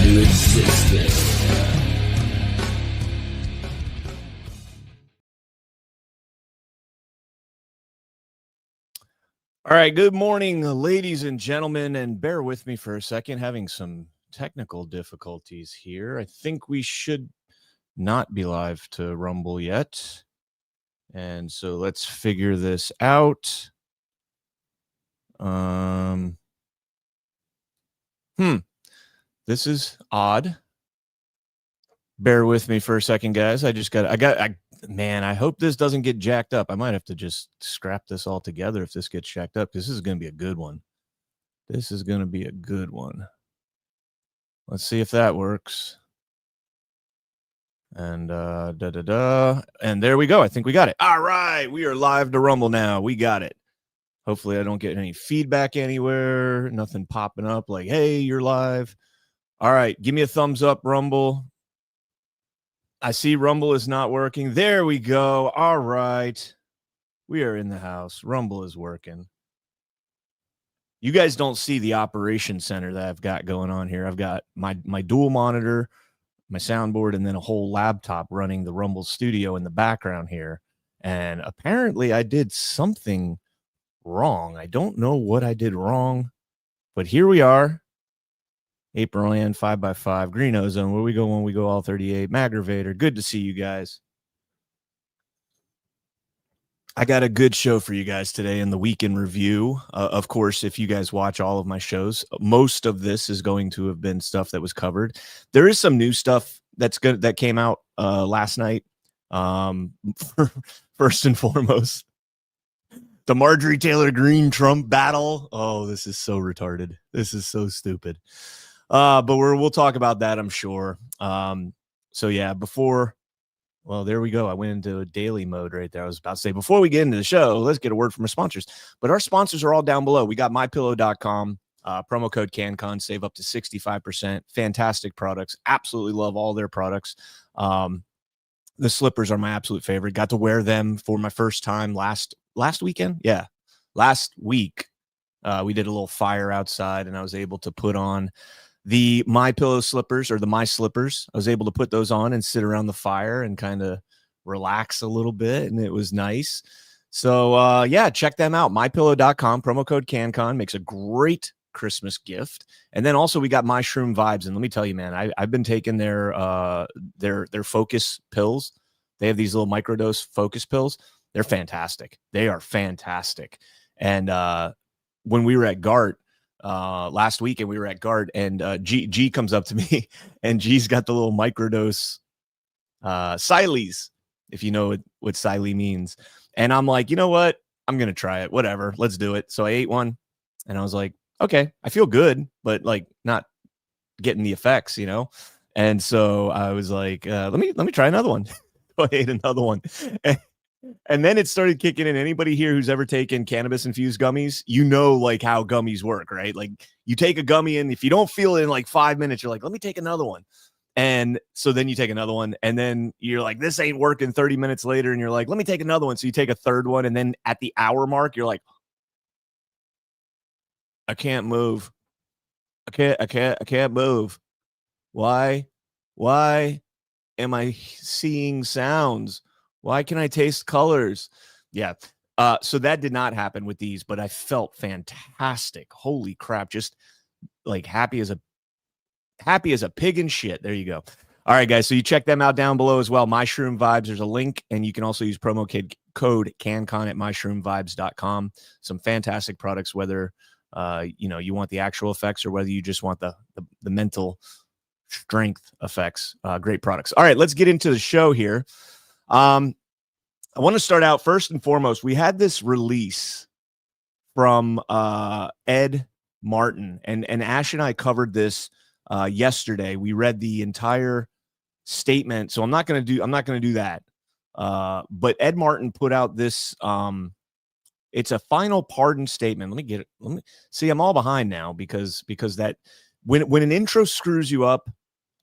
to existence. All right, good morning, ladies and gentlemen, and bear with me for a second, having some technical difficulties here. I think we should not be live to Rumble yet, and so let's figure this out. This is odd. Bear with me for a second, guys. Man, I hope this doesn't get jacked up. I might have to just scrap this all together if this gets jacked up, because this is going to be a good one. This is going to be a good one. Let's see if that works. And and there we go. I think we got it. All right, we are live to Rumble now. We got it. Hopefully I don't get any feedback anywhere. Nothing popping up like, hey, you're live. All right, give me a thumbs up, Rumble. I see Rumble is not working. There we go. All right. We are in the house. Rumble is working. You guys don't see the operation center that I've got going on here. I've got my dual monitor, my soundboard, and then a whole laptop running the Rumble studio in the background here. And apparently I did something wrong. I don't know what I did wrong, but here we are. April Land 5x5 Green Ozone. Where we go when we go all 38. Maggravator. Good to see you guys. I got a good show for you guys today in the week in review. Of course, if you guys watch all of my shows, most of this is going to have been stuff that was covered. There is some new stuff that's good that came out last night. First and foremost, the Marjorie Taylor Greene Trump battle. Oh, this is so retarded. This is so stupid. But we'll talk about that, I'm sure. So yeah, well, there we go. I went into a daily mode right there. I was about to say, before we get into the show, let's get a word from our sponsors. But our sponsors are all down below. We got mypillow.com, promo code CannCon's, save up to 65%. Fantastic products. Absolutely love all their products. The slippers are my absolute favorite. Got to wear them for my first time last weekend. Yeah, last week. We did a little fire outside, and I was able to put on the My Pillow slippers, or the My Slippers. I was able to put those on and sit around the fire and kind of relax a little bit, and it was nice. So yeah, check them out. mypillow.com, promo code CannCon, makes a great Christmas gift. And then also we got My Shroom Vibes, and let me tell you, man, I've been taking their focus pills. They have these little microdose focus pills. They're fantastic. They are fantastic. And when we were at Gov't, last week, and we were at Gov't, and G comes up to me, and G's got the little microdose Sileys, if you know what Siley means. And I'm like, you know what? I'm going to try it. Whatever. Let's do it. So I ate one, and I was like, okay, I feel good, but like not getting the effects, you know? And so I was like, let me try another one. So I ate another one. And then it started kicking in. Anybody here who's ever taken cannabis-infused gummies, you know, like how gummies work, right? Like you take a gummy, and if you don't feel it in like 5 minutes, you're like, let me take another one. And so then you take another one, and then you're like, this ain't working 30 minutes later, and you're like, let me take another one. So you take a third one, and then at the hour mark, you're like, I can't move. I can't move. Why am I seeing sounds? Why can I taste colors? Yeah. So that did not happen with these, but I felt fantastic. Holy crap. Just like happy as a pig in shit. There you go. All right, guys. So you check them out down below as well. My Shroom Vibes. There's a link, and you can also use promo code CannCon at myshroomvibes.com. Some fantastic products, whether you want the actual effects or whether you just want the mental strength effects. Great products. All right, let's get into the show here. I want to start out first and foremost. We had this release from Ed Martin, and Ash and I covered this yesterday. We read the entire statement, so I'm not going to do that. But Ed Martin put out this. It's a final pardon statement. Let me see. I'm all behind now because that when an intro screws you up.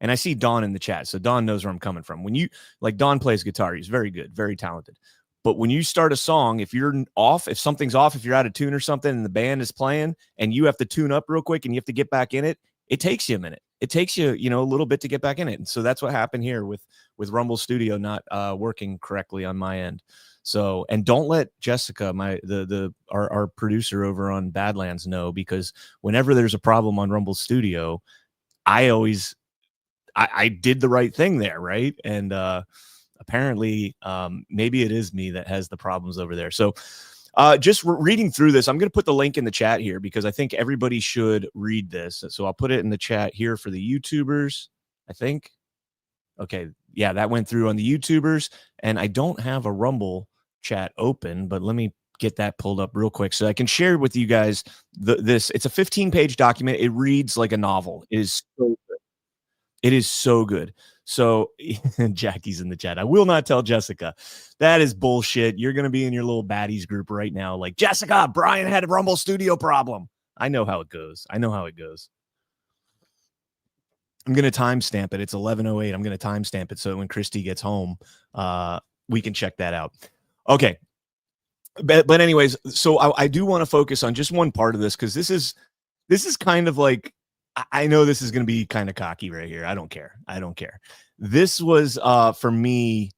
And I see Don in the chat, so Don knows where I'm coming from. When Don plays guitar, he's very good, very talented. But when you start a song, if you're off, if something's off, if you're out of tune or something, and the band is playing, and you have to tune up real quick, and you have to get back in it, it takes you a minute. it takes you, a little bit to get back in it. And so that's what happened here with Rumble Studio not working correctly on my end. So, and don't let Jessica, our producer over on Badlands, know, because whenever there's a problem on Rumble Studio, I did the right thing there, right? And apparently, maybe it is me that has the problems over there. So, just reading through this, I'm going to put the link in the chat here because I think everybody should read this. So I'll put it in the chat here for the YouTubers, I think. Okay, yeah, that went through on the YouTubers, and I don't have a Rumble chat open, but let me get that pulled up real quick so I can share with you guys this. It's a 15-page document. It reads like a novel. It is so good. It is so good. So Jackie's in the chat. I will not tell Jessica. That is bullshit. You're going to be in your little baddies group right now. Like, Jessica, Brian had a Rumble Studio problem. I know how it goes. I'm going to timestamp it. It's 11:08. I'm going to timestamp it so when Christy gets home, we can check that out. Okay. But anyways, so I do want to focus on just one part of this because this is kind of like, I know this is going to be kind of cocky right here. I don't care. This was for me,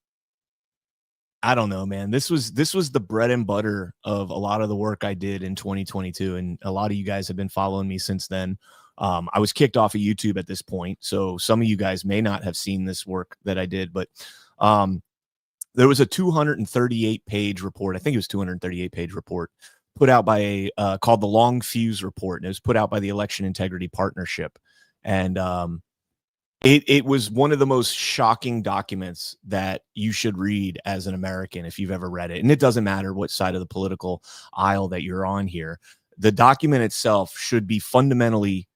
I don't know, man. This was the bread and butter of a lot of the work I did in 2022, and a lot of you guys have been following me since then. I was kicked off of YouTube at this point, so some of you guys may not have seen this work that I did, but there was a 238-page report. I think it was 238-page report put out by called the Long Fuse Report, and it was put out by the Election Integrity Partnership. And it was one of the most shocking documents that you should read as an American if you've ever read it. And it doesn't matter what side of the political aisle that you're on here. The document itself should fundamentally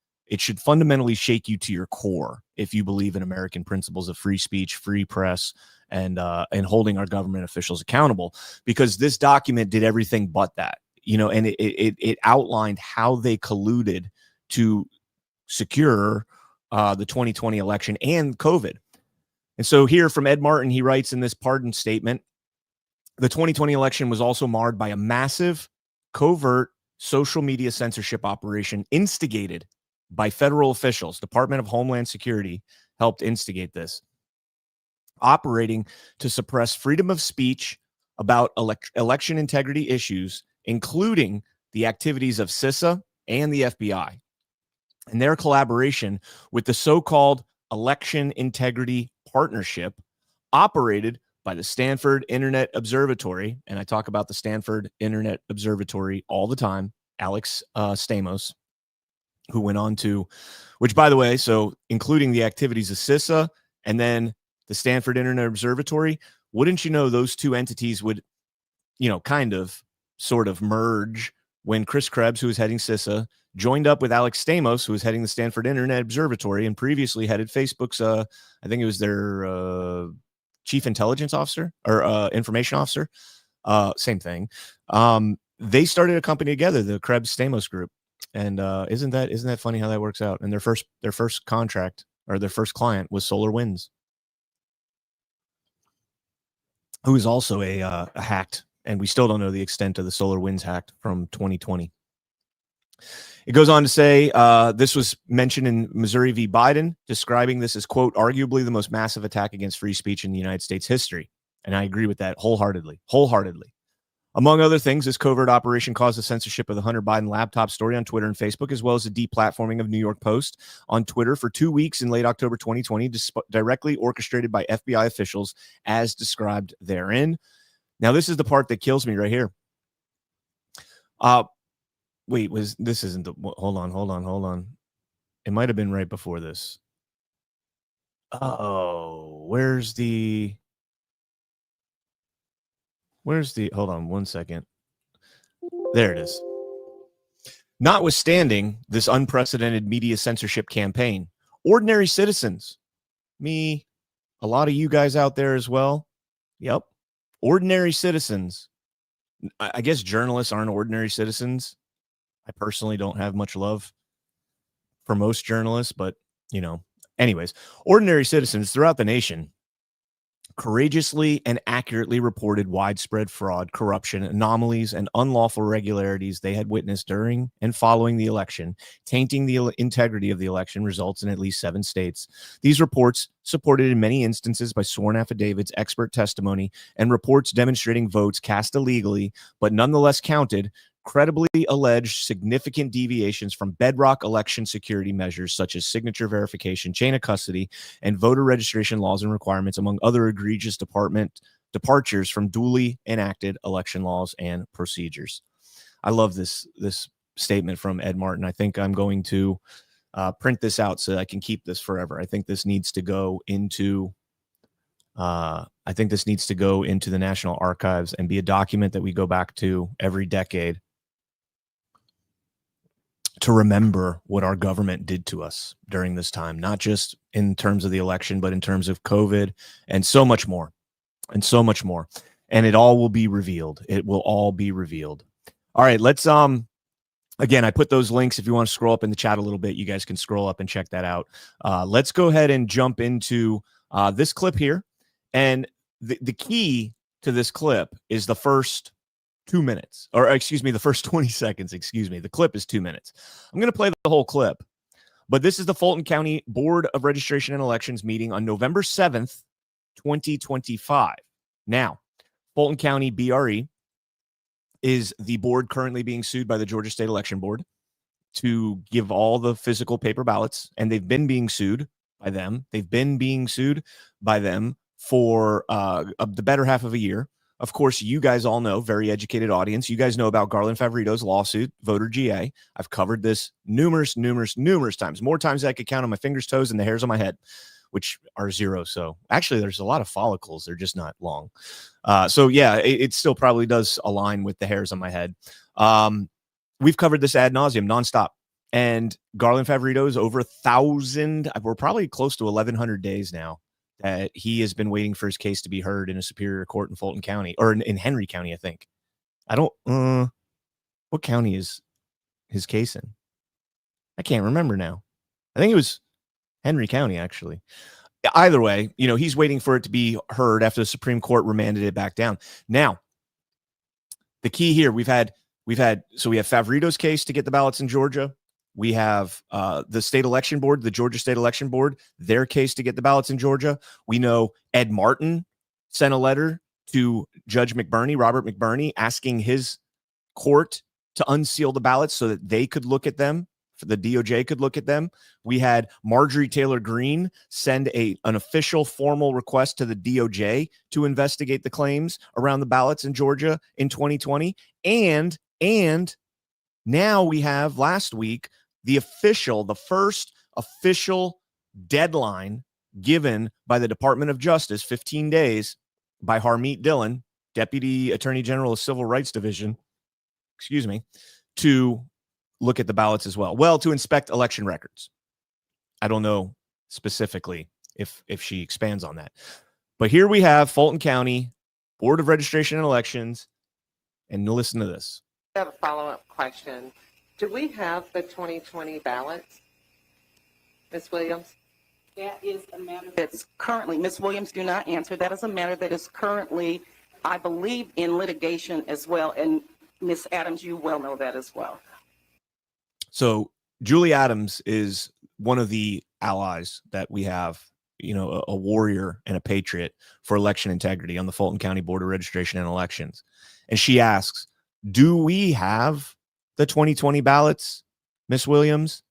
shake you to your core if you believe in American principles of free speech, free press, and holding our government officials accountable, because this document did everything but that. And it outlined how they colluded to secure the 2020 election and COVID. And so here from Ed Martin, he writes in this pardon statement, the 2020 election was also marred by a massive, covert social media censorship operation instigated by federal officials. Department of Homeland Security helped instigate this, operating to suppress freedom of speech about election integrity issues, including the activities of CISA and the FBI, and their collaboration with the so-called Election Integrity Partnership, operated by the Stanford Internet Observatory. And I talk about the Stanford Internet Observatory all the time, Alex Stamos, who went on to, which, by the way, so including the activities of CISA and then the Stanford Internet Observatory, wouldn't you know those two entities would, sort of merge when Chris Krebs, who was heading CISA, joined up with Alex Stamos, who was heading the Stanford Internet Observatory and previously headed Facebook's, I think it was their chief intelligence officer or information officer, same thing. They started a company together, the Krebs Stamos Group. And isn't that funny how that works out? And their first contract, or their first client, was SolarWinds, who is also a hacked, and we still don't know the extent of the SolarWinds hack from 2020. It goes on to say, this was mentioned in Missouri v. Biden, describing this as, quote, arguably the most massive attack against free speech in the United States history. And I agree with that wholeheartedly. Among other things, this covert operation caused the censorship of the Hunter Biden laptop story on Twitter and Facebook, as well as the deplatforming of New York Post on Twitter for 2 weeks in late October 2020, directly orchestrated by FBI officials, as described therein. Now, this is the part that kills me right here. Wait, this isn't the, hold on. It might have been right before this. Oh, where's the, hold on one second. There it is. Notwithstanding this unprecedented media censorship campaign, ordinary citizens, me, a lot of you guys out there as well. Yep. Ordinary citizens. I guess journalists aren't ordinary citizens. I personally don't have much love for most journalists, but, anyways, ordinary citizens throughout the nation courageously and accurately reported widespread fraud, corruption, anomalies, and unlawful irregularities they had witnessed during and following the election, tainting the integrity of the election results in at least 7 states. These reports, supported in many instances by sworn affidavits, expert testimony, and reports demonstrating votes cast illegally but nonetheless counted, credibly alleged significant deviations from bedrock election security measures such as signature verification, chain of custody, and voter registration laws and requirements, among other egregious departures from duly enacted election laws and procedures. I love this statement from Ed Martin. I think I'm going to print this out so that I can keep this forever. I think this needs to go into the National Archives and be a document that we go back to every decade to remember what our government did to us during this time, not just in terms of the election, but in terms of COVID and so much more, and so much more. And it all will be revealed. It will all be revealed. All right, let's again, I put those links. If you want to scroll up in the chat a little bit, you guys can scroll up and check that out. Let's go ahead and jump into this clip here. And the key to this clip is the first 2 minutes, or excuse me, the first 20 seconds. Excuse me. The clip is 2 minutes. I'm going to play the whole clip, but this is the Fulton County Board of Registration and Elections meeting on November 7th, 2025. Now, Fulton County BRE is the board currently being sued by the Georgia State Election Board to give all the physical paper ballots, and they've been being sued by them. They've been being sued by them for the better half of a year. Of course, you guys all know, very educated audience, you guys know about Garland Favorito's lawsuit, Voter GA. I've covered this numerous times, more times than I could count on my fingers, toes, and the hairs on my head, which are 0. So actually, there's a lot of follicles. They're just not long. So yeah, it still probably does align with the hairs on my head. We've covered this ad nauseum, nonstop. And Garland Favorito is over 1,000. We're probably close to 1,100 days now that he has been waiting for his case to be heard in a superior court in Fulton County, or in Henry County, I think. I don't, what county is his case in? I can't remember now. I think it was Henry County, actually. Either way, you know, he's waiting for it to be heard after the Supreme Court remanded it back down. Now, the key here, we have Favorito's case to get the ballots in Georgia. We have the state election board, the Georgia State Election Board, their case to get the ballots in Georgia. We know Ed Martin sent a letter to Judge McBurney, Robert McBurney, asking his court to unseal the ballots so that they could look at them, the DOJ could look at them. We had Marjorie Taylor Greene send an official formal request to the DOJ to investigate the claims around the ballots in Georgia in 2020. And now we have last week the first official deadline given by the Department of Justice, 15 days, by Harmeet Dillon, Deputy Attorney General of Civil Rights Division, to look at the ballots as well. Well, to inspect election records. I don't know specifically if she expands on that. But here we have Fulton County Board of Registration and Elections, and listen to this. I have a follow-up question. Do we have the 2020 ballots, Ms. Williams? That is a matter that's currently, Ms. Williams, do not answer. That is a matter that is currently, I believe, in litigation as well. And Ms. Adams, you well know that as well. So Julie Adams is one of the allies that we have, you know, a warrior and a patriot for election integrity on the Fulton County Board of Registration and Elections. And she asks, do we have the 2020 ballots, Miss Williams?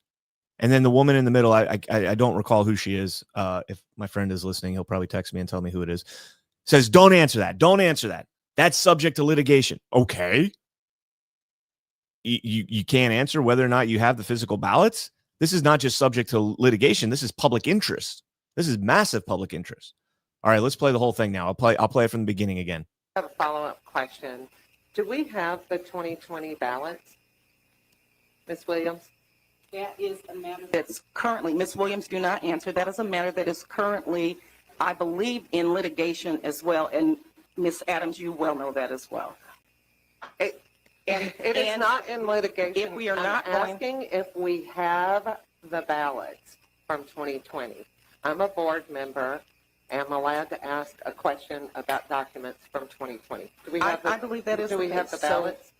And then the woman in the middle, I don't recall who she is. If my friend is listening, he'll probably text me and tell me who it is. Says, don't answer that. Don't answer that. That's subject to litigation. Okay. You can't answer whether or not you have the physical ballots. This is not just subject to litigation. This is public interest. This is massive public interest. All right, let's play the whole thing now. I'll play it from the beginning again. I have a follow-up question. Do we have the 2020 ballots, Ms. Williams? That is a matter that's currently, Ms. Williams, do not answer. That is a matter that is currently, I believe, in litigation as well. And Ms. Adams, you well know that as well. It is not in litigation. If we are not asking if we have the ballots from 2020. I'm a board member. am allowed to ask a question about documents from 2020. Do we have I believe that is Do we the have the case. So- ballots?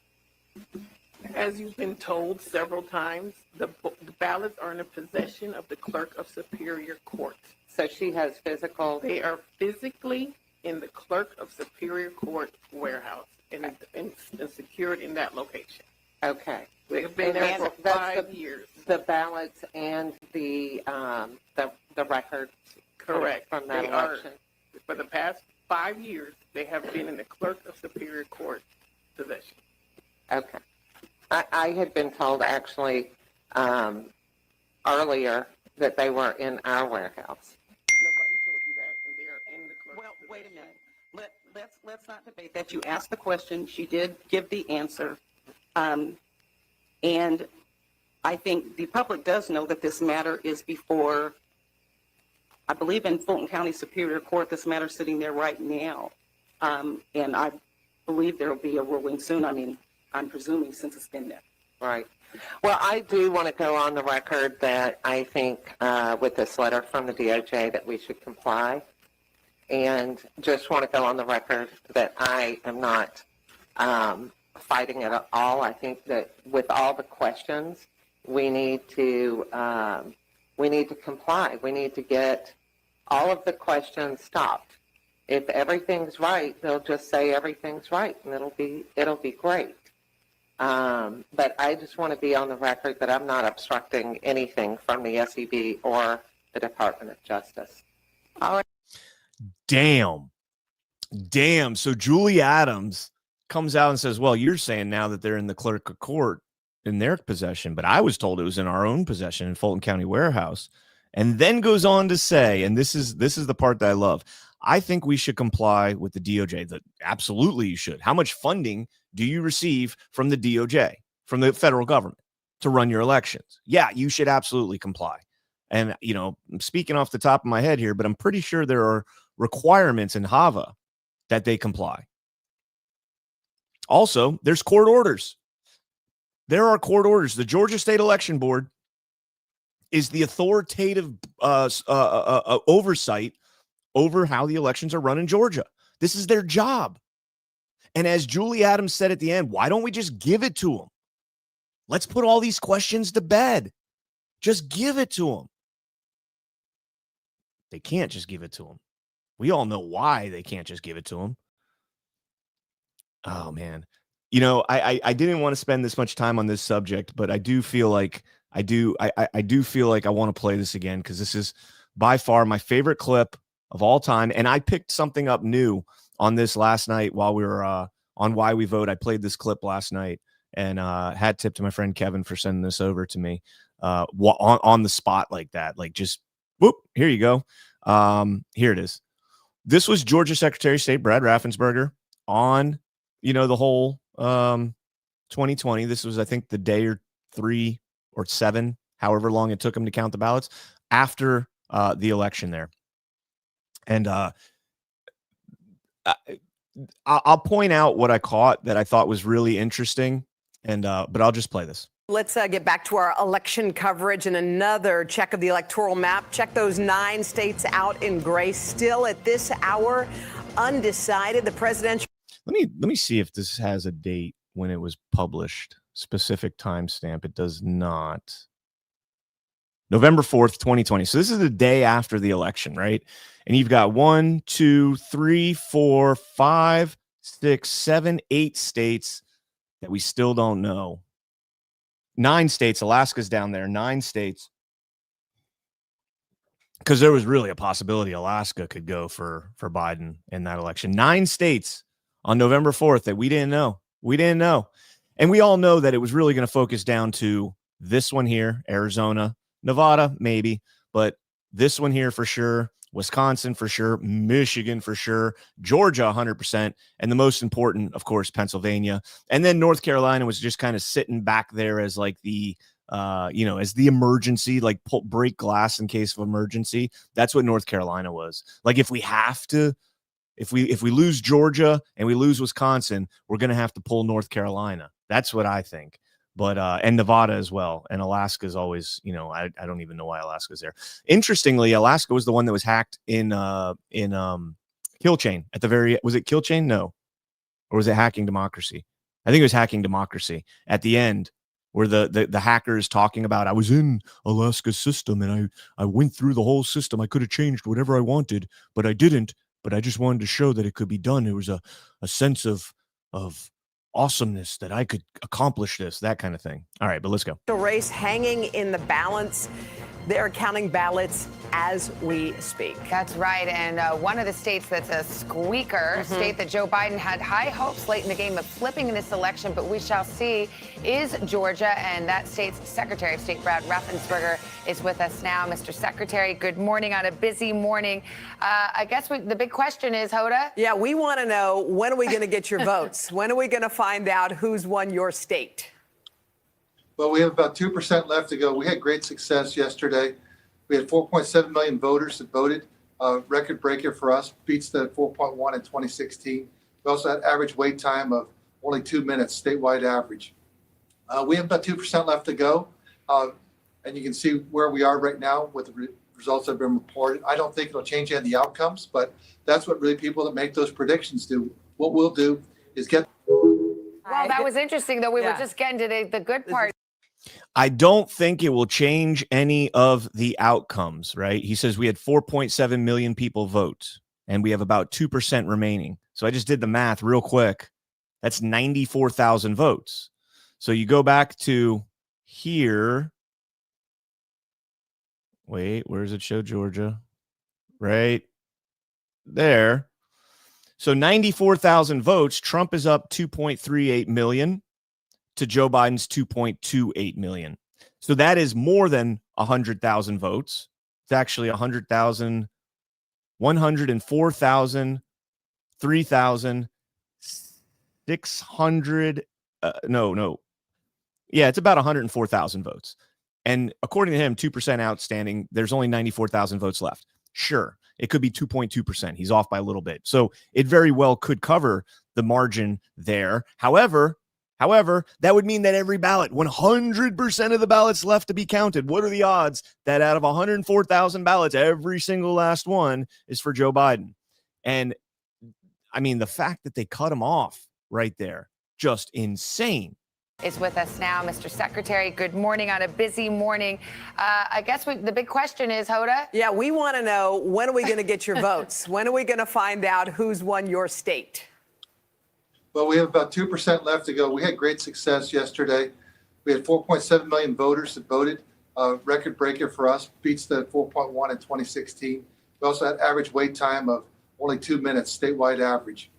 As you've been told several times, the ballots are in the possession of the Clerk of Superior Court. So she has physical. They are physically in the Clerk of Superior Court warehouse and secured in that location. Okay. They've been there for That's 5 years. The ballots and the records. Correct. From that They are, election. for the past 5 years, they have been in the Clerk of Superior Court possession. Okay. I had been told actually earlier that they were in our warehouse. Nobody told you that, and they are in the clerk's Well, wait a possession. minute. Let's not debate that. You asked the question. She did give the answer. And I think the public does know that this matter is before, I believe in Fulton County Superior Court, this matter is sitting there right now. And I believe there will be a ruling soon. I mean, I'm presuming since it's been there. Right. Well, I do want to go on the record that I think with this letter from the DOJ that we should comply. And just want to go on the record that I am not fighting it at all. I think that with all the questions, we need to comply. We need to get all of the questions stopped. If everything's right, they'll just say everything's right, and it'll be great. But I just want to be on the record that I'm not obstructing anything from the SEB or the Department of Justice. All right. Damn. So Julie Adams comes out and says, well, you're saying now that they're in the clerk of court in their possession, but I was told it was in our own possession in Fulton County warehouse. And then goes on to say, and this is the part that I love, I think we should comply with the DOJ. That absolutely you should. How much funding do you receive from the DOJ, from the federal government, to run your elections? Yeah, you should absolutely comply. And, you know, I'm speaking off the top of my head here, but I'm pretty sure there are requirements in HAVA that they comply. Also, there's court orders. There are court orders. The Georgia State Election Board is the authoritative oversight over how the elections are run in Georgia. This is their job. And as Julie Adams said at the end, why don't we just give it to them? Let's put all these questions to bed. Just give it to them. They can't just give it to them. We all know why they can't just give it to them. Oh, man. You know, I didn't want to spend this much time on this subject, but I do feel like I feel like I want to play this again because this is by far my favorite clip of all time. And I picked something up new on this last night while we were on Why We Vote. I played this clip last night and hat tip to my friend Kevin for sending this over to me on the spot like that. Like just whoop, here you go. Here it is. This was Georgia Secretary of State Brad Raffensperger on, you know, the whole 2020. This was, I think, the day or 3 or 7, however long it took him to count the ballots after the election there. And I'll point out what I caught that I thought was really interesting, and but I'll just play this. Let's get back to our election coverage and another check of the electoral map. Check those 9 states out in gray. Still at this hour, undecided. The presidential. Let me see if this has a date when it was published. Specific timestamp. It does not. November 4th, 2020. So this is the day after the election, right? And you've got 1, 2, 3, 4, 5, 6, 7, 8 states that we still don't know. 9 states. Alaska's down there. 9 states. Because there was really a possibility Alaska could go for Biden in that election. 9 states on November 4th that we didn't know. We didn't know. And we all know that it was really going to focus down to this one here, Arizona, Nevada, maybe, but this one here for sure, Wisconsin for sure, Michigan for sure, Georgia 100%, and the most important, of course, Pennsylvania. And then North Carolina was just kind of sitting back there as like the, as the emergency, like break glass in case of emergency. That's what North Carolina was. Like if we have to, if we lose Georgia and we lose Wisconsin, we're going to have to pull North Carolina. That's what I think. but and Nevada as well. And Alaska is always, you know, I don't even know why Alaska's there. Interestingly, Alaska was the one that was hacked in Kill Chain at the very, was it Kill Chain? No. Or was it Hacking Democracy? I think it was Hacking Democracy at the end, where the hackers talking about, I was in Alaska's system and I went through the whole system. I could have changed whatever I wanted, but I didn't. But I just wanted to show that it could be done. It was a sense of awesomeness that I could accomplish this, that kind of thing. All right, but let's go. The race hanging in the balance. They're counting ballots as we speak. That's right. And one of the states that's a squeaker, state that Joe Biden had high hopes late in the game of flipping in this election, but we shall see, is Georgia. And that state's Secretary of State, Brad Raffensperger, is with us now. Mr. Secretary, good morning on a busy morning. I guess the big question is, Hoda? Yeah, we want to know, when are we going to get your votes? When are we going to find out who's won your state? Well, we have about 2% left to go. We had great success yesterday. We had 4.7 million voters that voted. Record breaker for us, beats the 4.1 in 2016. We also had average wait time of only 2 minutes, statewide average. We have about 2% left to go. And you can see where we are right now with the results that have been reported. I don't think it'll change any of the outcomes, but that's what really people that make those predictions do. What we'll do is get. Well, that was interesting, though. We were just getting to the good part. I don't think it will change any of the outcomes, right? He says we had 4.7 million people vote, and we have about 2% remaining. So I just did the math real quick. That's 94,000 votes. So you go back to here. Wait, where does it show Georgia? Right there. So 94,000 votes. Trump is up 2.38 million. To Joe Biden's 2.28 million. So that is more than 100,000 votes. It's actually 100,000, 104,000, 3,600. No. Yeah, it's about 104,000 votes. And according to him, 2% outstanding. There's only 94,000 votes left. Sure, it could be 2.2%. He's off by a little bit. So it very well could cover the margin there. However, that would mean that every ballot, 100% of the ballots left to be counted. What are the odds that out of 104,000 ballots, every single last one is for Joe Biden? And I mean, the fact that they cut him off right there, just insane. Is with us now, Mr. Secretary. Good morning on a busy morning. I guess the big question is, Hoda? Yeah, we want to know, when are we going to get your votes? When are we going to find out who's won your state? Well, we have about 2% left to go. We had great success yesterday. We had 4.7 million voters that voted. Record breaker for us, beats the 4.1 in 2016. We also had average wait time of only 2 minutes, statewide average.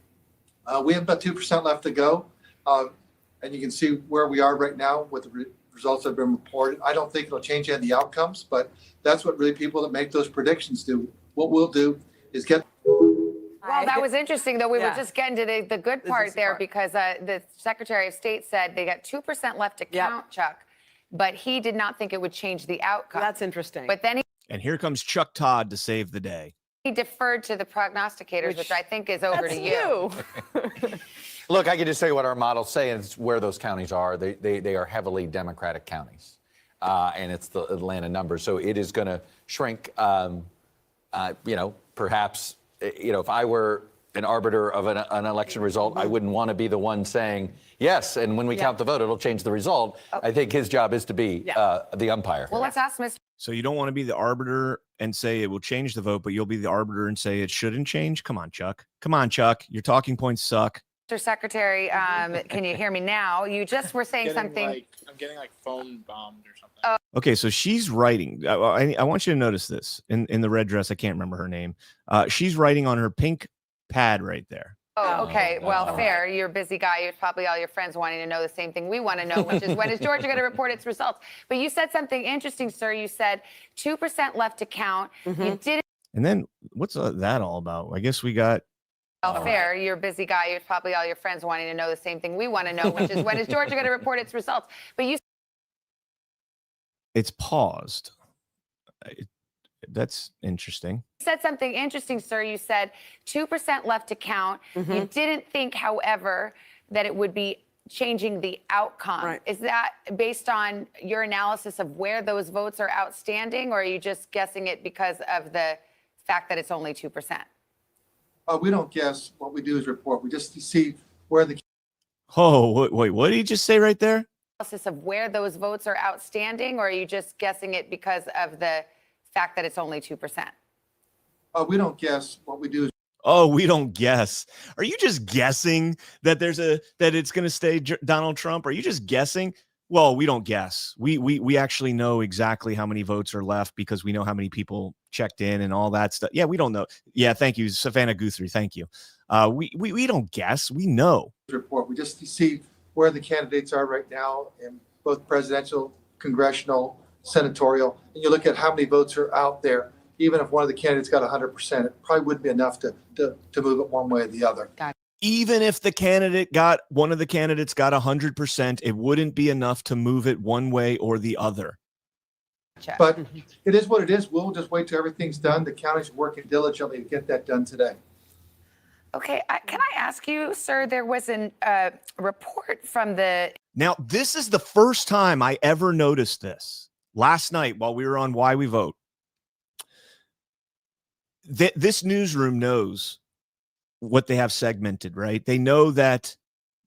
We have about 2% left to go. And you can see where we are right now with the results that have been reported. I don't think it'll change any of the outcomes, but that's what really people that make those predictions do. What we'll do is get. Well, that was interesting, though. We were just getting to the good part there because the Secretary of State said they got 2% left to count, Chuck, but he did not think it would change the outcome. That's interesting. But then And here comes Chuck Todd to save the day. he deferred to the prognosticators, which I think is over to you. Look, I can just tell you what our models say, and it's where those counties are. They are heavily Democratic counties, and it's the Atlanta numbers. So it is going to shrink, perhaps. If I were an arbiter of an election result, I wouldn't want to be the one saying yes. And when we count the vote, it'll change the result. I think his job is to be the umpire. Well, let's ask Mr. So you don't want to be the arbiter and say it will change the vote, but you'll be the arbiter and say it shouldn't change? Come on, Chuck. Your talking points suck. Secretary, can you hear me now? You just were saying something. I'm getting phone bombed or something. Okay, so she's writing. I want you to notice this in the red dress. I can't remember her name. She's writing on her pink pad right there. Oh, okay. Well, fair. You're a busy guy. You're probably all your friends wanting to know the same thing we want to know, which is when is Georgia going to report its results? But you said something interesting, sir. You said 2% left to count. You didn't. And then what's that all about? I guess we got. Well, fair. You're a busy guy. You're probably all your friends wanting to know the same thing we want to know, which is when is Georgia going to report its results? But you. It's paused. That's interesting. You said something interesting, sir. You said 2% left to count. You didn't think, however, that it would be changing the outcome. Right. Is that based on your analysis of where those votes are outstanding, or are you just guessing it because of the fact that it's only 2%? We don't guess. What we do is report. We just see where the Oh, wait, what did he just say right there? Analysis of where those votes are outstanding, or are you just guessing it because of the fact that it's only 2%? we don't guess. What we do is Oh, we don't guess. Are you just guessing that that it's going to stay Donald Trump? Are you just guessing? Well, we don't guess. We actually know exactly how many votes are left because we know how many people checked in and all that stuff. Yeah, we don't know. Yeah, thank you, Savannah Guthrie. Thank you. We don't guess. We know. report. We just see where the candidates are right now in both presidential, congressional, senatorial, and you look at how many votes are out there. Even if one of the candidates got 100%, it probably wouldn't be enough to move it one way or the other. Even if one of the candidates got 100%, it wouldn't be enough to move it one way or the other. But it is what it is. We'll just wait till everything's done. The county's working diligently to get that done today. Okay, can I ask you, sir, there was a report from the... Now, this is the first time I ever noticed this. Last night while we were on Why We Vote. This newsroom knows what they have segmented, right? They know that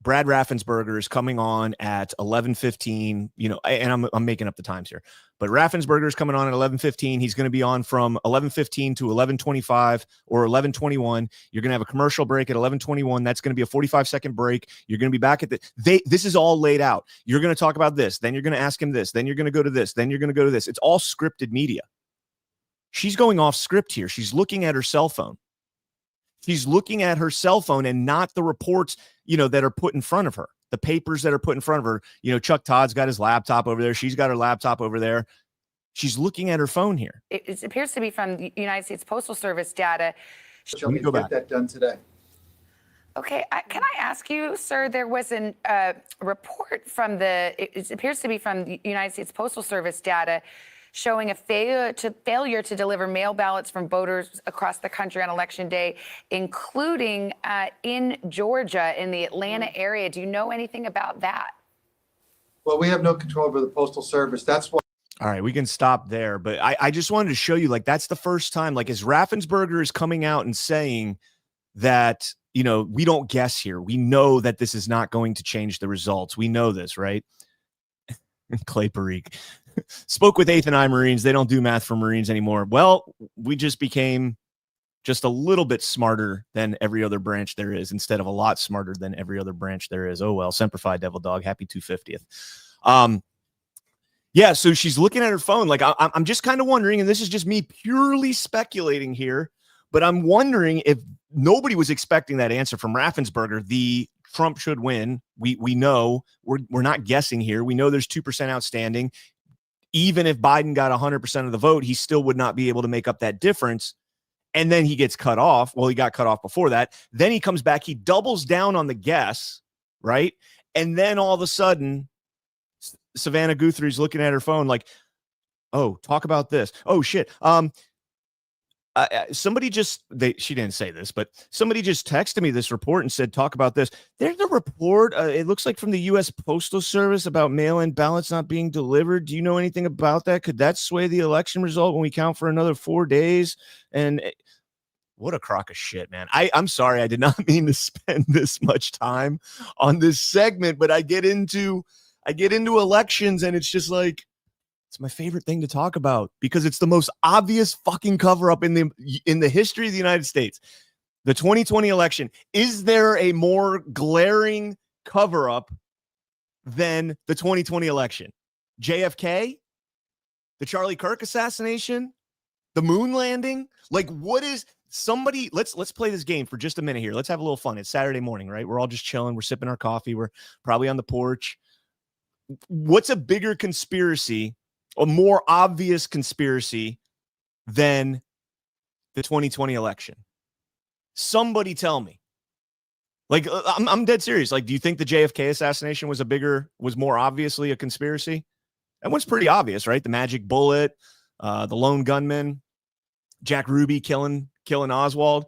Brad Raffensperger is coming on at 11:15, and I'm making up the times here, but Raffensperger is coming on at 11:15. He's going to be on from 11:15 to 11:25 or 11:21. You're going to have a commercial break at 11:21. That's going to be a 45-second break. You're going to be back at this is all laid out. You're going to talk about this. Then you're going to ask him this. Then you're going to go to this. Then you're going to go to this. It's all scripted media. She's going off script here. She's looking at her cell phone. She's looking at her cell phone and not the reports, that are put in front of her, the papers that are put in front of her. Chuck Todd's got his laptop over there. She's got her laptop over there. She's looking at her phone here. It appears to be from the United States Postal Service data. Let me go back. Get that done today. Okay, can I ask you, sir, there was a report from it appears to be from the United States Postal Service data showing a failure to deliver mail ballots from voters across the country on Election Day, including in Georgia, in the Atlanta area. Do you know anything about that? Well, we have no control over the Postal Service. That's why. All right, we can stop there. But I just wanted to show you, that's the first time, as Raffensperger is coming out and saying that, we don't guess here. We know that this is not going to change the results. We know this, right? Clay Parikh spoke with 8th and I Marines. They don't do math for Marines anymore. Well, we just became just a little bit smarter than every other branch there is instead of a lot smarter than every other branch there is. Oh, well, Semper Fi, Devil Dog. Happy 250th. Yeah, so she's looking at her phone. I'm just kind of wondering, and this is just me purely speculating here, but I'm wondering if nobody was expecting that answer from Raffensperger. The Trump should win. We know we're not guessing here. We know there's 2% outstanding. Even if Biden got 100% of the vote, he still would not be able to make up that difference. And then he gets cut off. Well, he got cut off before that. Then he comes back. He doubles down on the guess, right? And then all of a sudden, Savannah Guthrie's looking at her phone oh, talk about this. Oh, shit. Somebody she didn't say this, but somebody just texted me this report and said, talk about this. There's a report. It looks like from the U.S. Postal Service about mail-in ballots not being delivered. Do you know anything about that? Could that sway the election result when we count for another 4 days? And what a crock of shit, man. I'm sorry. I did not mean to spend this much time on this segment, but I get into elections and it's just it's my favorite thing to talk about because it's the most obvious fucking cover up in the history of the United States. The 2020 election. Is there a more glaring cover up than the 2020 election? JFK? The Charlie Kirk assassination? The moon landing? What is somebody? Let's play this game for just a minute here. Let's have a little fun. It's Saturday morning, right? We're all just chilling. We're sipping our coffee. We're probably on the porch. What's a bigger conspiracy? A more obvious conspiracy than the 2020 election? Somebody tell me. I'm dead serious. Do you think the JFK assassination was more obviously a conspiracy? That one's pretty obvious, right? The magic bullet, the lone gunman, Jack Ruby killing Oswald.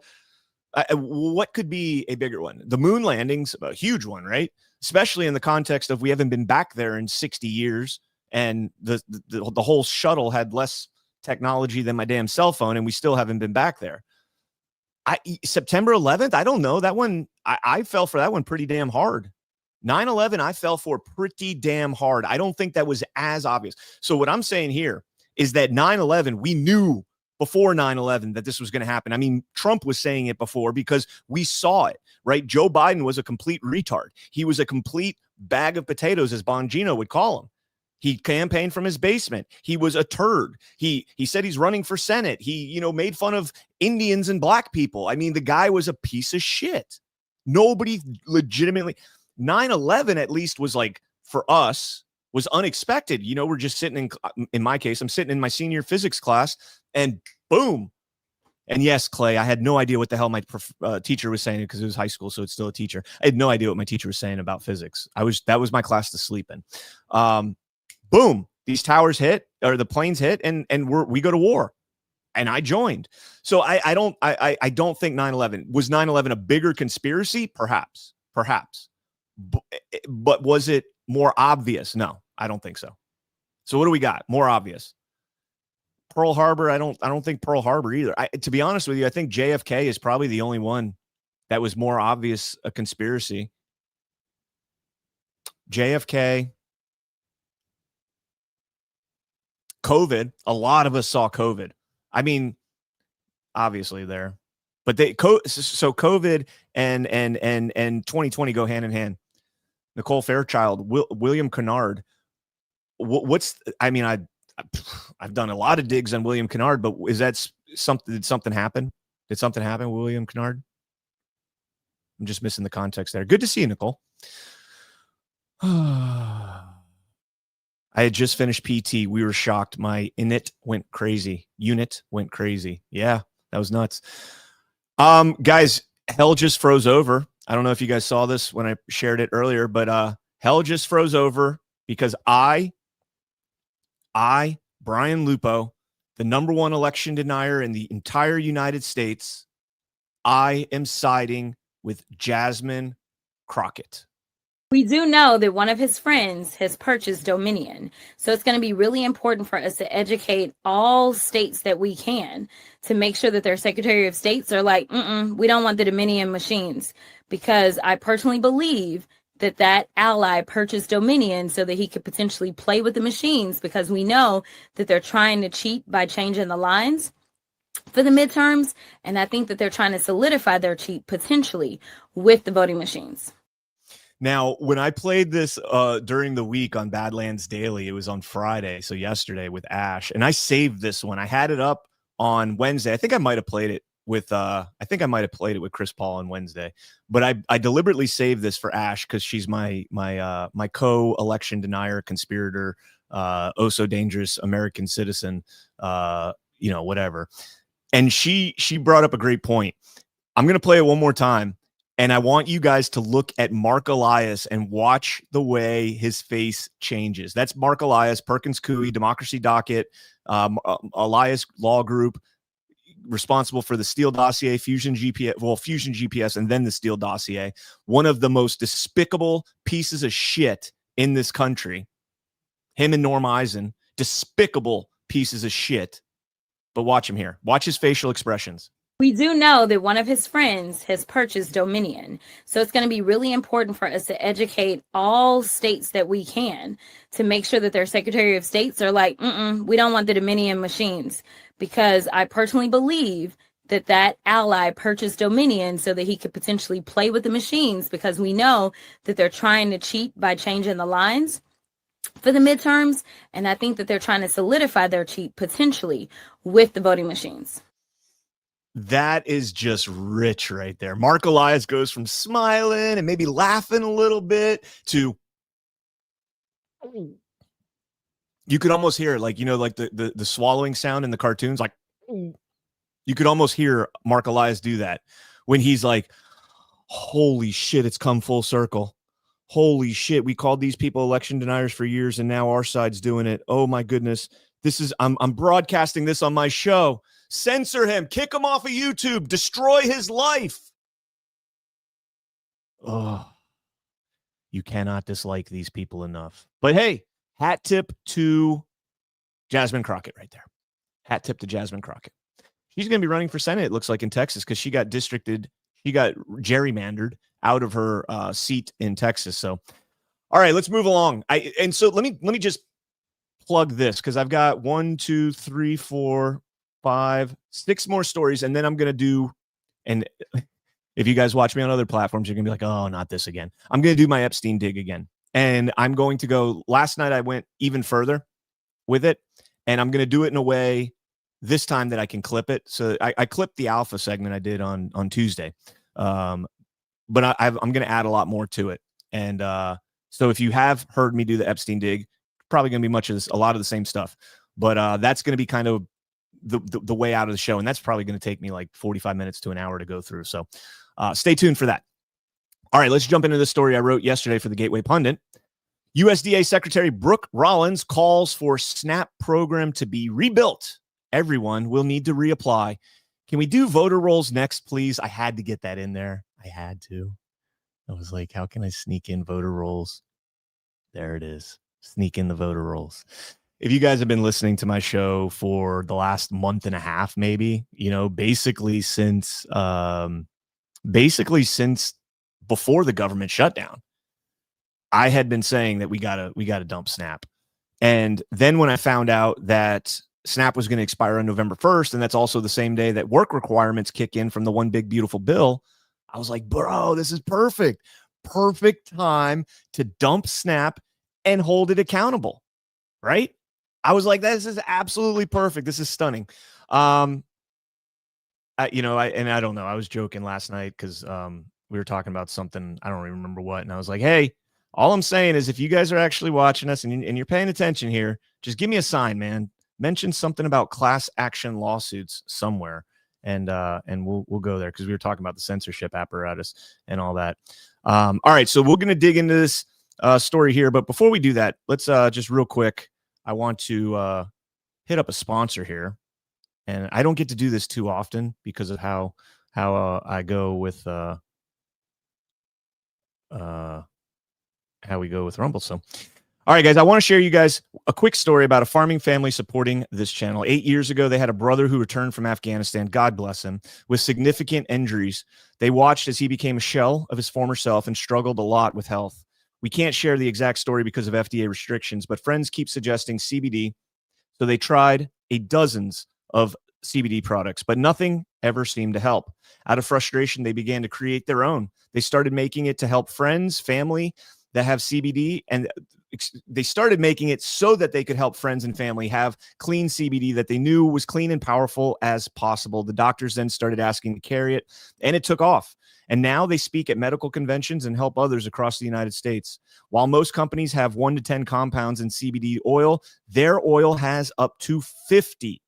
What could be a bigger one? The moon landing's a huge one, right? especially in the context of we haven't been back there in 60 years, and the whole shuttle had less technology than my damn cell phone, and we still haven't been back there. September 11th, I don't know. That one, I fell for that one pretty damn hard. 9/11, I fell for pretty damn hard. I don't think that was as obvious. So what I'm saying here is that 9/11, we knew before 9/11 that this was going to happen. I mean, Trump was saying it before because we saw it, right? Joe Biden was a complete retard. He was a complete bag of potatoes, as Bongino would call him. He campaigned from his basement. He was a turd. He said he's running for Senate. He, made fun of Indians and black people. I mean, the guy was a piece of shit. Nobody legitimately. 9/11 at least was like, for us, was unexpected. We're just sitting in my case, I'm sitting in my senior physics class and boom. And yes, Clay, I had no idea what the hell my teacher was saying because it was high school. So it's still a teacher. I had no idea what my teacher was saying about physics. That was my class to sleep in. Boom, these towers hit, or the planes hit, and we go to war. And I joined. So I don't think 9/11 was 9/11 a bigger conspiracy? Perhaps. But was it more obvious? No, I don't think so. So what do we got? More obvious. Pearl Harbor, I don't think Pearl Harbor either. To be honest with you, I think JFK is probably the only one that was more obvious a conspiracy. JFK, COVID, a lot of us saw COVID. I mean, obviously there, but so COVID and 2020 go hand in hand. Nicole Fairchild, William Kennard. I've done a lot of digs on William Kennard, but is that something? Did something happen? Did something happen with William Kennard? I'm just missing the context there. Good to see you, Nicole. I had just finished PT. We were shocked. My unit went crazy. Yeah, that was nuts. Guys, hell just froze over. I don't know if you guys saw this when I shared it earlier, but hell just froze over because I, Brian Lupo, the #1 election denier in the entire United States, I am siding with Jasmine Crockett. We do know that one of his friends has purchased Dominion. So it's going to be really important for us to educate all states that we can to make sure that their Secretary of States are like, we don't want the Dominion machines. Because I personally believe that ally purchased Dominion so that he could potentially play with the machines, because we know that they're trying to cheat by changing the lines for the midterms. And I think that they're trying to solidify their cheat potentially with the voting machines. Now, when I played this during the week on Badlands Daily, it was on Friday, so yesterday with Ash, and I saved this one. I had it up on Wednesday. I think I might have played it with Chris Paul on Wednesday, but I deliberately saved this for Ash because she's my co-election denier, conspirator, oh so dangerous American citizen, whatever. And she brought up a great point. I'm gonna play it one more time. And I want you guys to look at Mark Elias and watch the way his face changes. That's Mark Elias, Perkins Coie, Democracy Docket, Elias Law Group, responsible for the Steele dossier, Fusion GPS, and then the Steele dossier. One of the most despicable pieces of shit in this country. Him and Norm Eisen, despicable pieces of shit. But watch him here. Watch his facial expressions. We do know that one of his friends has purchased Dominion. So it's going to be really important for us to educate all states that we can to make sure that their Secretary of States are like, we don't want the Dominion machines. Because I personally believe that ally purchased Dominion so that he could potentially play with the machines, because we know that they're trying to cheat by changing the lines for the midterms. And I think that they're trying to solidify their cheat potentially with the voting machines. That is just rich right there. Mark Elias goes from smiling and maybe laughing a little bit to, you could almost hear like the swallowing sound in the cartoons. Like you could almost hear Mark Elias do that when he's like, holy shit, it's come full circle. Holy shit. We called these people election deniers for years and now our side's doing it. Oh my goodness. I'm broadcasting this on my show. Censor him, kick him off of YouTube, destroy his life. Oh, You cannot dislike these people enough. But hey, hat tip to Jasmine Crockett right there. Hat tip to Jasmine Crockett. She's going to be running for Senate, it looks like, in Texas, because she got gerrymandered out of her seat in Texas. So, all right, let's move along. So let me just plug this, because I've got 1, 2, 3, 4, 5, 6 more stories, and then I'm going to do, and if you guys watch me on other platforms, you're going to be like, oh, not this again. I'm going to do my Epstein dig again. And I'm going to go, last night I went even further with it, and I'm going to do it in a way this time that I can clip it. So I clipped the alpha segment I did on Tuesday. But I'm going to add a lot more to it. And so if you have heard me do the Epstein dig, probably going to be a lot of the same stuff. But that's going to be kind of the way out of the show. And that's probably going to take me like 45 minutes to an hour to go through. So stay tuned for that. All right, let's jump into the story I wrote yesterday for the Gateway Pundit. USDA Secretary Brooke Rollins calls for SNAP program to be rebuilt. Everyone will need to reapply. Can we do voter rolls next, please? I had to get that in there. I had to. I was like, how can I sneak in voter rolls? There it is. Sneak in the voter rolls. If you guys have been listening to my show for the last month and a half, maybe, basically since before the government shutdown, I had been saying that we gotta dump SNAP. And then when I found out that SNAP was going to expire on November 1st, and that's also the same day that work requirements kick in from the one big beautiful bill, I was like, bro, this is perfect. Perfect time to dump SNAP and hold it accountable, right? I was like, this is absolutely perfect. This is stunning. I don't know. I was joking last night because we were talking about something. I don't even remember what. And I was like, hey, all I'm saying is if you guys are actually watching us and you're paying attention here, just give me a sign, man. Mention something about class action lawsuits somewhere. And we'll go there because we were talking about the censorship apparatus and all that. All right. So we're going to dig into this story here. But before we do that, let's just real quick. I want to hit up a sponsor here. And I don't get to do this too often because of how I go with how we go with Rumble. So, all right, guys, I want to share you guys a quick story about a farming family supporting this channel. 8 years ago, they had a brother who returned from Afghanistan, God bless him, with significant injuries. They watched as he became a shell of his former self and struggled a lot with health. We can't share the exact story because of FDA restrictions, but friends keep suggesting CBD. So they tried dozens of CBD products, but nothing ever seemed to help. Out of frustration, they began to create their own. They started making it to help friends, family that have CBD, and they started making it so that they could help friends and family have clean CBD that they knew was clean and powerful as possible. The doctors then started asking to carry it, and it took off. And now they speak at medical conventions and help others across the United States. While most companies have 1 to 10 compounds in CBD oil, their oil has up to 50.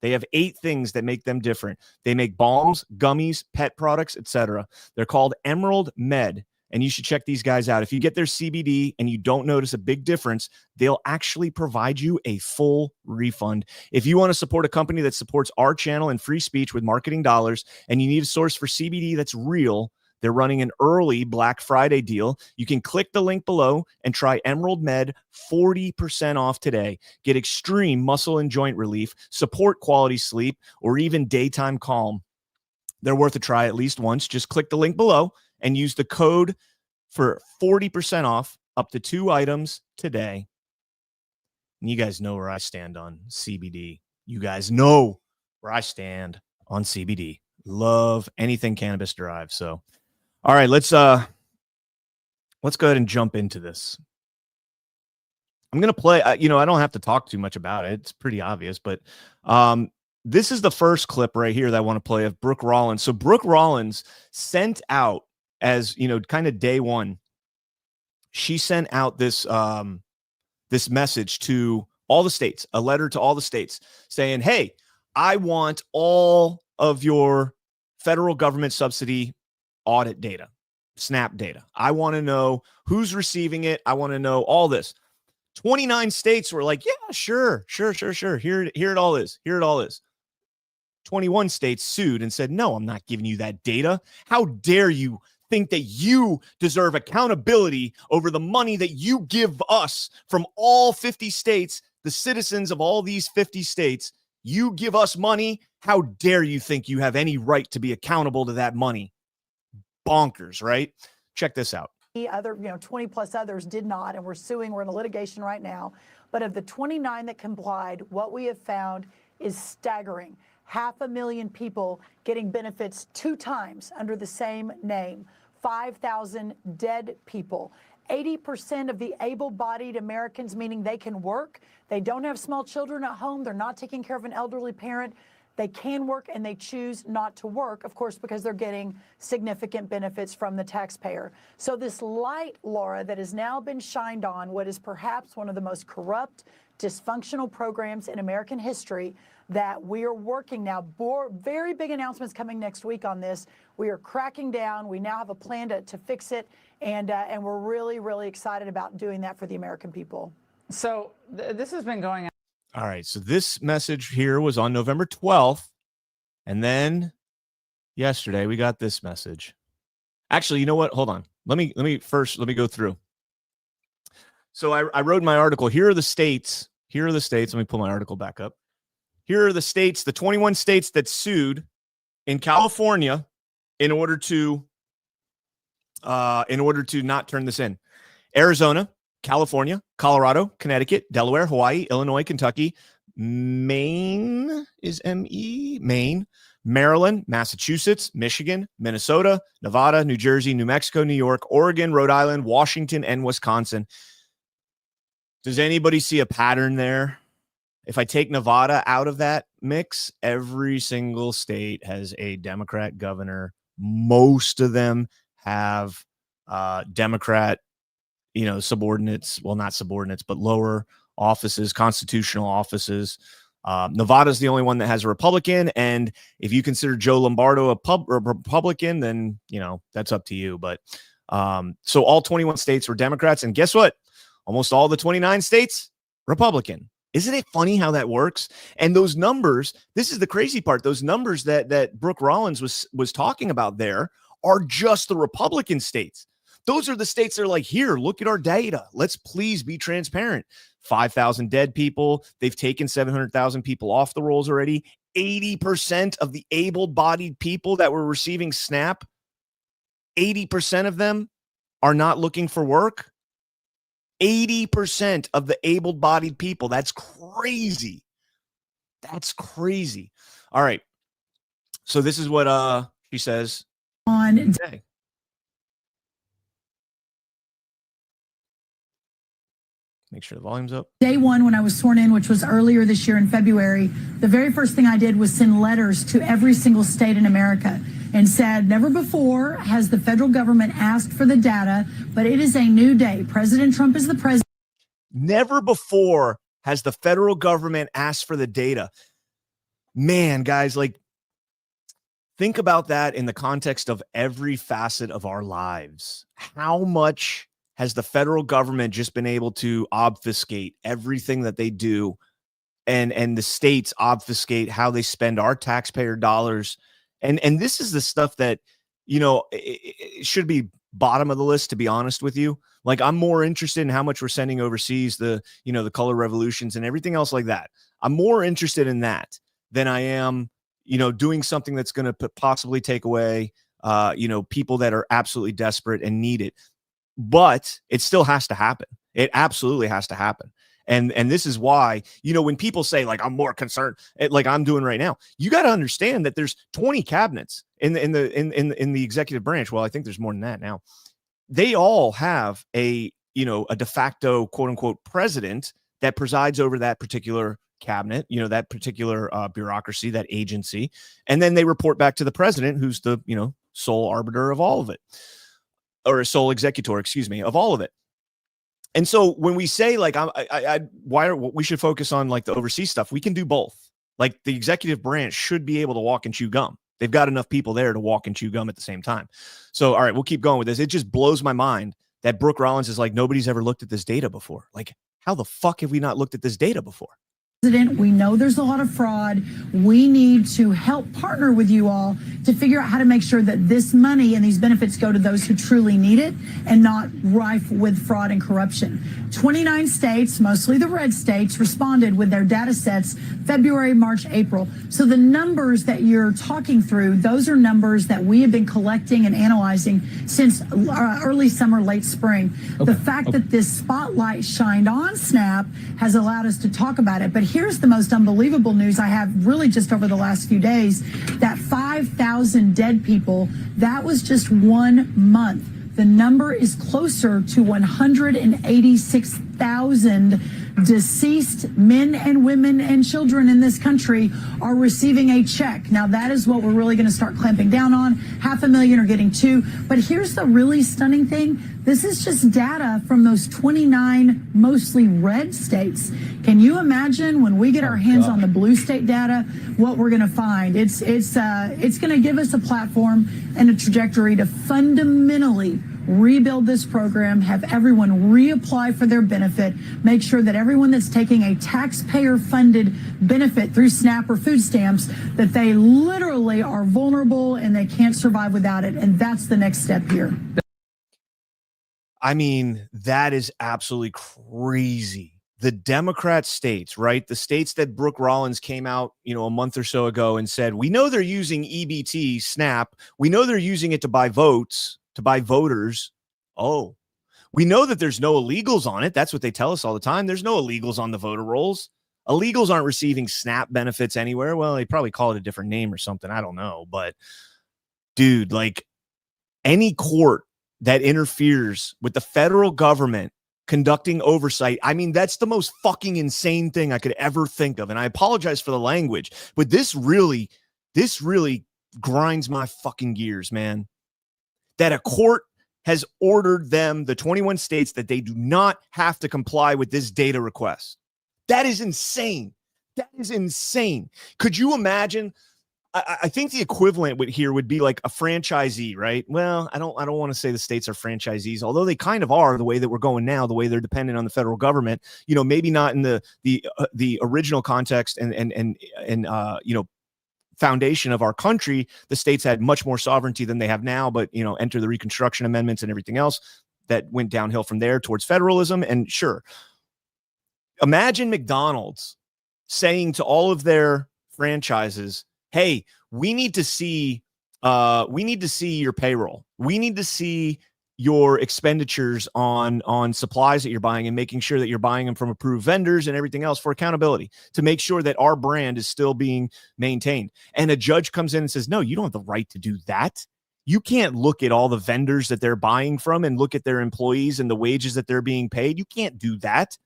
They have 8 things that make them different. They make balms, gummies, pet products, etc. They're called Emerald Med, and you should check these guys out. If you get their CBD and you don't notice a big difference, they'll actually provide you a full refund. If you want to support a company that supports our channel and free speech with marketing dollars, and you need a source for CBD that's real, they're running an early Black Friday deal. You can click the link below and try Emerald Med 40% off today. Get extreme muscle and joint relief, support quality sleep, or even daytime calm. They're worth a try at least once. Just click the link below and use the code for 40% off up to 2 items today. And you guys know where I stand on CBD. You guys know where I stand on CBD. Love anything cannabis derived. So, all right, let's go ahead and jump into this. I'm going to play, I don't have to talk too much about it. It's pretty obvious, but this is the first clip right here that I want to play of Brooke Rollins. So Brooke Rollins sent out, as kind of day one, she sent out this this message to all the states, a letter to all the states saying, hey, I want all of your federal government subsidy audit data, SNAP data. I want to know who's receiving it. I want to know all this. 29 states were like, yeah, sure. Here it all is. 21 states sued and said, no, I'm not giving you that data. How dare you think that you deserve accountability over the money that you give us from all 50 states, the citizens of all these 50 states. You give us money. How dare you think you have any right to be accountable to that money? Bonkers, right? Check this out. Other, 20 plus others did not, and we're suing. We're in a litigation right now. But of the 29 that complied, what we have found is staggering. 500,000 people getting benefits 2 times under the same name. 5,000 dead people. 80% of the able-bodied Americans, meaning they can work, they don't have small children at home, they're not taking care of an elderly parent, they can work and they choose not to work, of course, because they're getting significant benefits from the taxpayer. So this light, Laura, that has now been shined on what is perhaps one of the most corrupt, dysfunctional programs in American history, that we are working now. Very big announcements coming next week on this. We are cracking down. We now have a plan to fix it, and we're really, really excited about doing that for the American people. So this has been going on. All right. So this message here was on November 12th. And then yesterday we got this message. Actually, you know what? Hold on. Let me go through. So I wrote in my article, here are the states. Let me pull my article back up. Here are the states, the 21 states that sued in California in order to not turn this in. Arizona, California, Colorado, Connecticut, Delaware, Hawaii, Illinois, Kentucky, Maine is M-E, Maine, Maryland, Massachusetts, Michigan, Minnesota, Nevada, New Jersey, New Mexico, New York, Oregon, Rhode Island, Washington, and Wisconsin. Does anybody see a pattern there? If I take Nevada out of that mix, every single state has a Democrat governor. Most of them have Democrat, subordinates. Well, not subordinates, but lower offices, constitutional offices. Nevada's the only one that has a Republican. And if you consider Joe Lombardo a Republican, then, that's up to you. But so all 21 states were Democrats. And guess what? Almost all the 29 states, Republican. Isn't it funny how that works? And those numbers, this is the crazy part. Those numbers that Brooke Rollins was talking about there are just the Republican states. Those are the states that are like, here, look at our data. Let's please be transparent. 5,000 dead people. They've taken 700,000 people off the rolls already. 80% of the able-bodied people that were receiving SNAP, 80% of them are not looking for work. 80% of the able-bodied people. That's crazy. That's crazy. All right. So this is what she says On today. Make sure the volume's up. Day one, when I was sworn in, which was earlier this year in February, the very first thing I did was send letters to every single state in America and said, never before has the federal government asked for the data, but it is a new day. President Trump is the president. Never before has the federal government asked for the data. Man, guys, think about that in the context of every facet of our lives. How much has the federal government just been able to obfuscate everything that they do, and the states obfuscate how they spend our taxpayer dollars? And this is the stuff that, it should be bottom of the list, to be honest with you. I'm more interested in how much we're sending overseas, the color revolutions and everything else like that. I'm more interested in that than I am, doing something that's going to possibly take away, people that are absolutely desperate and need it. But it still has to happen. It absolutely has to happen. And this is why, when people say I'm more concerned, like I'm doing right now, you got to understand that there's 20 cabinets in the executive branch. Well, I think there's more than that now. They all have a de facto quote unquote president that presides over that particular cabinet, that particular bureaucracy, that agency. And then they report back to the president, who's the, sole arbiter of all of it, or a sole executor, of all of it. And so when we say we should focus on the overseas stuff, we can do both. The executive branch should be able to walk and chew gum. They've got enough people there to walk and chew gum at the same time. So, all right, we'll keep going with this. It just blows my mind that Brooke Rollins is nobody's ever looked at this data before. How the fuck have we not looked at this data before? We know there's a lot of fraud. We need to help partner with you all to figure out how to make sure that this money and these benefits go to those who truly need it and not rife with fraud and corruption. 29 states, mostly the red states, responded with their data sets February, March, April. So the numbers that you're talking through, those are numbers that we have been collecting and analyzing since early summer, late spring. The fact that this spotlight shined on SNAP has allowed us to talk about it. But here's the most unbelievable news I have really just over the last few days, that 5,000 dead people, that was just 1 month. The number is closer to 186,000 deceased men and women and children in this country are receiving a check. Now, that is what we're really going to start clamping down on. 500,000 are getting 2. But here's the really stunning thing. This is just data from those 29 mostly red states. Can you imagine when we get our hands on the blue state data, what we're going to find? It's going to give us a platform and a trajectory to fundamentally rebuild this program, have everyone reapply for their benefit, make sure that everyone that's taking a taxpayer-funded benefit through SNAP or food stamps, that they literally are vulnerable and they can't survive without it. And that's the next step here. I mean, that is absolutely crazy. The Democrat states, right? The states that Brooke Rollins came out, a month or so ago and said, we know they're using EBT, SNAP. We know they're using it to buy votes, to buy voters. Oh, we know that there's no illegals on it. That's what they tell us all the time. There's no illegals on the voter rolls. Illegals aren't receiving SNAP benefits anywhere. Well, they probably call it a different name or something. I don't know. But dude, like any court that interferes with the federal government conducting oversight, I mean, that's the most fucking insane thing I could ever think of. And I apologize for the language, but this really grinds my fucking gears, man. That a court has ordered them, the 21 states, that they do not have to comply with this data request. That is insane. That is insane. Could you imagine? I think the equivalent here would be like a franchisee, right? Well, I don't want to say the states are franchisees, although they kind of are the way that we're going now, the way they're dependent on the federal government. Maybe not in the original context and foundation of our country. The states had much more sovereignty than they have now, but enter the Reconstruction Amendments and everything else that went downhill from there towards federalism. And sure, imagine McDonald's saying to all of their franchises, hey, we need to see your payroll. We need to see your expenditures on supplies that you're buying and making sure that you're buying them from approved vendors and everything else for accountability to make sure that our brand is still being maintained. And a judge comes in and says, no, you don't have the right to do that. You can't look at all the vendors that they're buying from and look at their employees and the wages that they're being paid. You can't do that.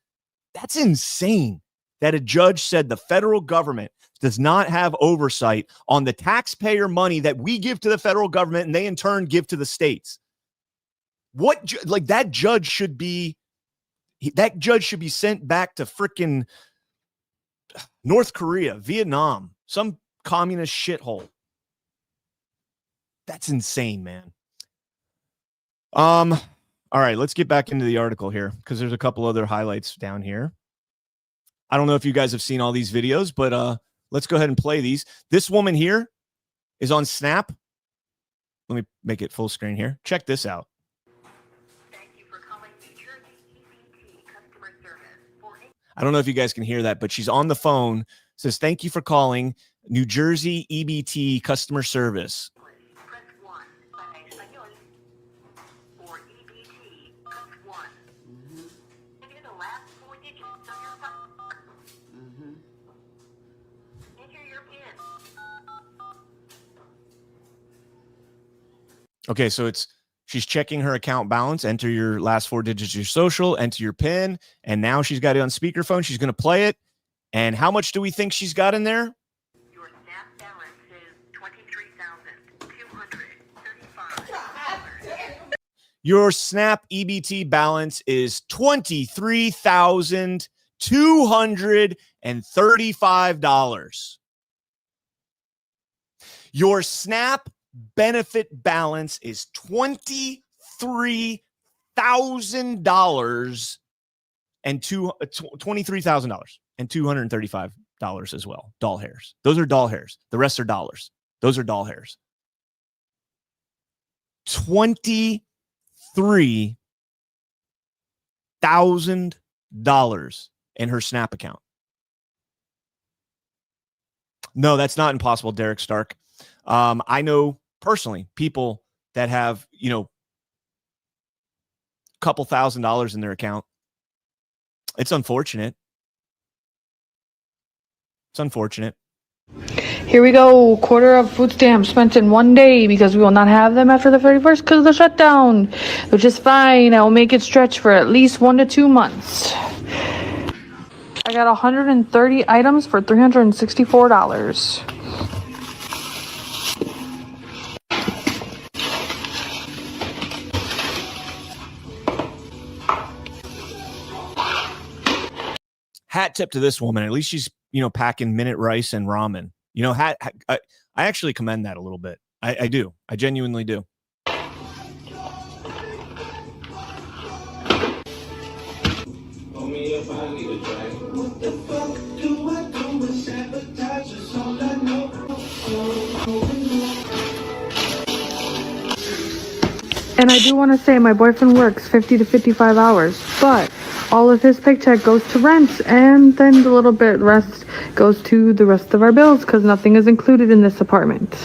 That's insane that a judge said the federal government does not have oversight on the taxpayer money that we give to the federal government and they in turn give to the states. That judge should be sent back to frickin' North Korea, Vietnam, some communist shithole. That's insane, man. All right, let's get back into the article here because there's a couple other highlights down here. I don't know if you guys have seen all these videos, but let's go ahead and play these. This woman here is on Snap. Let me make it full screen here. Check this out. Thank you for calling New Jersey EBT customer service. I don't know if you guys can hear that, but she's on the phone. Says, thank you for calling New Jersey EBT customer service. Press 1 para español. For EBT, press 1. Enter the last 4 digits of your phone. Enter your PIN. Okay, so she's checking her account balance. Enter your last 4 digits of your social, enter your PIN, and now she's got it on speakerphone. She's going to play it. And how much do we think she's got in there? Your SNAP balance is $23,235. Your SNAP EBT balance is $23,235. Your SNAP benefit balance is $23,000 and $23,000. and $235 as well. Doll hairs. Those are doll hairs. The rest are dollars. Those are doll hairs. $23,000 in her Snap account. No, that's not impossible, Derek Stark. I know personally people that have, a couple $1,000s in their account. It's unfortunate. It's unfortunate. Here we go. Quarter of food stamps spent in one day because we will not have them after the 31st because of the shutdown, which is fine. I will make it stretch for at least 1 to 2 months. I got 130 items for $364. Hat tip to this woman. At least she's, packing minute rice and ramen. I actually commend that a little bit. I do. I genuinely do. And I do want to say my boyfriend works 50 to 55 hours, but all of his paycheck goes to rent, and then the little bit rest goes to the rest of our bills because nothing is included in this apartment.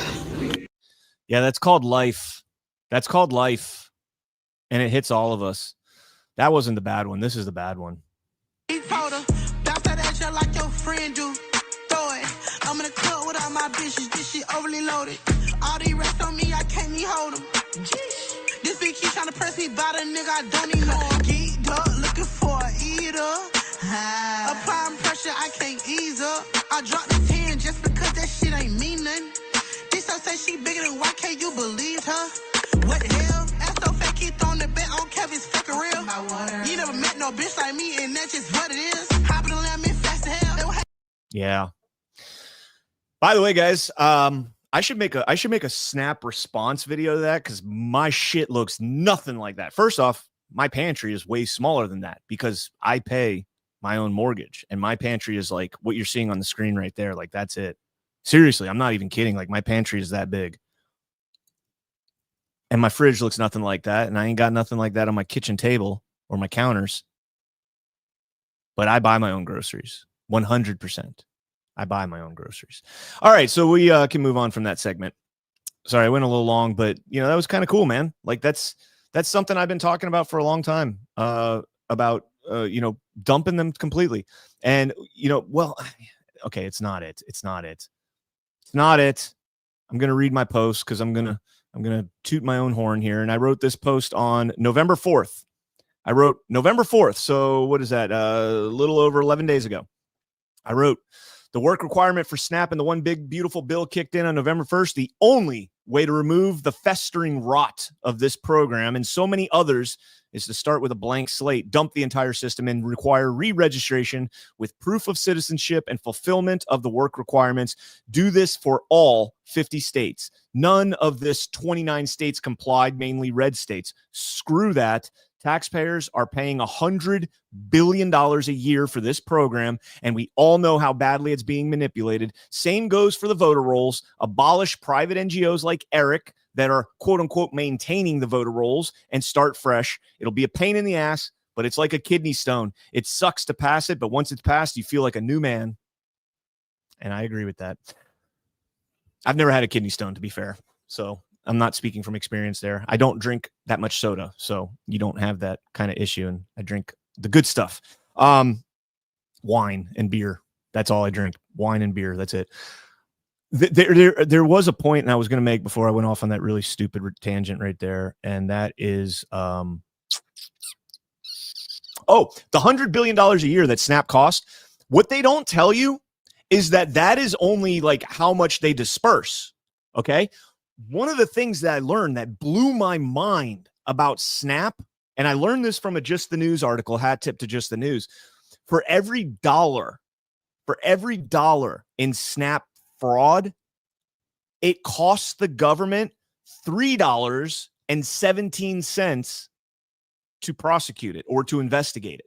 Yeah, that's called life. That's called life. And it hits all of us. That wasn't the bad one. This is the bad one. He told her, bounce that ass just like your friend do. Throw it. I'm in the club with all my bitches. This shit overly loaded. All these rest on me, I can't even hold them. This bitch keep trying to press me by the nigga, I don't even know. Geeked up, looking for a eater. Applying pressure, I can't ease up. I dropped the 10 just because that shit ain't mean nothing. This so say she bigger than, why can't you believe her? What the hell? Ass so fake, keep throwing the bet on Kevin's fucking real. You never met no bitch like me, and that's just what it is. Hopping the lamb in fast to hell. Yeah. By the way, guys, I should make a Snap response video to that because my shit looks nothing like that. First off, my pantry is way smaller than that because I pay my own mortgage, and my pantry is like what you're seeing on the screen right there. Like, that's it. Seriously, I'm not even kidding. Like, my pantry is that big. And my fridge looks nothing like that, and I ain't got nothing like that on my kitchen table or my counters. But I buy my own groceries, 100%. I buy my own groceries. All right, so we can move on from that segment. Sorry, I went a little long, but that was kind of cool, man. Like that's something I've been talking about for a long time. About dumping them completely, and well, okay, it's not it. I'm gonna read my post because I'm gonna toot my own horn here, and I wrote this post on November 4th. So what is that? A little over 11 days ago. I wrote, the work requirement for SNAP and the one big beautiful bill kicked in on November 1st. The only way to remove the festering rot of this program and so many others is to start with a blank slate, dump the entire system, and require re-registration with proof of citizenship and fulfillment of the work requirements. Do this for all 50 states. None of this 29 states complied, mainly red states. Screw that. Taxpayers are paying $100 billion a year for this program, and we all know how badly it's being manipulated. Same goes for the voter rolls. Abolish private NGOs like Eric that are, quote-unquote, maintaining the voter rolls and start fresh. It'll be a pain in the ass, but it's like a kidney stone. It sucks to pass it, but once it's passed, you feel like a new man. And I agree with that. I've never had a kidney stone, to be fair, so I'm not speaking from experience there. I don't drink that much soda, so you don't have that kind of issue. And I drink the good stuff. Wine and beer. That's all I drink. Wine and beer. That's it. There was a point, and I was going to make before I went off on that really stupid tangent right there, and that is, the $100 billion a year that SNAP cost. What they don't tell you is that is only like how much they disperse. Okay. One of the things that I learned that blew my mind about SNAP, and I learned this from a Just the News article, hat tip to Just the News, for every dollar in SNAP fraud, it costs the government $3.17 to prosecute it or to investigate it.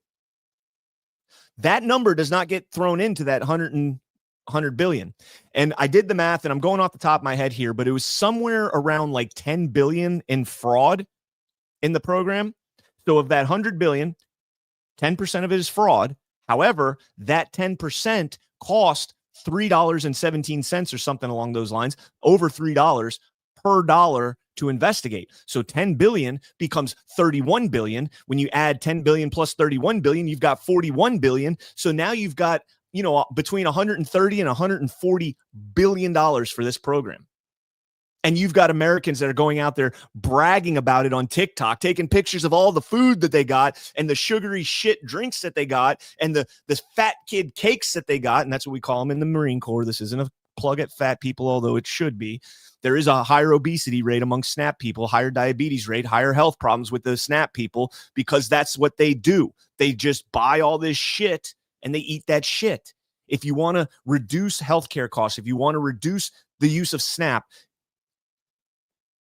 That number does not get thrown into that 100 billion. And I did the math, and I'm going off the top of my head here, but it was somewhere around like 10 billion in fraud in the program. So of that 100 billion, 10% of it is fraud. However, that 10% cost $3.17 or something along those lines, over $3 per dollar to investigate. So 10 billion becomes 31 billion. When you add 10 billion plus 31 billion, you've got 41 billion. So now you've got, between 130 and 140 billion dollars for this program. And you've got Americans that are going out there bragging about it on TikTok, taking pictures of all the food that they got and the sugary shit drinks that they got and the fat kid cakes that they got. And that's what we call them in the Marine Corps. This isn't a plug at fat people, although it should be. There is a higher obesity rate among SNAP people, higher diabetes rate, higher health problems with the SNAP people, because that's what they do. They just buy all this shit and they eat that shit. If you want to reduce healthcare costs, if you want to reduce the use of SNAP,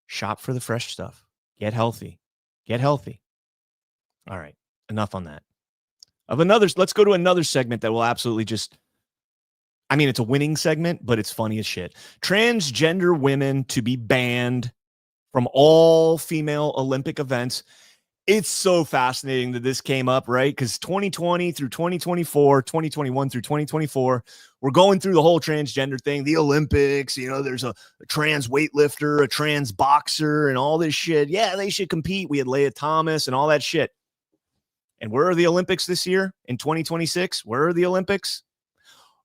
shop for the fresh stuff. Get healthy. Get healthy. All right. Enough on that. Let's go to another segment that will absolutely it's a winning segment, but it's funny as shit. Transgender women to be banned from all female Olympic events. It's so fascinating that this came up, right? Because 2020 through 2024, 2021 through 2024, we're going through the whole transgender thing, the Olympics, there's a trans weightlifter, a trans boxer, and all this shit. Yeah, they should compete. We had Leah Thomas and all that shit. And where are the Olympics this year in 2026? Where are the Olympics?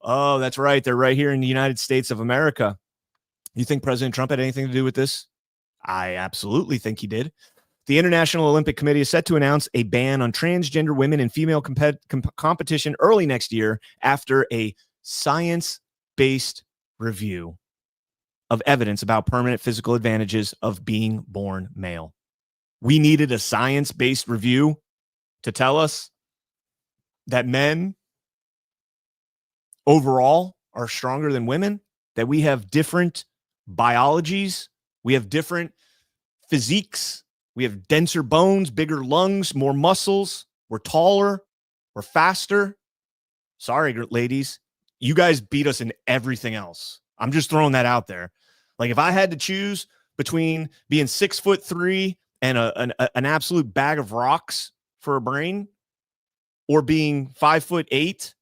Oh, that's right. They're right here in the United States of America. You think President Trump had anything to do with this? I absolutely think he did. The International Olympic Committee is set to announce a ban on transgender women in female competition early next year after a science-based review of evidence about permanent physical advantages of being born male. We needed a science-based review to tell us that men overall are stronger than women, that we have different biologies, we have different physiques, we have denser bones, bigger lungs, more muscles, we're taller, we're faster. Sorry, ladies, you guys beat us in everything else. I'm just throwing that out there. Like, if I had to choose between being 6'3" and an absolute bag of rocks for a brain, or being 5'8"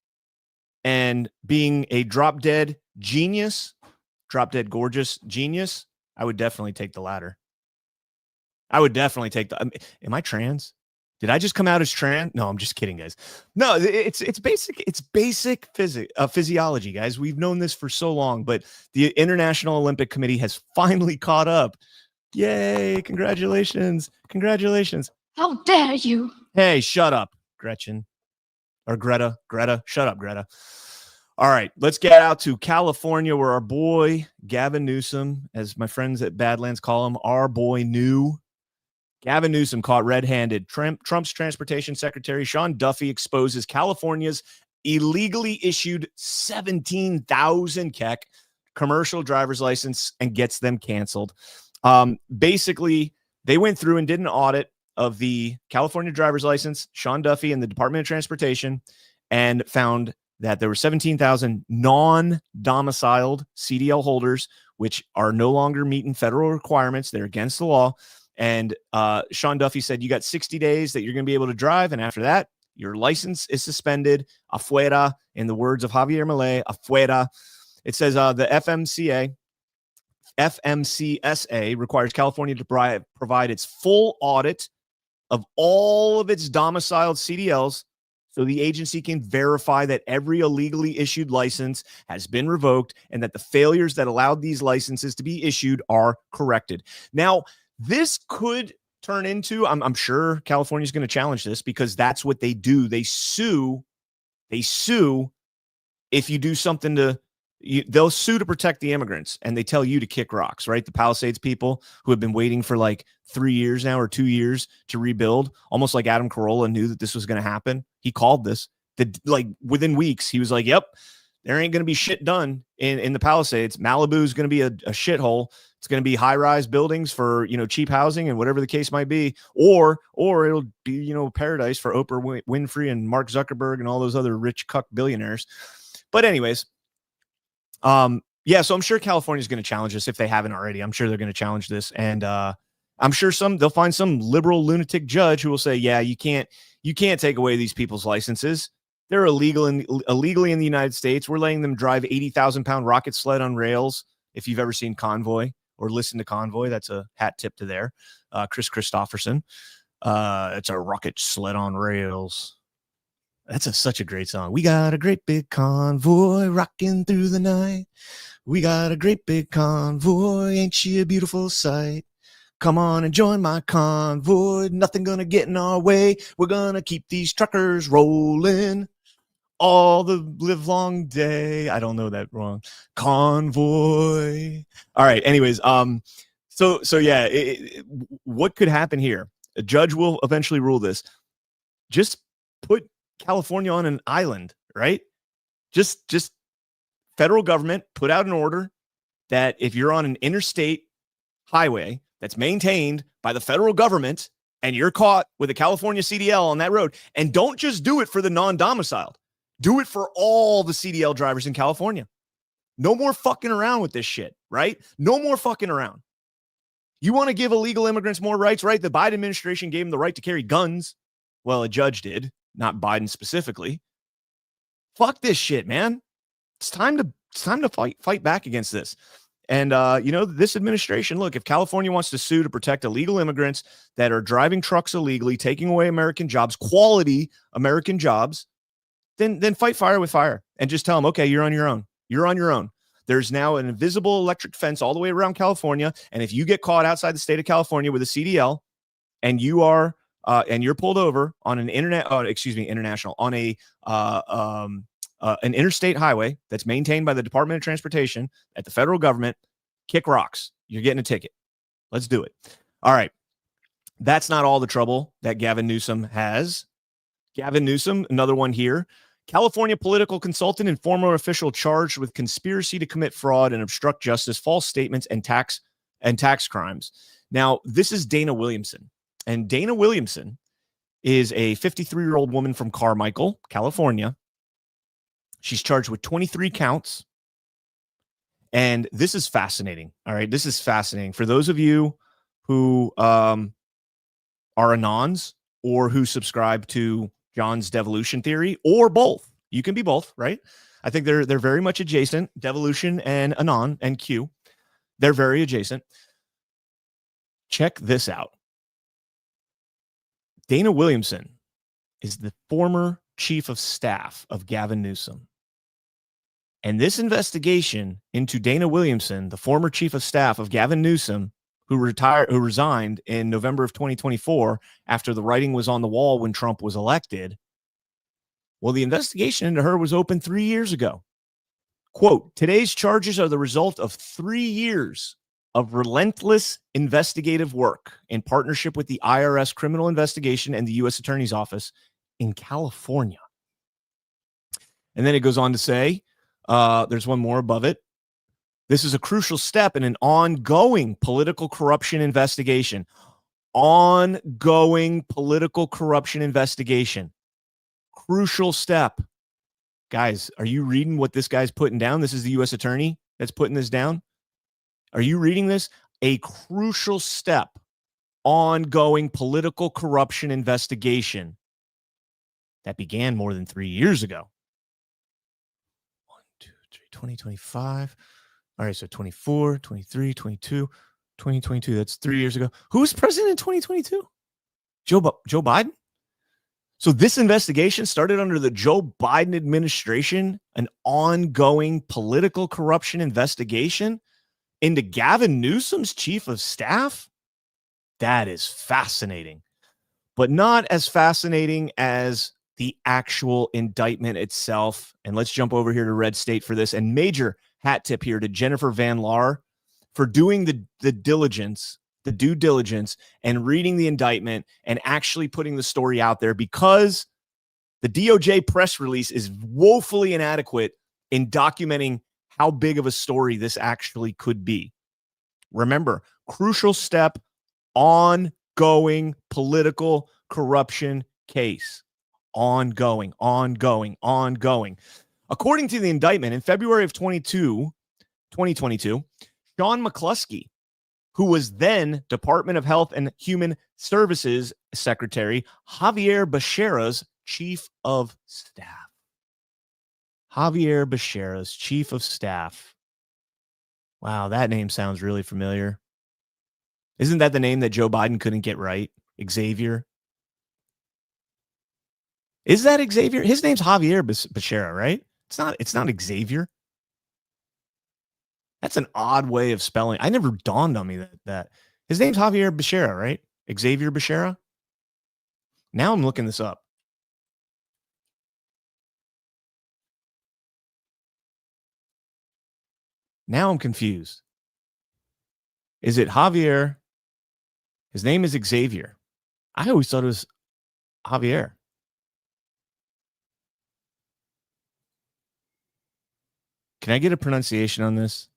and being a drop dead gorgeous genius, I would definitely take the latter. I would definitely take am I trans? Did I just come out as trans? No, I'm just kidding, guys. No, it's basic physiology, guys. We've known this for so long, but the International Olympic Committee has finally caught up. Yay, congratulations. Congratulations. How dare you? Hey, shut up, Gretchen. Or Greta. Greta, shut up, Greta. All right, let's get out to California, where our boy Gavin Newsom, as my friends at Badlands call him, our boy Gavin Newsom caught red-handed. Trump's transportation secretary, Sean Duffy, exposes California's illegally issued 17,000 KEK commercial driver's license and gets them canceled. Basically, they went through and did an audit of the California driver's license, Sean Duffy and the Department of Transportation, and found that there were 17,000 non-domiciled CDL holders, which are no longer meeting federal requirements. They're against the law. And Sean Duffy said, you got 60 days that you're going to be able to drive. And after that, your license is suspended. Afuera, in the words of Javier Milei, afuera. It says the FMCSA requires California to provide its full audit of all of its domiciled CDLs so the agency can verify that every illegally issued license has been revoked and that the failures that allowed these licenses to be issued are corrected. Now, this could turn into, I'm sure California's going to challenge this, because that's what they do. They sue if you do something they'll sue to protect the immigrants, and they tell you to kick rocks, right? The Palisades people who have been waiting for like 3 years now or 2 years to rebuild, almost like Adam Carolla knew that this was going to happen. He called this. Within weeks, he was like, yep, there ain't going to be shit done in the Palisades. Malibu is going to be a shithole. It's going to be high-rise buildings for, cheap housing and whatever the case might be, or it'll be, paradise for Oprah Winfrey and Mark Zuckerberg and all those other rich cuck billionaires. But anyways, yeah, so I'm sure California is going to challenge this if they haven't already. I'm sure they're going to challenge this, and I'm sure they'll find some liberal lunatic judge who will say, yeah, you can't take away these people's licenses. They're illegally in the United States. We're letting them drive 80,000-pound rocket sled on rails. If you've ever seen Convoy or listened to Convoy, that's a hat tip to there. Chris Christopherson. It's a rocket sled on rails. That's such a great song. We got a great big convoy rocking through the night. We got a great big convoy. Ain't she a beautiful sight? Come on and join my convoy. Nothing gonna get in our way. We're gonna keep these truckers rolling all the live long day. I don't know that wrong. Convoy. All right. Anyways, so yeah, what could happen here? A judge will eventually rule this. Just put California on an island, right? Just federal government put out an order that if you're on an interstate highway that's maintained by the federal government and you're caught with a California CDL on that road, and don't just do it for the non-domiciled, do it for all the CDL drivers in California. No more fucking around with this shit, right? No more fucking around. You want to give illegal immigrants more rights, right? The Biden administration gave them the right to carry guns. Well, a judge did, not Biden specifically. Fuck this shit, man. It's time to fight back against this. And, this administration, look, if California wants to sue to protect illegal immigrants that are driving trucks illegally, taking away American jobs, quality American jobs, then fight fire with fire and just tell them, okay, you're on your own. You're on your own. There's now an invisible electric fence all the way around California. And if you get caught outside the state of California with a CDL and you are, and you're pulled over on an international, on an interstate highway that's maintained by the Department of Transportation at the federal government, kick rocks. You're getting a ticket. Let's do it. All right. That's not all the trouble that Gavin Newsom has. Gavin Newsom, another one here. California political consultant and former official charged with conspiracy to commit fraud and obstruct justice, false statements, and tax crimes. Now, this is Dana Williamson. And Dana Williamson is a 53-year-old woman from Carmichael, California. She's charged with 23 counts. And this is fascinating. All right. This is fascinating. For those of you who are Anons or who subscribe to John's devolution theory, or both. You can be both, right? I think they're very much adjacent. Devolution and Anon and Q. They're very adjacent. Check this out. Dana Williamson is the former chief of staff of Gavin Newsom. And this investigation into Dana Williamson, the former chief of staff of Gavin Newsom, who resigned in November of 2024 after the writing was on the wall when Trump was elected. Well, the investigation into her was opened 3 years ago. Quote, today's charges are the result of 3 years of relentless investigative work in partnership with the IRS criminal investigation and the U.S. Attorney's Office in California. And then it goes on to say, there's one more above it. This is a crucial step in an ongoing political corruption investigation. Ongoing political corruption investigation. Crucial step. Guys, are you reading what this guy's putting down? This is the U.S. attorney that's putting this down. Are you reading this? A crucial step. Ongoing political corruption investigation that began more than 3 years ago. 1, 2, 3, 2025. All right, so 24, 23, 22, 2022. That's 3 years ago. Who was president in 2022? Joe Biden? So this investigation started under the Joe Biden administration, an ongoing political corruption investigation into Gavin Newsom's chief of staff? That is fascinating, but not as fascinating as the actual indictment itself. And let's jump over here to Red State for this. And major hat tip here to Jennifer Van Laar for doing the due diligence and reading the indictment and actually putting the story out there, because the DOJ press release is woefully inadequate in documenting how big of a story this actually could be. Remember, crucial step, ongoing political corruption case. Ongoing. According to the indictment, in February of 2022, Sean McCluskey, who was then Department of Health and Human Services Secretary, Javier Becerra's chief of staff. Javier Becerra's chief of staff. Wow, that name sounds really familiar. Isn't that the name that Joe Biden couldn't get right? Xavier. Is that Xavier? His name's Javier Becerra, right? It's not Xavier. That's an odd way of spelling. I never dawned on me that his name's Javier Becerra, right? Xavier Becerra. Now I'm looking this up. Now I'm confused. Is it Javier? His name is Xavier. I always thought it was Javier. Can I get a pronunciation on this?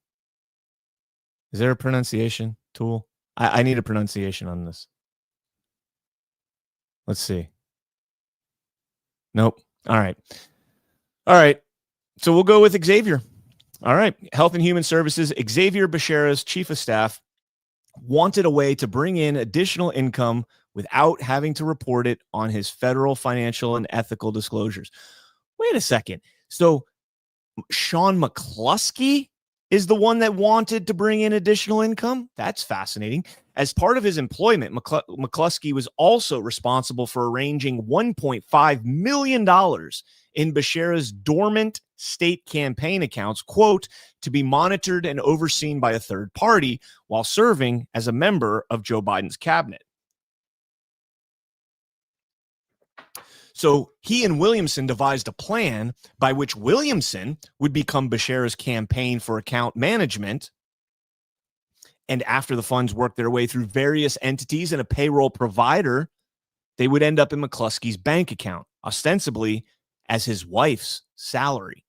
Is there a pronunciation tool? I need a pronunciation on this. Let's see. Nope. All right. So we'll go with Xavier. All right. Health and Human Services, Xavier Becerra's chief of staff wanted a way to bring in additional income without having to report it on his federal financial and ethical disclosures. Wait a second. So Sean McCluskey is the one that wanted to bring in additional income? That's fascinating. As part of his employment, McCluskey was also responsible for arranging $1.5 million in Becerra's dormant state campaign accounts, quote, to be monitored and overseen by a third party while serving as a member of Joe Biden's cabinet. So he and Williamson devised a plan by which Williamson would become Becerra's campaign for account management. And after the funds worked their way through various entities and a payroll provider, they would end up in McCluskey's bank account, ostensibly as his wife's salary.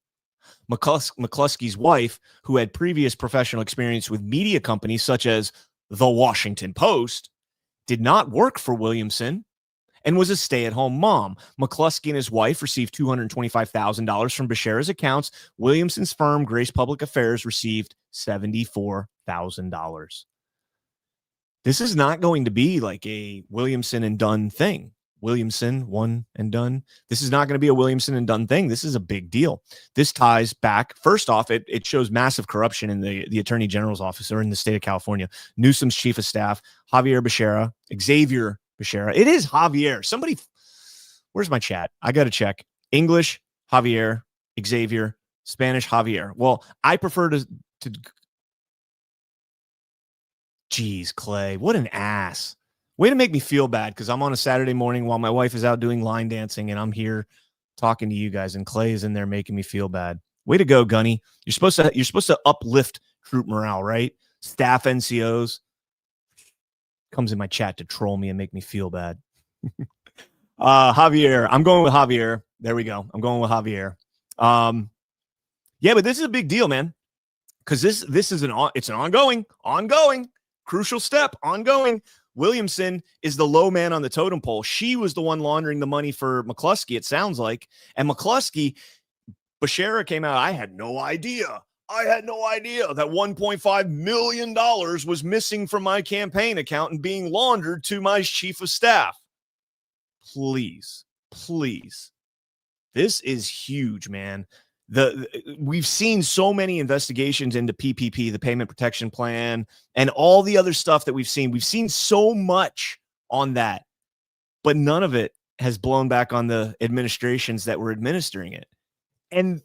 McCluskey's wife, who had previous professional experience with media companies such as The Washington Post, did not work for Williamson and was a stay-at-home mom. McCluskey and his wife received $225,000 from Becerra's accounts. Williamson's firm, Grace Public Affairs, received $74,000. This is not going to be like a Williamson and done thing. Williamson, one and done. This is not going to be a Williamson and done thing. This is a big deal. This ties back. First off, it shows massive corruption in the Attorney General's office or in the state of California. Newsom's chief of staff, Javier Becerra, Xavier Becerra. It is Javier. Somebody, where's my chat? I got to check. English, Javier, Xavier, Spanish, Javier. Well, I prefer to Jeez, Clay, what an ass. Way to make me feel bad because I'm on a Saturday morning while my wife is out doing line dancing and I'm here talking to you guys and Clay is in there making me feel bad. Way to go, Gunny. You're supposed to uplift troop morale, right? Staff NCOs. Comes in my chat to troll me and make me feel bad. Javier. I'm going with Javier. There we go. I'm going with Javier. Yeah, but this is a big deal, man. Because this is an ongoing crucial step, ongoing. Williamson is the low man on the totem pole. She was the one laundering the money for McCluskey, it sounds like. And McCluskey, Becerra came out, I had no idea that $1.5 million was missing from my campaign account and being laundered to my chief of staff. Please. This is huge, man. We've seen so many investigations into PPP, the Payment Protection Plan, and all the other stuff that we've seen. We've seen so much on that, but none of it has blown back on the administrations that were administering it. And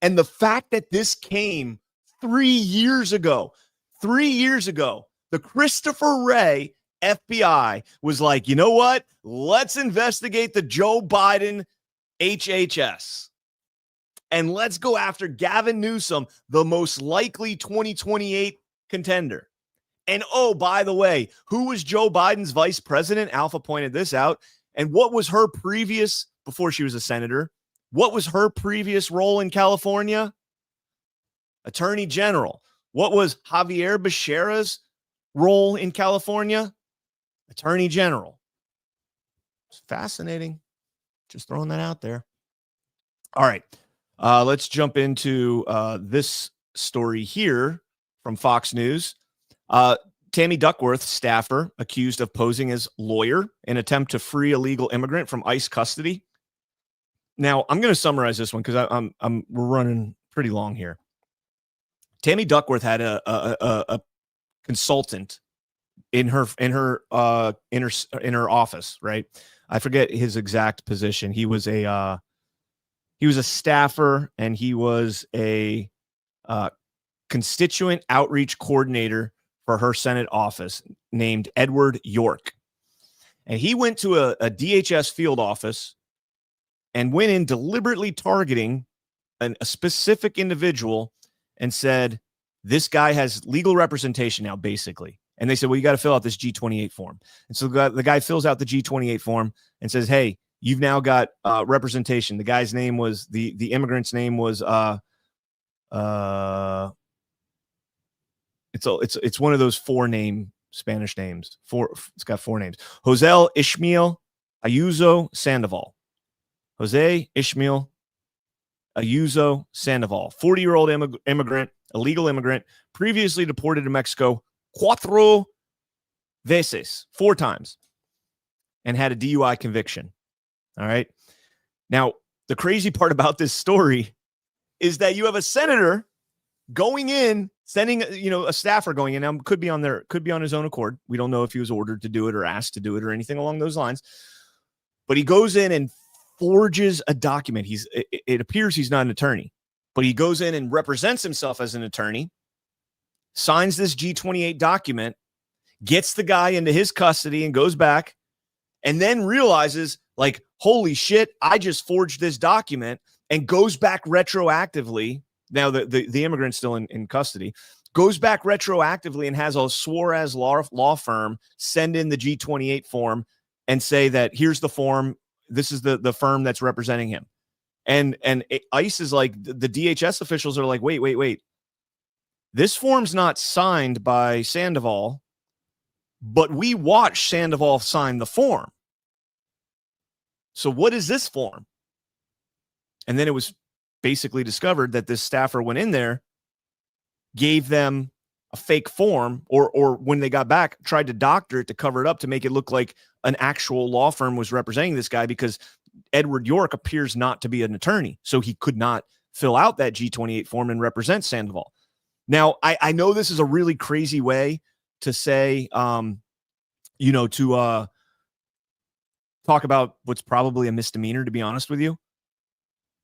the fact that this came 3 years ago, the Christopher Wray FBI was like, you know what? Let's investigate the Joe Biden HHS. And let's go after Gavin Newsom, the most likely 2028 contender. And oh, by the way, who was Joe Biden's vice president? Alpha pointed this out. And what was her previous, before she was a senator, what was her previous role in California? Attorney General. What was Javier Becerra's role in California? Attorney General. It's fascinating. Just throwing that out there. All right. Let's jump into this story here from Fox News. Tammy Duckworth, staffer, accused of posing as lawyer in attempt to free illegal immigrant from ICE custody. Now, I'm going to summarize this one because we're running pretty long here. Tammy Duckworth had a consultant in her office, right? I forget his exact position. He was a staffer, and he was a constituent outreach coordinator for her Senate office named Edward York. And he went to a DHS field office and went in deliberately targeting a specific individual and said, this guy has legal representation now, basically. And they said, well, you got to fill out this G28 form. And so the guy fills out the G28 form and says, hey, you've now got representation. The guy's name was, the immigrant's name was, it's one of those Spanish names. It's got 4 names. Jose Ishmael Ayuso Sandoval. Jose Ishmael Ayuso Sandoval, 40-year-old immigrant, illegal immigrant, previously deported to Mexico 4 times, and had a DUI conviction. All right. Now, the crazy part about this story is that you have a senator going in, sending, a staffer going in. Now, could be on his own accord. We don't know if he was ordered to do it or asked to do it or anything along those lines. But he goes in and forges a document. It appears he's not an attorney, but he goes in and represents himself as an attorney, signs this G28 document, gets the guy into his custody and goes back, and then realizes, like, holy shit, I just forged this document, and goes back retroactively. Now the immigrant's still in custody, goes back retroactively and has a Suarez law firm send in the G28 form and say that here's the form. This is the firm that's representing him. And ICE is like, the DHS officials are like, wait. This form's not signed by Sandoval, but we watched Sandoval sign the form. So what is this form? And then it was basically discovered that this staffer went in there, gave them a fake form, or when they got back, tried to doctor it to cover it up to make it look like an actual law firm was representing this guy, because Edward York appears not to be an attorney. So he could not fill out that G28 form and represent Sandoval. Now, I know this is a really crazy way to say, to talk about what's probably a misdemeanor, to be honest with you.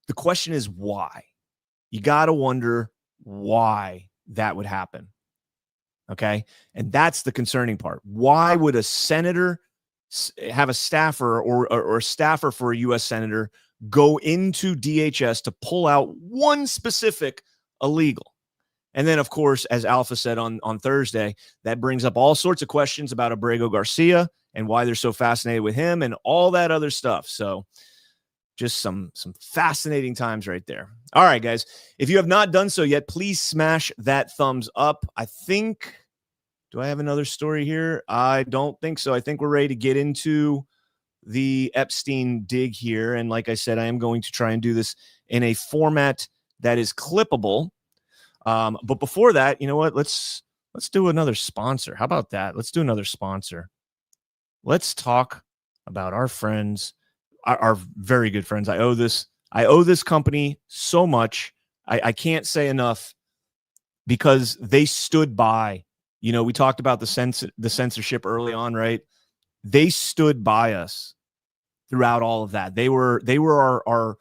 The question is why. You got to wonder why that would happen. Okay. And that's the concerning part. Why would a senator have a staffer or a staffer for a U.S. senator go into DHS to pull out one specific illegal? And then, of course, as Alpha said on Thursday, that brings up all sorts of questions about Abrego Garcia and why they're so fascinated with him and all that other stuff. So just some fascinating times right there. All right, guys, if you have not done so yet, please smash that thumbs up. I think, do I have another story here? I don't think so. I think we're ready to get into the Epstein dig here. And like I said, I am going to try and do this in a format that is clippable. But before that, you know what? Let's do another sponsor. How about that? Let's do another sponsor. Let's talk about our friends, our very good friends. I owe this company so much. I can't say enough, because they stood by. You know, we talked about the censorship early on, right? They stood by us throughout all of that. They were our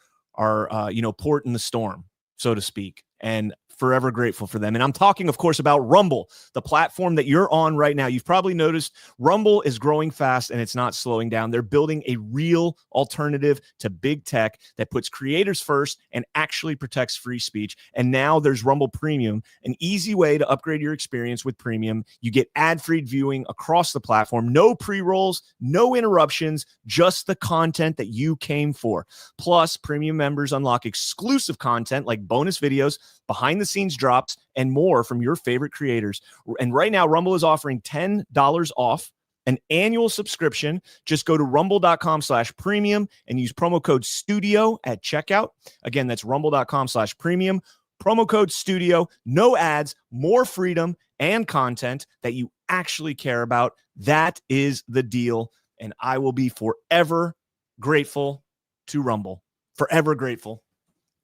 port in the storm, so to speak, and forever grateful for them. And I'm talking, of course, about Rumble, the platform that you're on right now. You've probably noticed Rumble is growing fast and it's not slowing down. They're building a real alternative to big tech that puts creators first and actually protects free speech. And now there's Rumble Premium, an easy way to upgrade your experience with Premium. You get ad-free viewing across the platform, no pre-rolls, no interruptions, just the content that you came for. Plus, Premium members unlock exclusive content like bonus videos, behind the behind-the-scenes drops, and more from your favorite creators. And right now, Rumble is offering $10 off an annual subscription. Just go to rumble.com/premium and use promo code STUDIO at checkout. Again, that's rumble.com/premium. Promo code STUDIO. No ads, more freedom and content that you actually care about. That is the deal. And I will be forever grateful to Rumble. Forever grateful.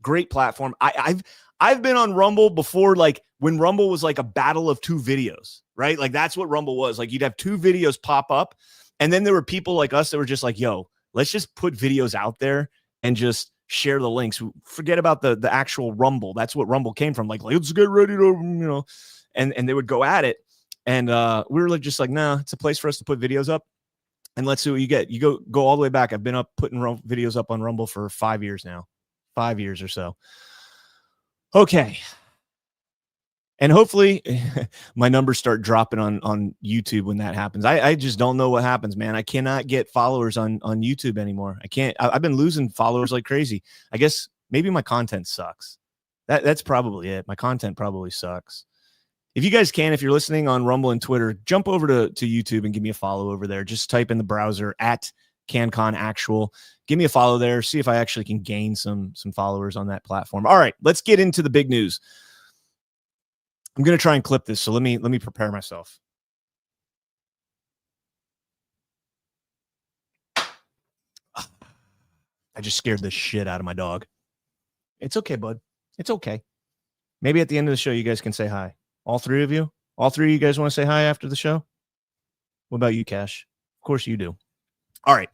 Great platform. I've been on Rumble before, like when Rumble was like a battle of two videos, right? Like that's what Rumble was. Like you'd have two videos pop up, and then there were people like us that were just like, yo, let's just put videos out there and just share the links. Forget about the actual Rumble. That's what Rumble came from. Like, let's get ready to, and they would go at it. And we were just like, nah, it's a place for us to put videos up. And let's see what you get. You go all the way back. I've been putting videos up on Rumble for 5 years now. 5 years or so. Okay. And hopefully my numbers start dropping on YouTube when that happens. I just don't know what happens, man. I cannot get followers on YouTube anymore. I can't. I've been losing followers like crazy. I guess maybe my content sucks. That's probably it. My content probably sucks. If you guys can, if you're listening on Rumble and Twitter, jump over to YouTube and give me a follow over there. Just type in the browser at CannCon Actual. Give me a follow there. See if I actually can gain some followers on that platform. All right, let's get into the big news. I'm going to try and clip this, so let me prepare myself. I just scared the shit out of my dog. It's okay, bud. It's okay. Maybe at the end of the show, you guys can say hi. All three of you? All three of you guys want to say hi after the show? What about you, Cash? Of course you do. All right.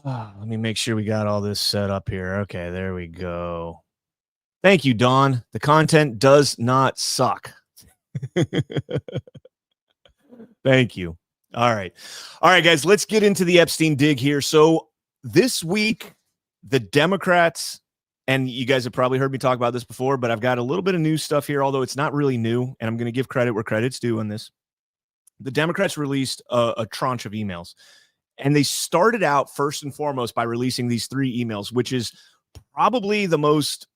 Let me make sure we got all this set up here. Okay, there we go. Thank you, Dawn. The content does not suck. Thank you. All right. All right, guys, let's get into the Epstein dig here. So this week, the Democrats, and you guys have probably heard me talk about this before, but I've got a little bit of new stuff here, although it's not really new, and I'm going to give credit where credit's due on this. The Democrats released a tranche of emails, and they started out first and foremost by releasing these 3 emails, which is probably the most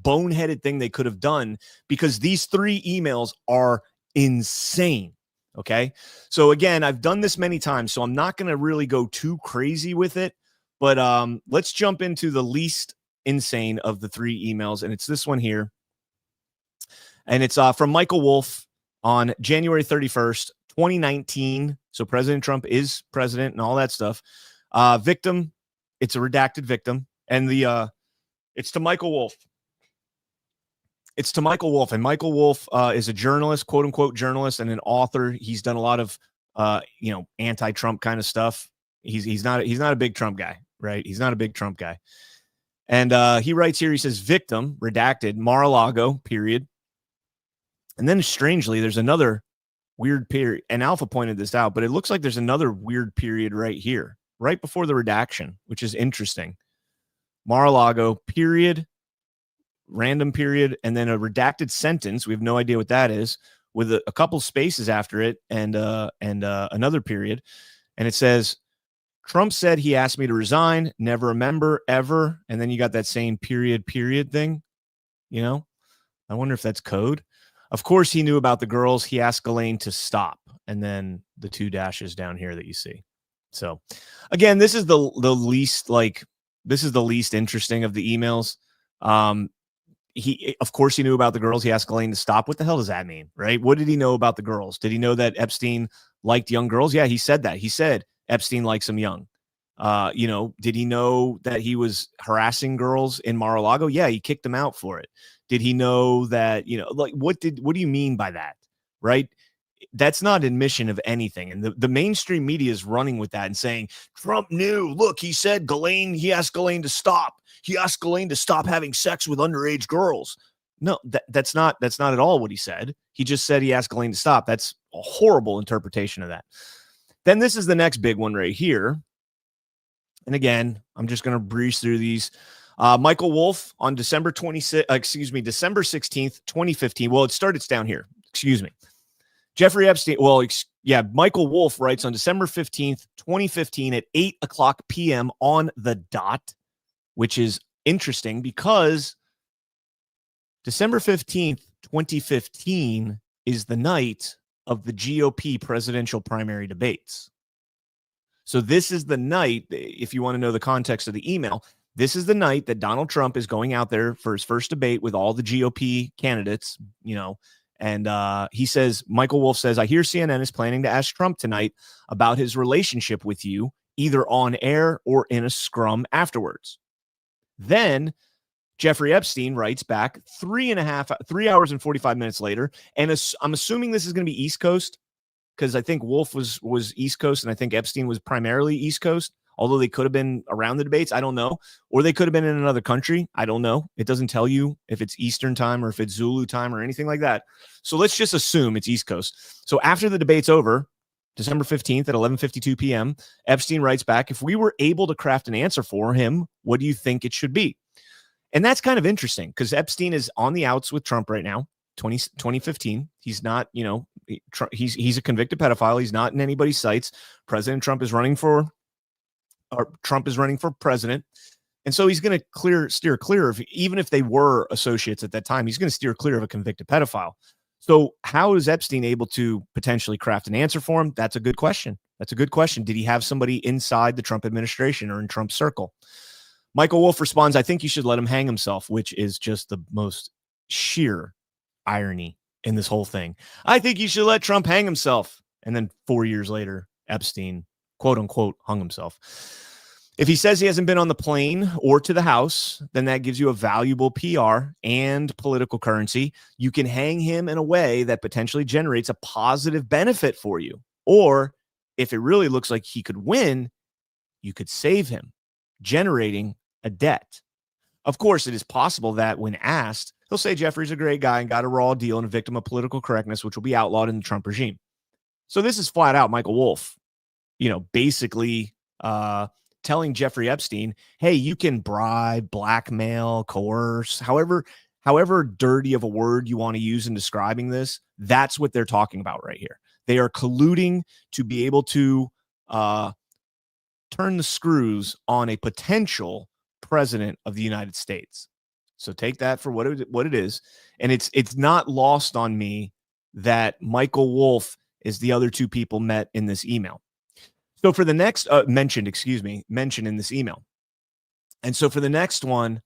boneheaded thing they could have done because these 3 emails are insane. Okay. So again, I've done this many times, so I'm not going to really go too crazy with it, but let's jump into the least insane of the 3 emails. And it's this one here. And it's from Michael Wolff on January 31st, 2019. So President Trump is president and all that stuff. Victim. It's a redacted victim. And it's to Michael Wolff. It's to Michael Wolff, and Michael Wolff is a journalist, quote unquote journalist, and an author. He's done a lot of, anti-Trump kind of stuff. He's not a big Trump guy, right? He's not a big Trump guy. And he writes here, he says, victim, redacted, Mar-a-Lago, period. And then strangely, there's another weird period, and Alpha pointed this out, but it looks like there's another weird period right here, right before the redaction, which is interesting. Mar-a-Lago, period, random period, and then a redacted sentence. We have no idea what that is, with a couple spaces after it and another period. And it says, Trump said he asked me to resign, never remember, ever. And then you got that same period thing. I wonder if that's code. Of course, he knew about the girls. He asked Ghislaine to stop. And then the 2 dashes down here that you see. So again, this is the least interesting of the emails. Of course, he knew about the girls. He asked Ghislaine to stop. What the hell does that mean, right? What did he know about the girls? Did he know that Epstein liked young girls? Yeah, he said that. He said Epstein likes them young. Did he know that he was harassing girls in Mar-a-Lago? Yeah, he kicked them out for it. Did he know that, what do you mean by that, right? That's not admission of anything. And the mainstream media is running with that and saying, Trump knew. Look, he said he asked Ghislaine to stop. He asked Ghislaine to stop having sex with underage girls. No, that's not at all what he said. He just said he asked Ghislaine to stop. That's a horrible interpretation of that. Then this is the next big one right here. And again, I'm just going to breeze through these. Michael Wolff on December 16th, 2015. Well, it's down here. Excuse me. Jeffrey Epstein. Well, Michael Wolff writes on December 15th, 2015 at 8:00 p.m. on the dot, which is interesting because December 15th, 2015 is the night of the GOP presidential primary debates. So this is the night, if you want to know the context of the email, this is the night that Donald Trump is going out there for his first debate with all the GOP candidates, and he says, Michael Wolff says, I hear CNN is planning to ask Trump tonight about his relationship with you, either on air or in a scrum afterwards. Then Jeffrey Epstein writes back 3 hours and 45 minutes later. And I'm assuming this is going to be East Coast, because I think Wolff was East Coast and I think Epstein was primarily East Coast, although they could have been around the debates. I don't know. Or they could have been in another country. I don't know. It doesn't tell you if it's Eastern time or if it's Zulu time or anything like that. So let's just assume it's East Coast. So after the debate's over, December 15th at 11:52 p.m., Epstein writes back, if we were able to craft an answer for him, what do you think it should be? And that's kind of interesting because Epstein is on the outs with Trump right now, 2015. He's not, he's a convicted pedophile. He's not in anybody's sights. Trump is running for president. And so he's going to steer clear of, even if they were associates at that time, he's going to steer clear of a convicted pedophile. So how is Epstein able to potentially craft an answer for him? That's a good question. Did he have somebody inside the Trump administration or in Trump's circle? Michael Wolff responds, I think you should let him hang himself, which is just the most sheer irony in this whole thing. I think you should let Trump hang himself. And then 4 years later, Epstein, quote unquote, hung himself. If he says he hasn't been on the plane or to the House, then that gives you a valuable PR and political currency. You can hang him in a way that potentially generates a positive benefit for you. Or if it really looks like he could win, you could save him, generating a debt. Of course, it is possible that when asked, he'll say Jeffrey's a great guy and got a raw deal and a victim of political correctness, which will be outlawed in the Trump regime. So this is flat out Michael Wolff, basically telling Jeffrey Epstein, hey, you can bribe, blackmail, coerce, however dirty of a word you want to use in describing this. That's what they're talking about right here. They are colluding to be able to turn the screws on a potential president of the United States. So take that for what it is. And it's not lost on me that Michael Wolff is the other two people met in this email. So for the next mentioned in this email. And so for the next one,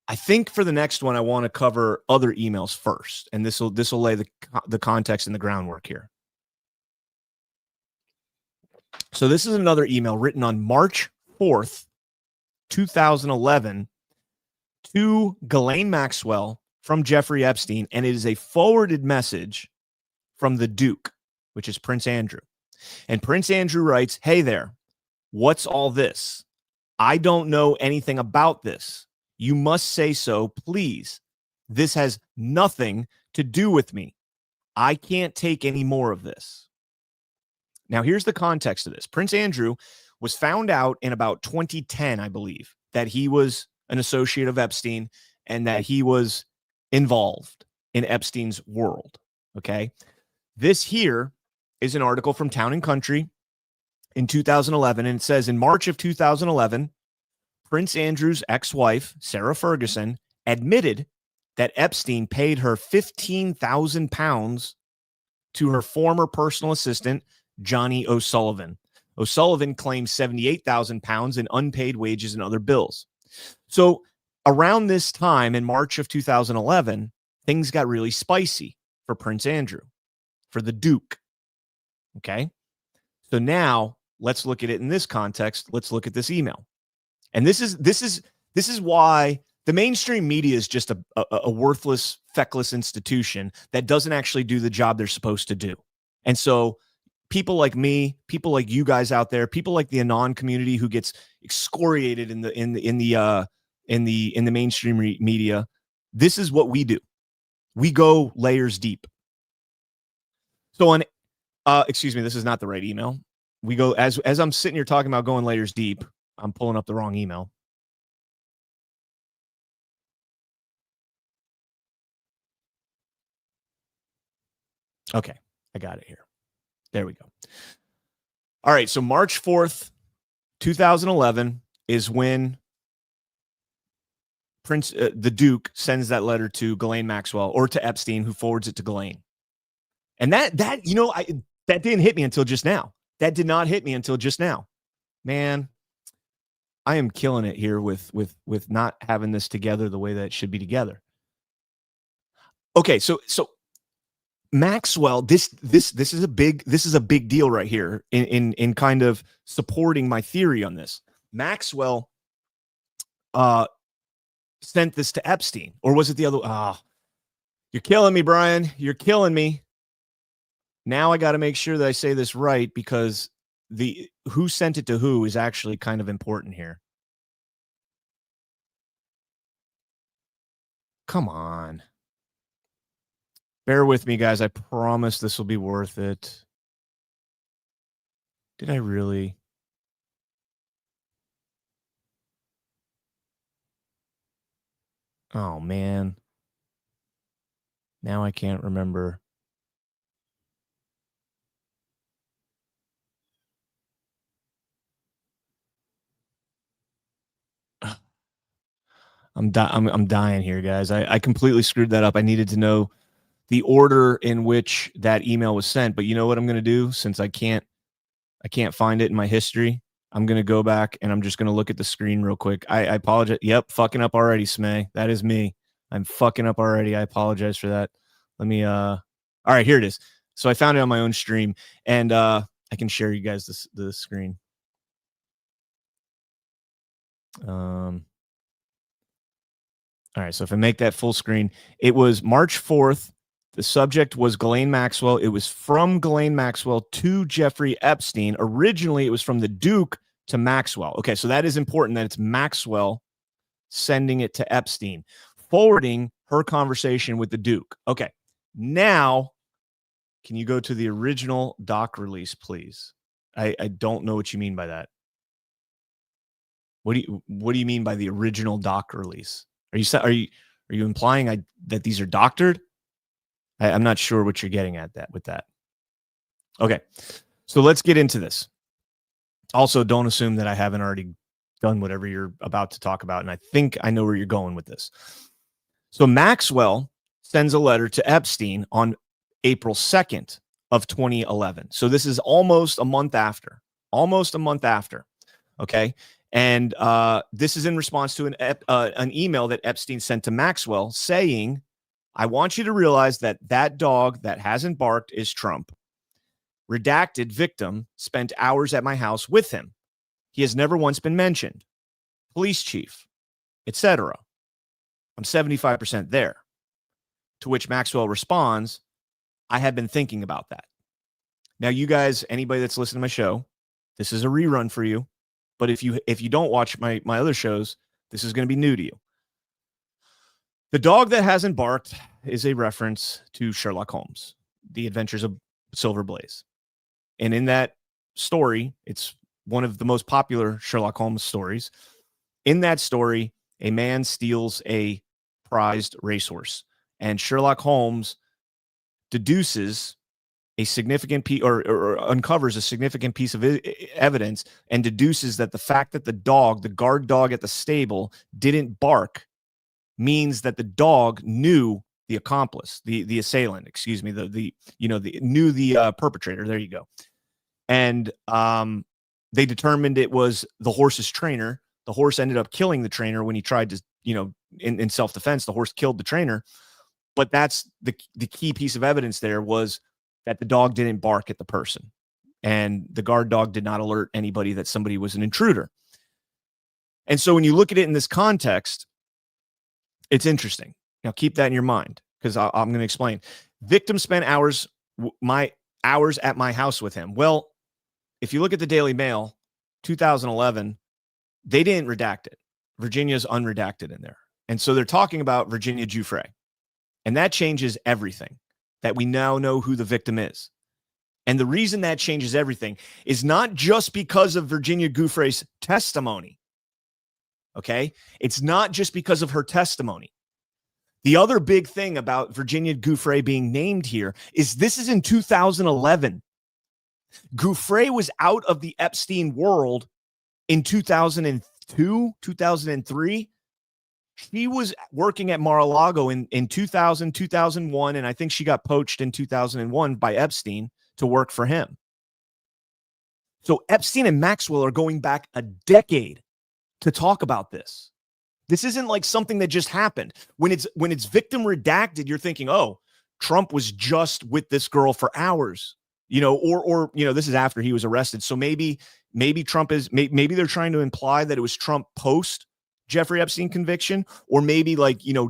I think for the next one, I want to cover other emails first. And this will lay the context and the groundwork here. So this is another email written on March 4th, 2011 to Ghislaine Maxwell from Jeffrey Epstein. And it is a forwarded message from the Duke, which is Prince Andrew. And Prince Andrew writes, hey there, what's all this? I don't know anything about this. You must say so, please. This has nothing to do with me. I can't take any more of this. Now, here's the context of this. Prince Andrew was found out in about 2010, I believe, that he was an associate of Epstein and that he was involved in Epstein's world. Okay. This here is an article from Town and Country in 2011. And it says, in March of 2011, Prince Andrew's ex-wife, Sarah Ferguson, admitted that Epstein paid her 15,000 pounds to her former personal assistant, Johnny O'Sullivan. O'Sullivan claimed 78,000 pounds in unpaid wages and other bills. So around this time in March of 2011, things got really spicy for Prince Andrew, for the Duke. Okay. So now let's look at it in this context. Let's look at this email. And this is why the mainstream media is just a worthless, feckless institution that doesn't actually do the job they're supposed to do. And so people like me, people like you guys out there, people like the Anon community who gets excoriated in the mainstream media, this is what we do. We go layers deep. So on, excuse me, this is not the right email. We go as I'm sitting here talking about going layers deep. I'm pulling up the wrong email. Okay, I got it here. There we go. All right, so March 4th, 2011 is when the Duke sends that letter to Ghislaine Maxwell or to Epstein, who forwards it to Ghislaine. And that that didn't hit me until just now. That did not hit me until just now. Man, I am killing it here with not having this together the way that it should be together. Okay, so Maxwell, this is a big deal right here in kind of supporting my theory on this. Maxwell sent this to Epstein, or was it the other? You're killing me, Brian. You're killing me. Now I got to make sure that I say this right, because the who sent it to who is actually kind of important here. Come on. Bear with me, guys. I promise this will be worth it. Did I really? Oh, man. Now I can't remember. I'm dying here, guys. I completely screwed that up. I needed to know the order in which that email was sent. But you know what I'm going to do? Since I can't find it in my history, I'm going to go back and I'm just going to look at the screen real quick. I apologize. Yep, fucking up already, Smay. That is me. I'm fucking up already. I apologize for that. Let me all right, here it is. So I found it on my own stream, and I can share you guys the screen. All right, so if I make that full screen, it was March 4th. The subject was Ghislaine Maxwell. It was from Ghislaine Maxwell to Jeffrey Epstein. Originally, it was from the Duke to Maxwell. Okay, so that is important that it's Maxwell sending it to Epstein, forwarding her conversation with the Duke. Okay, now, can you go to the original doc release, please? I don't know what you mean by that. What do you mean by the original doc release? Are you implying that these are doctored? I'm not sure what you're getting at with that. Okay, so let's get into this. Also, don't assume that I haven't already done whatever you're about to talk about, and I think I know where you're going with this. So Maxwell sends a letter to Epstein on April 2nd of 2011. So this is almost a month after. Okay. And this is in response to an email that Epstein sent to Maxwell saying, I want you to realize that dog that hasn't barked is Trump. Redacted victim spent hours at my house with him. He has never once been mentioned. Police chief, etc. I'm 75% there. To which Maxwell responds, I had been thinking about that. Now, you guys, anybody that's listening to my show, this is a rerun for you. But if you don't watch my other shows, this is going to be new to you. The dog that hasn't barked is a reference to Sherlock Holmes, The Adventures of Silver Blaze. And in that story, it's one of the most popular Sherlock Holmes stories. In that story, a man steals a prized racehorse, and Sherlock Holmes deduces a significant piece or uncovers a significant piece of evidence and deduces that the fact that the guard dog at the stable didn't bark means that the dog knew the accomplice, the assailant, excuse me, knew the perpetrator. There you go. And they determined it was the horse's trainer. The horse ended up killing the trainer when he tried to, in self-defense, the horse killed the trainer. But that's the key piece of evidence there was that the dog didn't bark at the person. And the guard dog did not alert anybody that somebody was an intruder. And so when you look at it in this context, it's interesting. Now keep that in your mind, because I'm going to explain. Victim spent hours at my house with him. Well, if you look at the Daily Mail, 2011, they didn't redact it. Virginia's unredacted in there. And so they're talking about Virginia Giuffre. And that changes everything, that we now know who the victim is. And the reason that changes everything is not just because of Virginia Giuffre's testimony. Okay? It's not just because of her testimony. The other big thing about Virginia Giuffre being named here is this is in 2011. Giuffre was out of the Epstein world in 2002, 2003. She was working at Mar-a-Lago in 2000, 2001, and I think she got poached in 2001 by Epstein to work for him. So Epstein and Maxwell are going back a decade to talk about this. This isn't like something that just happened. When it's victim redacted, you're thinking, oh, Trump was just with this girl for hours, or this is after he was arrested. So maybe Trump is, maybe they're trying to imply that it was Trump post Jeffrey Epstein conviction, or maybe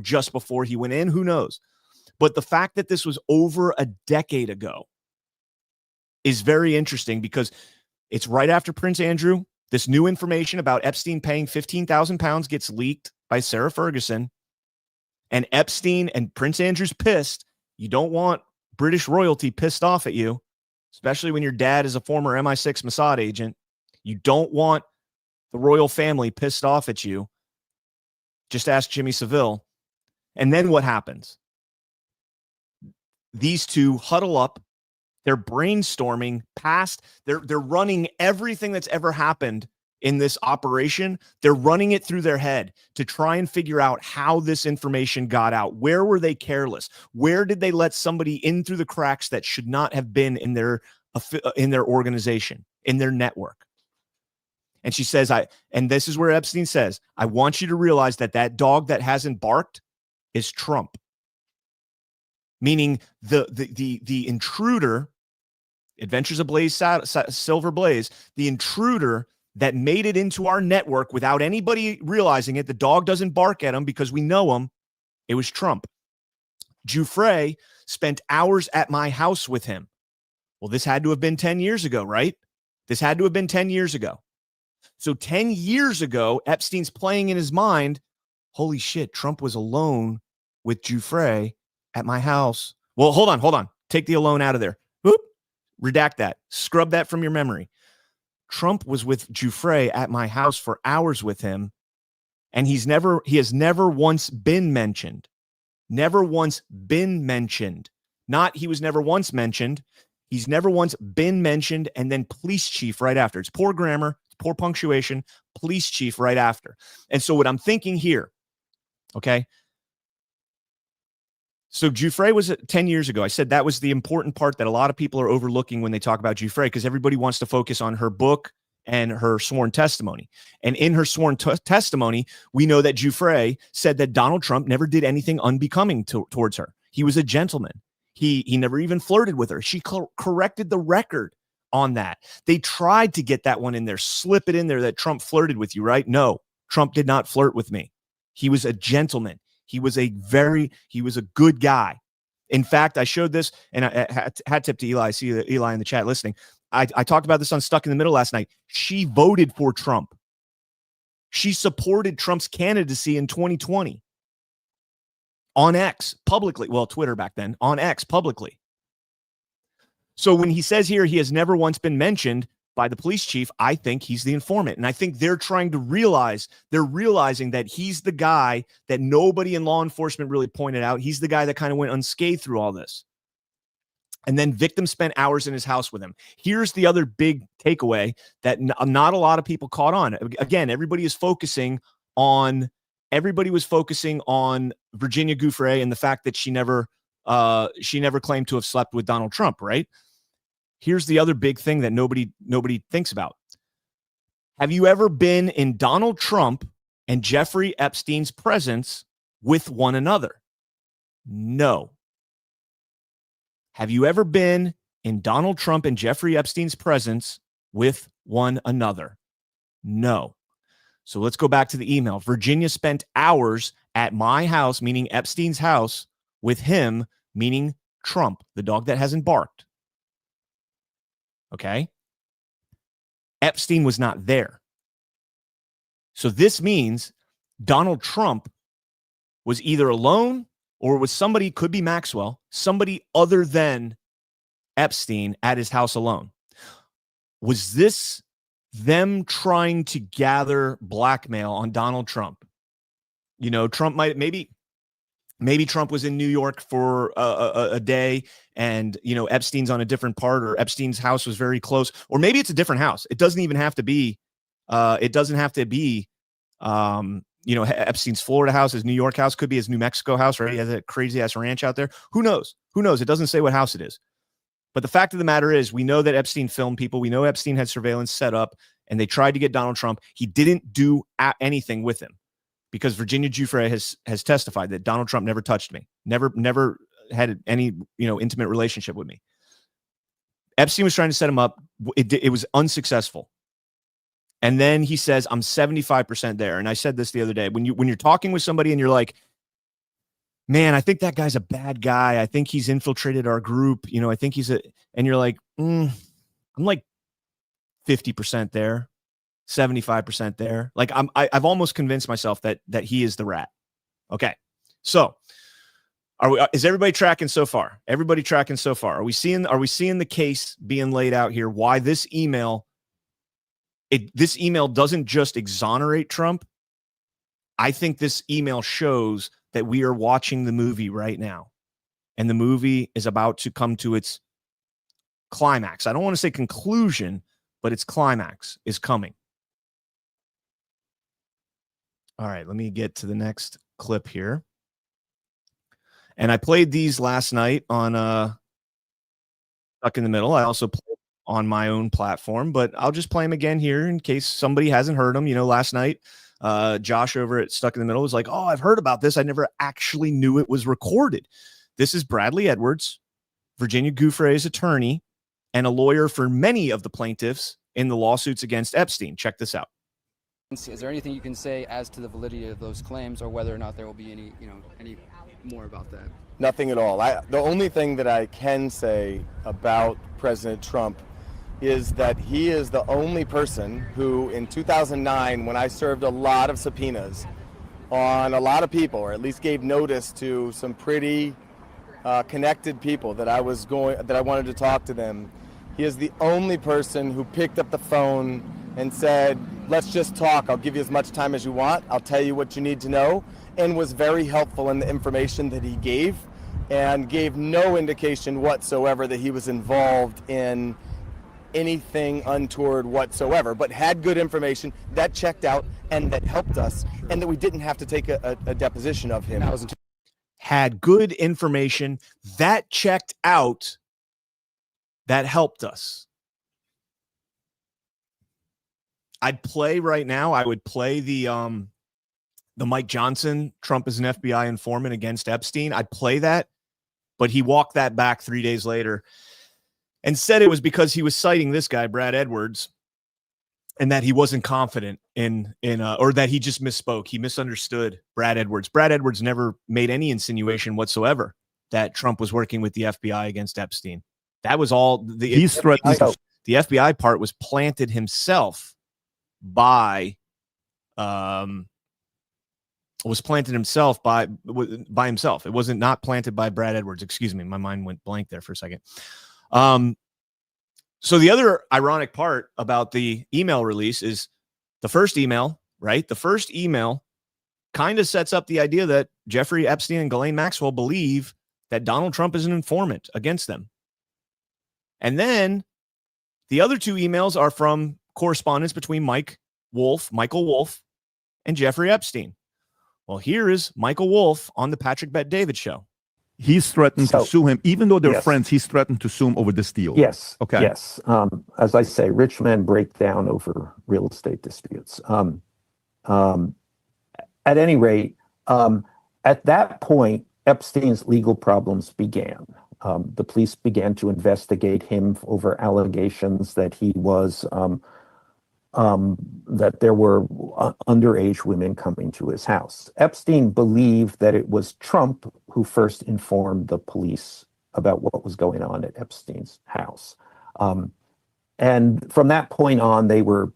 just before he went in, who knows? But the fact that this was over a decade ago is very interesting because it's right after Prince Andrew. This new information about Epstein paying 15,000 pounds gets leaked by Sarah Ferguson, and Epstein and Prince Andrew's pissed. You don't want British royalty pissed off at you, especially when your dad is a former MI6 Mossad agent. You don't want the royal family pissed off at you. Just ask Jimmy Savile. And then what happens? These two huddle up. They're brainstorming past. They're running everything that's ever happened in this operation. They're running it through their head to try and figure out how this information got out. Where were they careless? Where did they let somebody in through the cracks that should not have been in their organization, in their network? And she says, and this is where Epstein says, I want you to realize that dog that hasn't barked is Trump. Meaning the intruder, Adventures of Blaze, Silver Blaze, the intruder that made it into our network without anybody realizing it. The dog doesn't bark at him because we know him. It was Trump. Giuffre spent hours at my house with him. Well, this had to have been 10 years ago, right? This had to have been 10 years ago. So 10 years ago, Epstein's playing in his mind, holy shit, Trump was alone with Giuffre at my house. Well, hold on. Take the alone out of there. Whoop. Redact that. Scrub that from your memory. Trump was with Giuffre at my house for hours with him, and he has never once been mentioned. Never once been mentioned. Not he was never once mentioned. He's never once been mentioned, and then police chief right after. It's poor grammar, it's poor punctuation, police chief right after. And so what I'm thinking here, okay? So Giuffre was 10 years ago. I said that was the important part that a lot of people are overlooking when they talk about Giuffre, because everybody wants to focus on her book and her sworn testimony. And in her sworn testimony, we know that Giuffre said that Donald Trump never did anything unbecoming towards her. He was a gentleman. He never even flirted with her. She corrected the record on that. They tried to get that one in there, slip it in there that Trump flirted with you, right? No, Trump did not flirt with me. He was a gentleman. He was a good guy. In fact, I showed this, and I had tip to Eli. I see Eli in the chat listening. I talked about this on Stuck in the Middle last night. She voted for Trump. She supported Trump's candidacy in 2020 on X publicly. Well, Twitter back then, on X publicly. So when he says here he has never once been mentioned by the police chief, I think he's the informant. And I think they're realizing that he's the guy that nobody in law enforcement really pointed out. He's the guy that kind of went unscathed through all this. And then victim spent hours in his house with him. Here's the other big takeaway that not a lot of people caught on. Again, everybody was focusing on Virginia Giuffre and the fact that she never claimed to have slept with Donald Trump, right? Here's the other big thing that nobody thinks about. Have you ever been in Donald Trump and Jeffrey Epstein's presence with one another? No. Have you ever been in Donald Trump and Jeffrey Epstein's presence with one another? No. So let's go back to the email. Virginia spent hours at my house, meaning Epstein's house, with him, meaning Trump, the dog that hasn't barked. Okay? Epstein was not there. So this means Donald Trump was either alone or with somebody, could be Maxwell, somebody other than Epstein at his house alone. Was this them trying to gather blackmail on Donald Trump? You know, Trump might, maybe Trump was in New York for a day and, you know, Epstein's on a different part, or Epstein's house was very close, or maybe it's a different house. It doesn't even have to be, Epstein's Florida house, his New York house, could be his New Mexico house, right? He has a crazy ass ranch out there. Who knows? It doesn't say what house it is. But the fact of the matter is, we know that Epstein filmed people. We know Epstein had surveillance set up, and they tried to get Donald Trump. He didn't do anything with him, because Virginia Giuffre has testified that Donald Trump never touched me, never had any intimate relationship with me. Epstein was trying to set him up. It was unsuccessful. And then he says, I'm 75% there. And I said this the other day, when you're talking with somebody and you're like, man, I think that guy's a bad guy. I think he's infiltrated our group. I think and you're like, I'm like 50% there, 75% there. Like I've almost convinced myself that he is the rat. Okay. So is everybody tracking so far? Everybody tracking so far? Are we seeing the case being laid out here? Why this email doesn't just exonerate Trump. I think this email shows that we are watching the movie right now, and the movie is about to come to its climax. I don't want to say conclusion, but its climax is coming. All right, let me get to the next clip here. And I played these last night on Stuck in the Middle. I also played on my own platform, but I'll just play them again here in case somebody hasn't heard them. Last night, Josh over at Stuck in the Middle was like, oh, I've heard about this. I never actually knew it was recorded. This is Bradley Edwards, Virginia Giuffre's attorney, and a lawyer for many of the plaintiffs in the lawsuits against Epstein. Check this out. Is there anything you can say as to the validity of those claims, or whether or not there will be any more about that? Nothing at all. The only thing that I can say about President Trump is that he is the only person who, in 2009, when I served a lot of subpoenas on a lot of people, or at least gave notice to some pretty connected people that I wanted to talk to them, he is the only person who picked up the phone and said, let's just talk. I'll give you as much time as you want. I'll tell you what you need to know, and was very helpful in the information that he gave, and gave no indication whatsoever that he was involved in anything untoward whatsoever, but had good information that checked out and that helped us, and that we didn't have to take a deposition of him. Had good information that checked out that helped us. I'd play right now. I would play the Mike Johnson, Trump is an FBI informant against Epstein. I'd play that, but he walked that back 3 days later and said it was because he was citing this guy, Brad Edwards, and that he wasn't confident or that he just misspoke. He misunderstood Brad Edwards. Brad Edwards never made any insinuation whatsoever that Trump was working with the FBI against Epstein. That was all. The FBI part was planted himself by himself. It wasn't not planted by Brad Edwards. Excuse me. My mind went blank there for a second. So the other ironic part about the email release is the first email, right? The first email kind of sets up the idea that Jeffrey Epstein and Ghislaine Maxwell believe that Donald Trump is an informant against them. And then the other two emails are from correspondence between Michael Wolff, and Jeffrey Epstein. Well, here is Michael Wolff on the Patrick Bet-David show. He's threatened to sue him, even though they're friends. He's threatened to sue him over this deal. Yes. Okay. Yes. As I say, rich men break down over real estate disputes. At any rate, at that point, Epstein's legal problems began. The police began to investigate him over allegations that he was that there were underage women coming to his house. Epstein believed that it was Trump who first informed the police about what was going on at Epstein's house. And from that point on, they were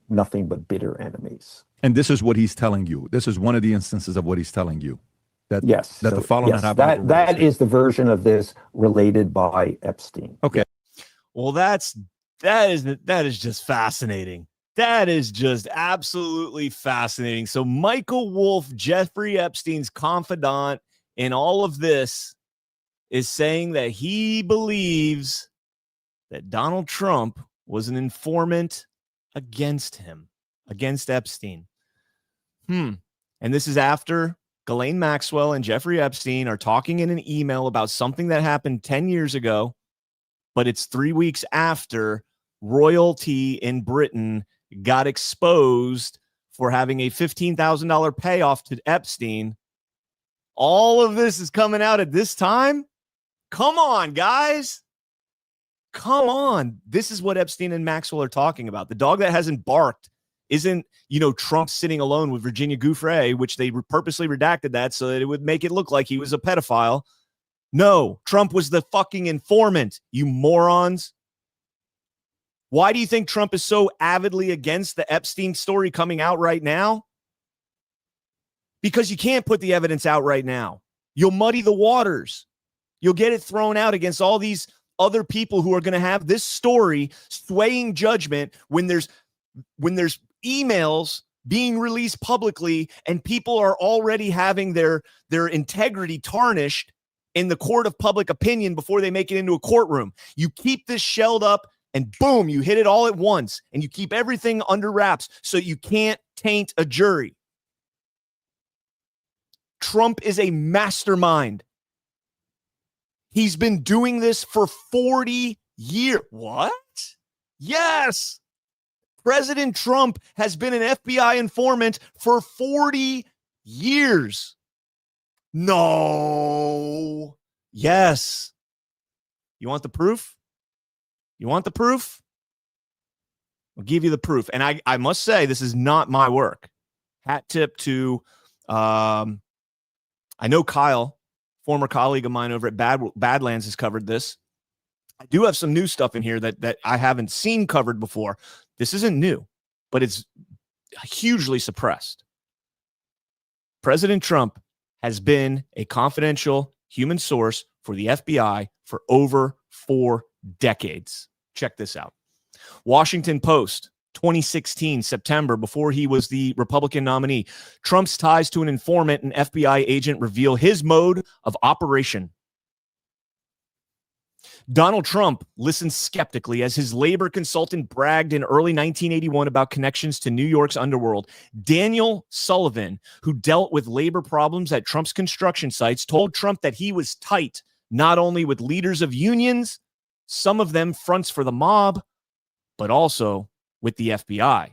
nothing but bitter enemies. And this is what he's telling you. This is one of the instances of what he's telling you. That the following happened. That is the version of this related by Epstein. Okay. Well, that is just fascinating. That is just absolutely fascinating. So Michael Wolff, Jeffrey Epstein's confidant in all of this, is saying that he believes that Donald Trump was an informant against him, against Epstein. And this is after Ghislaine Maxwell and Jeffrey Epstein are talking in an email about something that happened 10 years ago, but it's 3 weeks after royalty in Britain got exposed for having a $15,000 payoff to Epstein. All of this is coming out at this time? Come on, guys. Come on. This is what Epstein and Maxwell are talking about. The dog that hasn't barked isn't, Trump sitting alone with Virginia Giuffre, which they purposely redacted that so that it would make it look like he was a pedophile. No, Trump was the fucking informant, you morons. Why do you think Trump is so avidly against the Epstein story coming out right now? Because you can't put the evidence out right now. You'll muddy the waters. You'll get it thrown out against all these other people who are going to have this story swaying judgment when there's emails being released publicly and people are already having their integrity tarnished in the court of public opinion before they make it into a courtroom. You keep this shelled up and boom, you hit it all at once and you keep everything under wraps so you can't taint a jury. Trump is a mastermind. He's been doing this for 40 years. What? Yes. President Trump has been an FBI informant for 40 years. No. Yes. You want the proof? You want the proof? I'll give you the proof. And I must say, this is not my work. Hat tip to, I know Kyle, former colleague of mine over at Badlands, has covered this. I do have some new stuff in here that I haven't seen covered before. This isn't new, but it's hugely suppressed. President Trump has been a confidential human source for the FBI for over 4 decades. Check this out. Washington Post, 2016, September, before he was the Republican nominee. Trump's ties to an informant and FBI agent reveal his mode of operation. Donald Trump listened skeptically as his labor consultant bragged in early 1981 about connections to New York's underworld. Daniel Sullivan, who dealt with labor problems at Trump's construction sites, told Trump that he was tight, not only with leaders of unions, some of them fronts for the mob, but also with the FBI.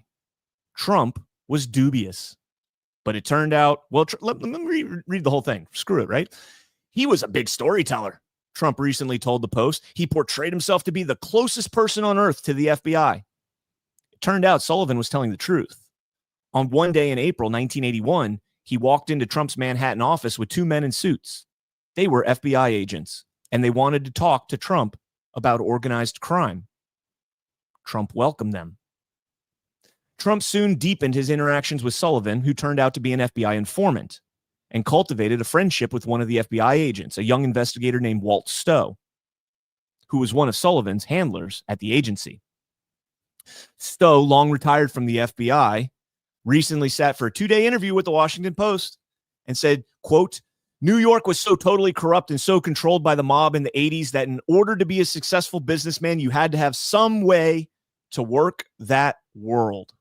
Trump was dubious, but it turned out, well, let me read the whole thing. Screw it, right? He was a big storyteller. Trump recently told the Post he portrayed himself to be the closest person on earth to the FBI. It turned out Sullivan was telling the truth. On one day in April 1981, he walked into Trump's Manhattan office with 2 men in suits. They were FBI agents, and they wanted to talk to Trump about organized crime. Trump welcomed them. Trump soon deepened his interactions with Sullivan, who turned out to be an FBI informant, and cultivated a friendship with one of the FBI agents, a young investigator named Walt Stowe, who was one of Sullivan's handlers at the agency. Stowe, long retired from the FBI, recently sat for a 2-day interview with the Washington Post and said, quote, New York was so totally corrupt and so controlled by the mob in the 80s that in order to be a successful businessman, you had to have some way to work that world.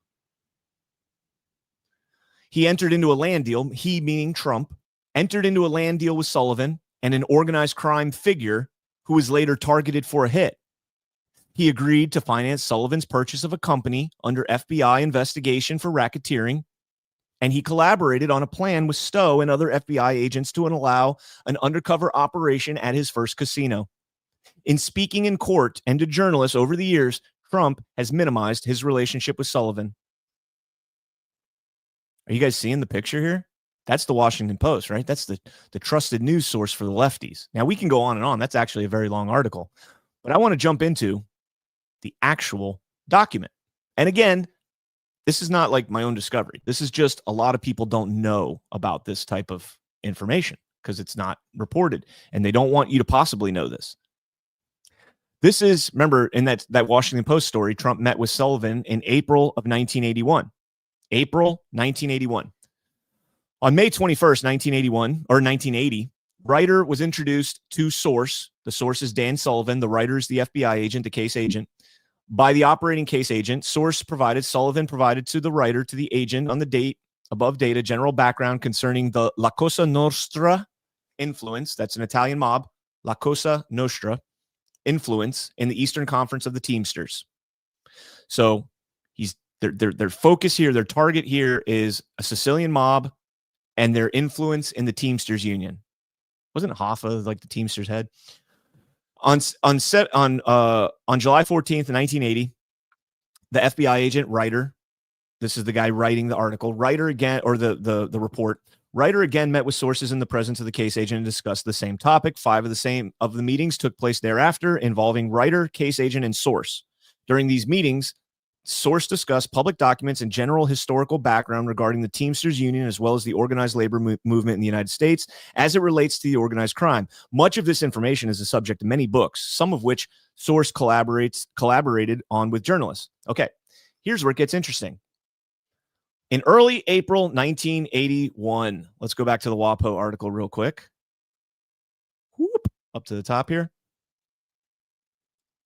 He entered into a land deal, he meaning Trump, entered into a land deal with Sullivan and an organized crime figure who was later targeted for a hit. He agreed to finance Sullivan's purchase of a company under FBI investigation for racketeering, and he collaborated on a plan with Stowe and other FBI agents to allow an undercover operation at his first casino. In speaking in court and to journalists over the years, Trump has minimized his relationship with Sullivan. Are you guys seeing the picture here? That's the Washington Post, right? That's the trusted news source for the lefties. Now, we can go on and on. That's actually a very long article. But I want to jump into the actual document. And again, this is not like my own discovery. This is just a lot of people don't know about this type of information because it's not reported. And they don't want you to possibly know this. This is, remember, in that Washington Post story, Trump met with Sullivan in April of 1981. April 1981. On May 21st, 1980, Ryder was introduced to Source. The source is Dan Sullivan. The writer is the FBI agent, the case agent. By the operating case agent, Sullivan provided to the writer, to the agent, on the date above data, general background concerning the La Cosa Nostra influence, that's an Italian mob, La Cosa Nostra influence in the Eastern Conference of the Teamsters. So their focus here, their target here is a Sicilian mob and their influence in the Teamsters Union. Wasn't Hoffa like the Teamsters head? On July 14th, 1980, the FBI agent Ryder, this is the guy writing the article, Ryder again, or the report, Ryder again met with sources in the presence of the case agent and discussed the same topic. 5 of the meetings took place thereafter involving Ryder, case agent, and source. During these meetings, source discussed public documents and general historical background regarding the Teamsters Union as well as the organized labor movement in the United States as it relates to the organized crime. Much of this information is the subject of many books, some of which source collaborated on with journalists. Okay, here's where it gets interesting. In early April 1981, let's go back to the WAPO article real quick. Whoop, up to the top here.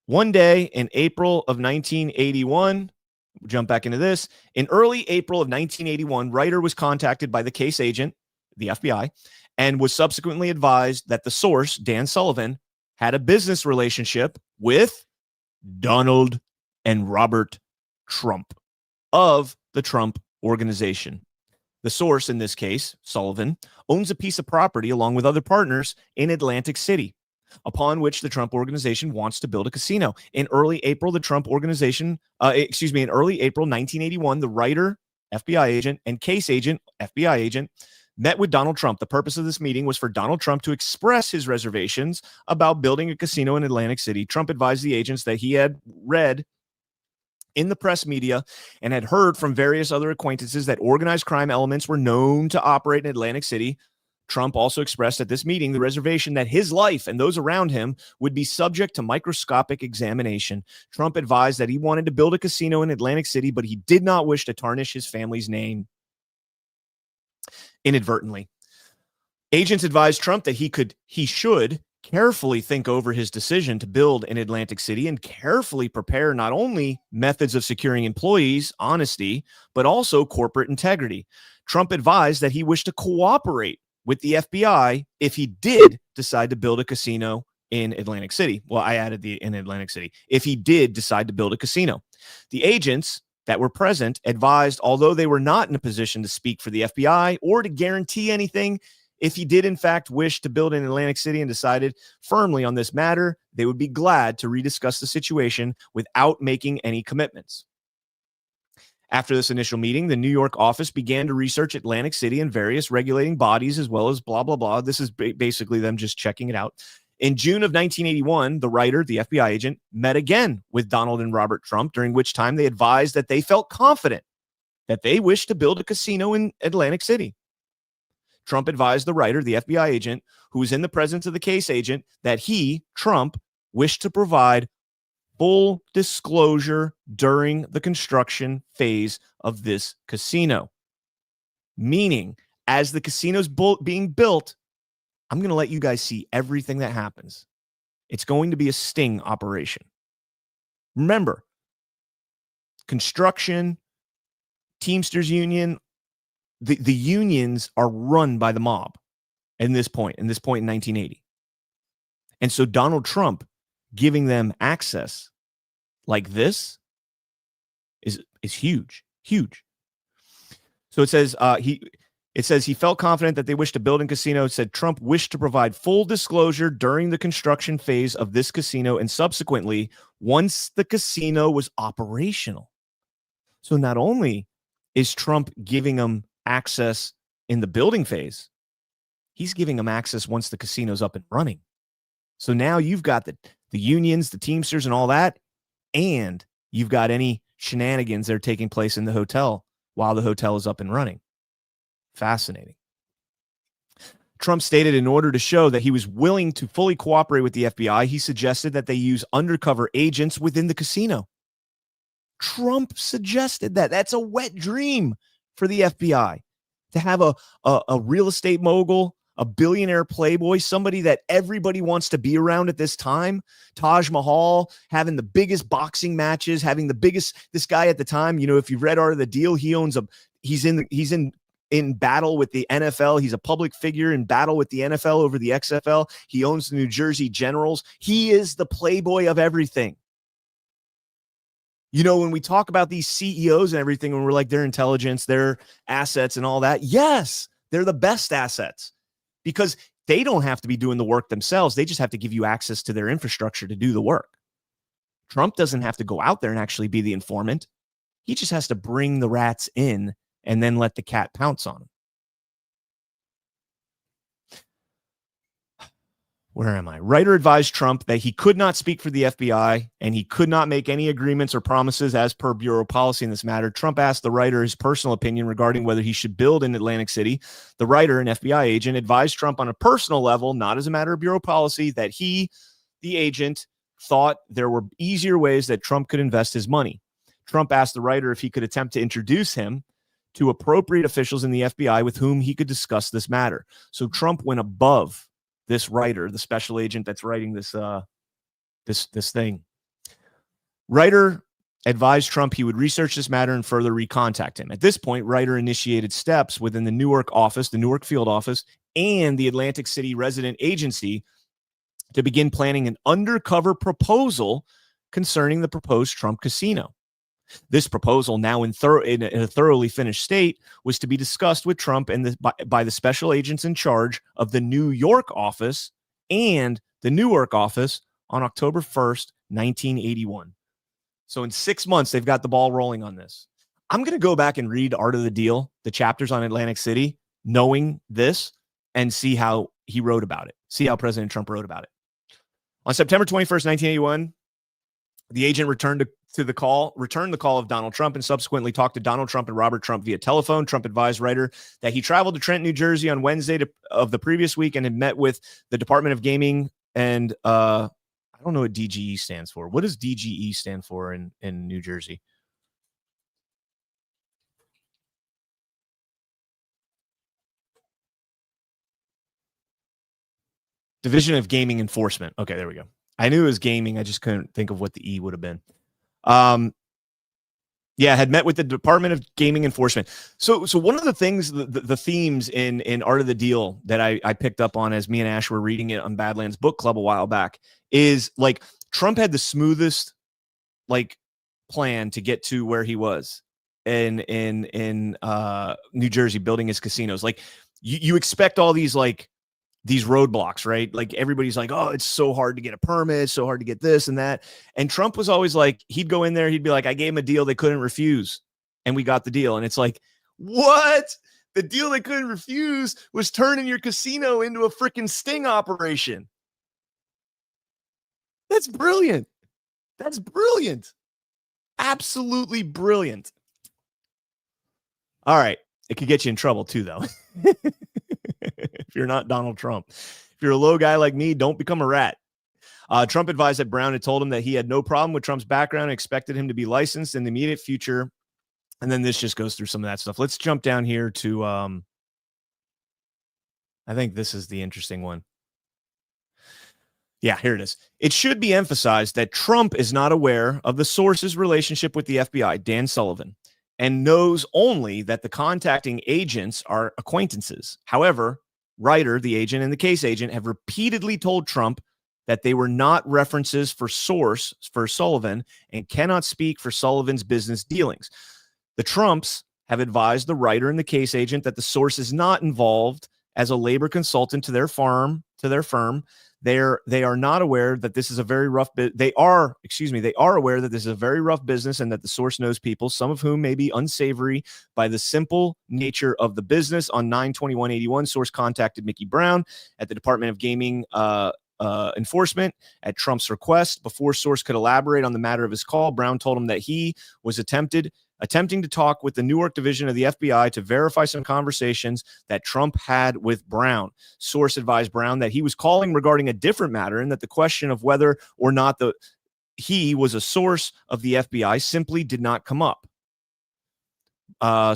One day in April of 1981, we'll jump back into this. In early April of 1981, Ryder was contacted by the case agent, the FBI, and was subsequently advised that the source, Dan Sullivan, had a business relationship with Donald and Robert Trump of the Trump Organization. The source, in this case, Sullivan, owns a piece of property along with other partners in Atlantic City, upon which the Trump Organization wants to build a casino. In early April, the Trump Organization, in early April 1981, the writer, FBI agent, and case agent, FBI agent, met with Donald Trump. The purpose of this meeting was for Donald Trump to express his reservations about building a casino in Atlantic City. Trump advised the agents that he had read in the press media and had heard from various other acquaintances that organized crime elements were known to operate in Atlantic City. Trump also expressed at this meeting the reservation that his life and those around him would be subject to microscopic examination. Trump advised that he wanted to build a casino in Atlantic City, but he did not wish to tarnish his family's name inadvertently. Agents advised Trump that he should carefully think over his decision to build in Atlantic City and carefully prepare not only methods of securing employees, honesty, but also corporate integrity. Trump advised that he wished to cooperate with the FBI if he did decide to build a casino in Atlantic City. Well, I added in Atlantic City. If he did decide to build a casino. The agents that were present advised, although they were not in a position to speak for the FBI or to guarantee anything, if he did in fact wish to build in Atlantic City and decided firmly on this matter, they would be glad to rediscuss the situation without making any commitments. After this initial meeting, the New York office began to research Atlantic City and various regulating bodies as well as blah, blah, blah. This is basically them just checking it out. In June of 1981, the writer, the FBI agent, met again with Donald and Robert Trump, during which time they advised that they felt confident that they wished to build a casino in Atlantic City. Trump advised the writer, the FBI agent, who was in the presence of the case agent, that he, Trump, wished to provide full disclosure during the construction phase of this casino. Meaning, as the casino's being built, I'm going to let you guys see everything that happens. It's going to be a sting operation. Remember, construction, Teamsters Union, the unions are run by the mob in this point in 1980. And so Donald Trump giving them access like this is huge. So it says he felt confident that they wished to build a casino. It said Trump wished to provide full disclosure during the construction phase of this casino and subsequently once the casino was operational. So not only is Trump giving them access in the building phase, he's giving them access once the casino's up and running. So now you've got the unions, the Teamsters and all that, and you've got any shenanigans that are taking place in the hotel while the hotel is up and running. Fascinating. Trump stated in order to show that he was willing to fully cooperate with the FBI, he suggested that they use undercover agents within the casino. Trump suggested that. That's a wet dream for the FBI, to have a real estate mogul, a billionaire playboy, somebody that everybody wants to be around at this time. Taj Mahal having the biggest boxing matches, having the biggest, this guy at the time, if you've read Art of the Deal, he's in in battle with the NFL. He's a public figure in battle with the NFL over the XFL. He owns the New Jersey Generals. He is the playboy of everything. You know, when we talk about these CEOs and everything, when we're like their intelligence, their assets and all that, yes, they're the best assets because they don't have to be doing the work themselves. They just have to give you access to their infrastructure to do the work. Trump doesn't have to go out there and actually be the informant. He just has to bring the rats in and then let the cat pounce on them. Where am I? Writer advised Trump that he could not speak for the FBI and he could not make any agreements or promises as per bureau policy in this matter. Trump asked the writer his personal opinion regarding whether he should build in Atlantic City. The writer, an FBI agent, advised Trump on a personal level, not as a matter of bureau policy, that he, the agent, thought there were easier ways that Trump could invest his money. Trump asked the writer if he could attempt to introduce him to appropriate officials in the FBI with whom he could discuss this matter. So Trump went above this writer, the special agent that's writing this thing. Writer advised Trump he would research this matter and further recontact him. At this point, Writer initiated steps within the Newark office, the Newark field office, and the Atlantic City resident agency to begin planning an undercover proposal concerning the proposed Trump casino. This proposal, now in a thoroughly finished state, was to be discussed with Trump and by the special agents in charge of the New York office and the Newark office on October 1st, 1981. So in 6 months, they've got the ball rolling on this. I'm going to go back and read Art of the Deal, the chapters on Atlantic City, knowing this, and see how he wrote about it. See how President Trump wrote about it. On September 21st, 1981, the agent returned the call of Donald Trump and subsequently talked to Donald Trump and Robert Trump via telephone. Trump advised Writer that he traveled to Trenton, New Jersey on Wednesday of the previous week and had met with the Department of Gaming and I don't know what DGE stands for. What does DGE stand for in New Jersey? Division of Gaming Enforcement. Okay, there we go. I knew it was gaming. I just couldn't think of what the E would have been. Had met with the Department of Gaming Enforcement. So one of the things, the themes in Art of the Deal that I picked up on as me and Ash were reading it on Badlands Book Club a while back is like Trump had the smoothest like plan to get to where he was in New Jersey building his casinos. Like you expect all these roadblocks, right? Like everybody's like, oh, it's so hard to get a permit, so hard to get this and that. And Trump was always like, he'd go in there, he'd be like, I gave him a deal they couldn't refuse. And we got the deal. And it's like, what? The deal they couldn't refuse was turning your casino into a freaking sting operation. That's brilliant. That's brilliant. Absolutely brilliant. All right. It could get you in trouble too, though. If you're not Donald Trump. If you're a low guy like me, don't become a rat. Trump advised that Brown had told him that he had no problem with Trump's background and expected him to be licensed in the immediate future. And then this just goes through some of that stuff. Let's jump down here to, I think this is the interesting one. Yeah, here it is. It should be emphasized that Trump is not aware of the source's relationship with the FBI, Dan Sullivan, and knows only that the contacting agents are acquaintances. However, Writer, the agent, and the case agent have repeatedly told Trump that they were not references for source for Sullivan and cannot speak for Sullivan's business dealings. The Trumps have advised the Writer and the case agent that the source is not involved as a labor consultant to their firm. They are not aware that this is a very rough they are aware that this is a very rough business and that the source knows people, some of whom may be unsavory by the simple nature of the business. On 9/21/81, source contacted Mickey Brown at the Department of Gaming Enforcement at Trump's request. Before source could elaborate on the matter of his call, Brown told him that he was attempting to talk with the Newark division of the FBI to verify some conversations that Trump had with Brown. Source advised Brown that he was calling regarding a different matter and that the question of whether or not he was a source of the FBI simply did not come up.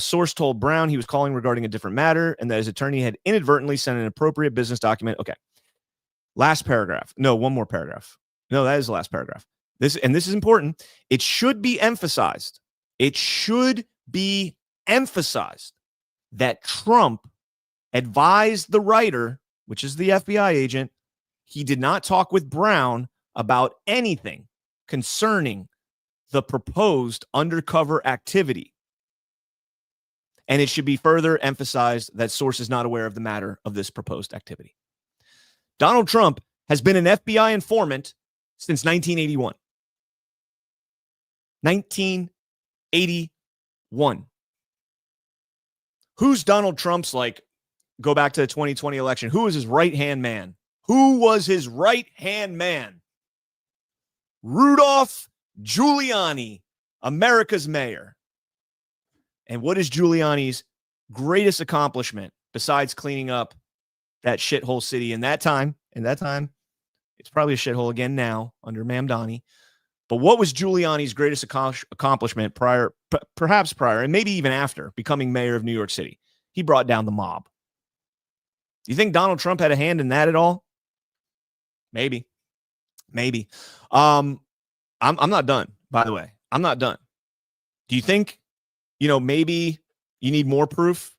Source told Brown he was calling regarding a different matter and that his attorney had inadvertently sent an appropriate business document. Okay. Last paragraph. No, one more paragraph. No, that is the last paragraph. This is important. It should be emphasized. It should be emphasized that Trump advised the writer, which is the FBI agent, he did not talk with Brown about anything concerning the proposed undercover activity. And it should be further emphasized that source is not aware of the matter of this proposed activity. Donald Trump has been an FBI informant since 1981. 1981. Who's Donald Trump's, like, go back to the 2020 election, who was his right-hand man? Who was his right-hand man? Rudolph Giuliani, America's mayor. And what is Giuliani's greatest accomplishment besides cleaning up that shithole city in that time? In that time, it's probably a shithole again now under Mamdani. But what was Giuliani's greatest accomplishment perhaps prior, and maybe even after becoming mayor of New York City? He brought down the mob. Do you think Donald Trump had a hand in that at all? Maybe. I'm not done, by the way. I'm not done. Do you think, maybe you need more proof?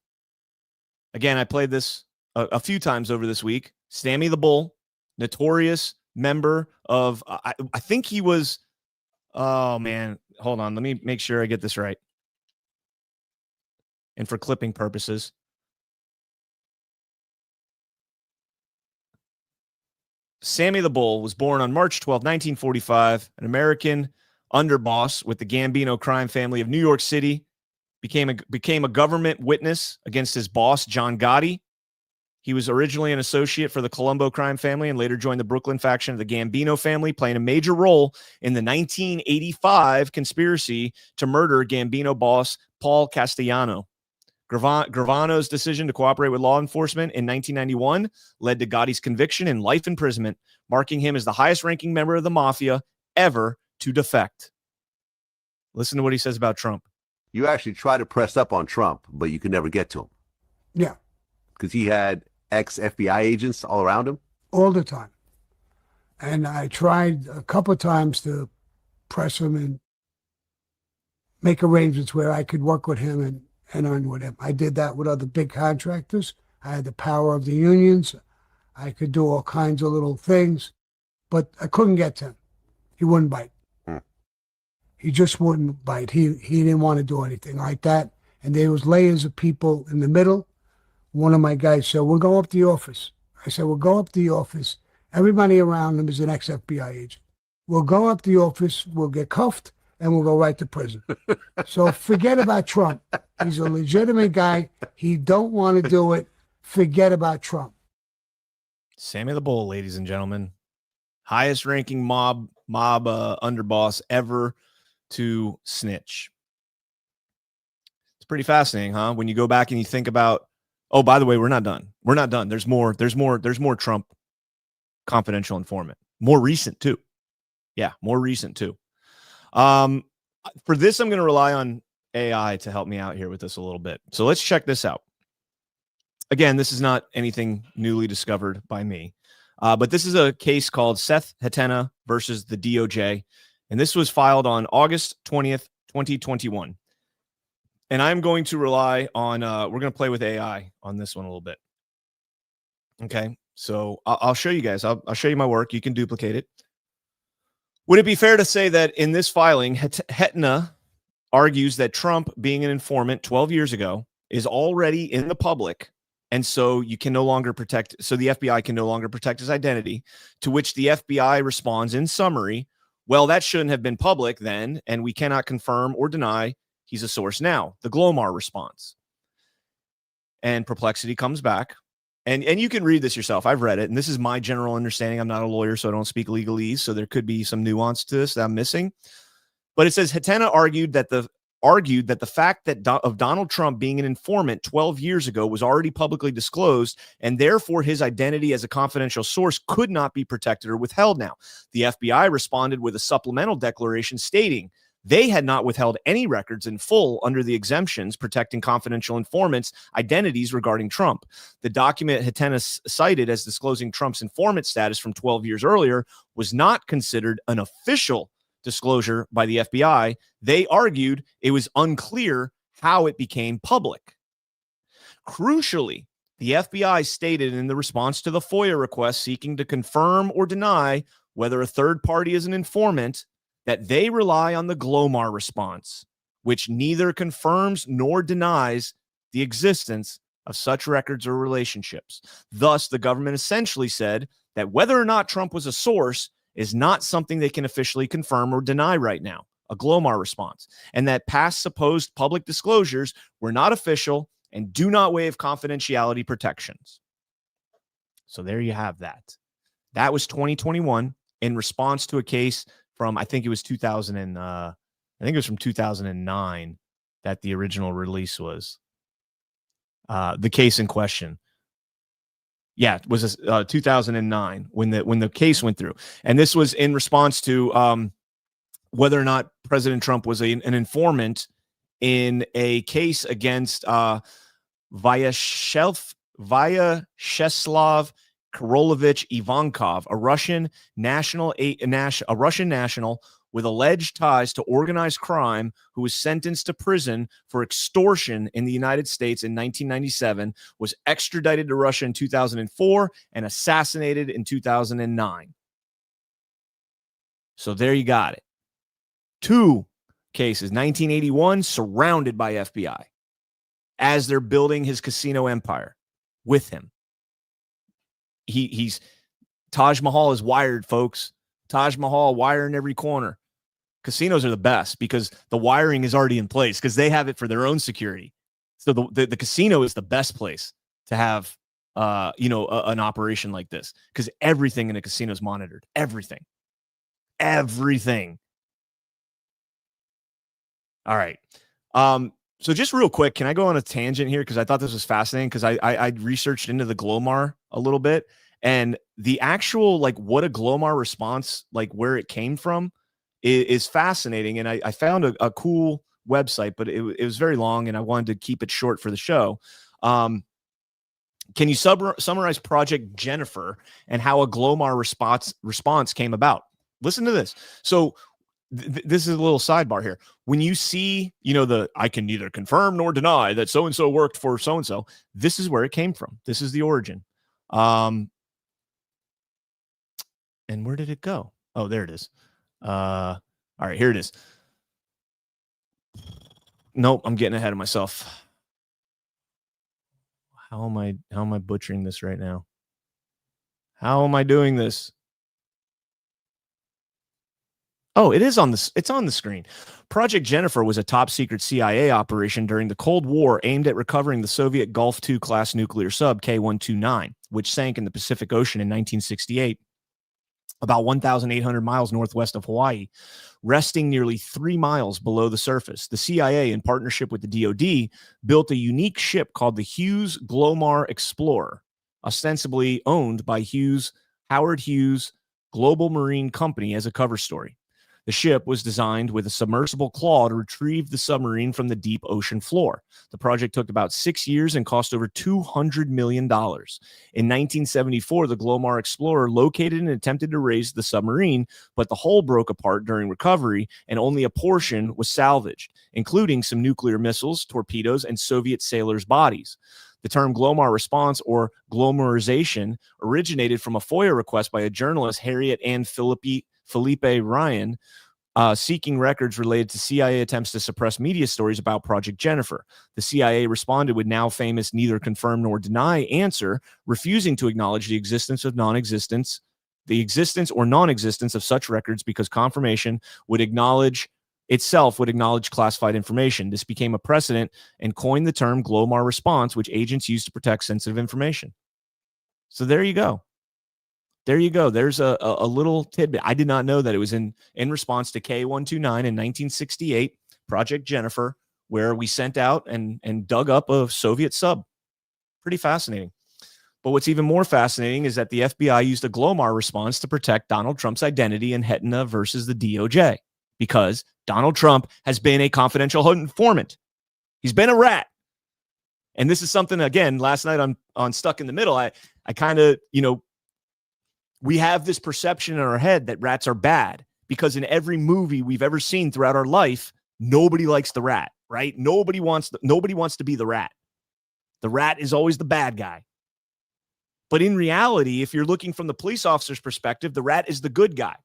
Again, I played this a few times over this week. Sammy the Bull, notorious member of, I think he was, oh man, hold on. Let me make sure I get this right. And for clipping purposes. Sammy the Bull was born on March 12, 1945, an American underboss with the Gambino crime family of New York City, became a government witness against his boss, John Gotti. He was originally an associate for the Colombo crime family and later joined the Brooklyn faction of the Gambino family, playing a major role in the 1985 conspiracy to murder Gambino boss Paul Castellano. Gravano's decision to cooperate with law enforcement in 1991 led to Gotti's conviction and life imprisonment, marking him as the highest-ranking member of the mafia ever to defect. Listen to what he says about Trump. You actually try to press up on Trump, but you could never get to him. Yeah. Because he had ex-FBI agents all around him? All the time. And I tried a couple of times to press him and make arrangements where I could work with him and earn with him. I did that with other big contractors. I had the power of the unions. I could do all kinds of little things, but I couldn't get to him. He wouldn't bite. He just wouldn't bite. He didn't want to do anything like that. And there was layers of people in the middle. One of my guys said, we'll go up to the office. I said, we'll go up to the office. Everybody around him is an ex-FBI agent. We'll go up to the office, we'll get cuffed, and we'll go right to prison. So forget about Trump. He's a legitimate guy. He don't want to do it. Forget about Trump. Sammy the Bull, ladies and gentlemen. Highest ranking mob underboss ever to snitch. It's pretty fascinating, huh? When you go back and you think about, oh, by the way, we're not done. We're not done. There's more Trump confidential informant. More recent too. Yeah, more recent too. For this, I'm going to rely on AI to help me out here with this a little bit. So let's check this out. Again, this is not anything newly discovered by me, but this is a case called Seth Hatena versus the DOJ, and this was filed on August 20th, 2021. And I'm going to rely on, we're going to play with AI on this one a little bit. Okay, so I'll show you guys. I'll show you my work. You can duplicate it. Would it be fair to say that in this filing, Hatena argues that Trump, being an informant 12 years ago, is already in the public, and so you can no longer protect, so the FBI can no longer protect his identity, to which the FBI responds in summary, well, that shouldn't have been public then, and we cannot confirm or deny he's a source now. The Glomar response. And perplexity comes back. And you can read this yourself. I've read it, and this is my general understanding. I'm not a lawyer, so I don't speak legalese, so there could be some nuance to this that I'm missing. But it says Hatena argued that the fact that of Donald Trump being an informant 12 years ago was already publicly disclosed, and therefore his identity as a confidential source could not be protected or withheld now. The FBI responded with a supplemental declaration stating they had not withheld any records in full under the exemptions protecting confidential informants' identities regarding Trump. The document Hatena cited as disclosing Trump's informant status from 12 years earlier was not considered an official disclosure by the FBI. They argued it was unclear how it became public. Crucially, the FBI stated in the response to the FOIA request seeking to confirm or deny whether a third party is an informant that they rely on the Glomar response, which neither confirms nor denies the existence of such records or relationships. Thus, the government essentially said that whether or not Trump was a source is not something they can officially confirm or deny right now, a Glomar response, and that past supposed public disclosures were not official and do not waive confidentiality protections. So there you have that. That was 2021 in response to a case from, I think it was 2000 and I think it was from 2009 that the original release was. The case in question. Yeah, it was 2009 when the case went through. And this was in response to whether or not President Trump was an informant in a case against Vyacheslav Korolovich Ivankov, a Russian national with alleged ties to organized crime who was sentenced to prison for extortion in the United States in 1997, was extradited to Russia in 2004, and assassinated in 2009. So there you got it. 2 cases, 1981, surrounded by FBI as they're building his casino empire with him. He's Taj Mahal is wired, folks. Taj Mahal, wire in every corner. Casinos are the best because the wiring is already in place because they have it for their own security. So the casino is the best place to have, an operation like this because everything in a casino is monitored. Everything. All right. So just real quick, can I go on a tangent here? Because I thought this was fascinating because I researched into the Glomar a little bit and the actual, like what a Glomar response, like where it came from is fascinating. And I found a cool website, but it was very long and I wanted to keep it short for the show. Can you summarize Project Jennifer and how a Glomar response came about? Listen to this. So this is a little sidebar here. When you see, I can neither confirm nor deny that so-and-so worked for so-and-so, this is where it came from. This is the origin. And where did it go? Oh, there it is. All right, here it is. Nope, I'm getting ahead of myself. How am I butchering this right now? How am I doing this? Oh, it's on the screen. Project Jennifer was a top secret CIA operation during the Cold War aimed at recovering the Soviet Gulf II class nuclear sub K-129, which sank in the Pacific Ocean in 1968, about 1,800 miles northwest of Hawaii, resting nearly 3 miles below the surface. The CIA, in partnership with the DoD, built a unique ship called the Hughes Glomar Explorer, ostensibly owned by Howard Hughes Global Marine Company as a cover story. The ship was designed with a submersible claw to retrieve the submarine from the deep ocean floor. The project took about 6 years and cost over $200 million. In 1974, the Glomar Explorer located and attempted to raise the submarine, but the hull broke apart during recovery and only a portion was salvaged, including some nuclear missiles, torpedoes, and Soviet sailors' bodies. The term Glomar response or glomarization originated from a FOIA request by a journalist, Harriet Ann Felipe Ryan, seeking records related to CIA attempts to suppress media stories about Project Jennifer. The CIA responded with now famous neither confirm nor deny answer, refusing to acknowledge the existence or non-existence of such records because confirmation would acknowledge classified information. This became a precedent and coined the term Glomar response, which agents use to protect sensitive information. So there you go. There's a little tidbit. I did not know that it was in response to K-129 in 1968, Project Jennifer, where we sent out and dug up a Soviet sub. Pretty fascinating. But what's even more fascinating is that the FBI used a Glomar response to protect Donald Trump's identity in Hetna versus the DOJ, because Donald Trump has been a confidential informant. He's been a rat. And this is something, again, last night on Stuck in the Middle, I kind of, we have this perception in our head that rats are bad because in every movie we've ever seen throughout our life, nobody likes the rat, right? Nobody wants to be the rat. The rat is always the bad guy. But in reality, if you're looking from the police officer's perspective, the rat is the good guy.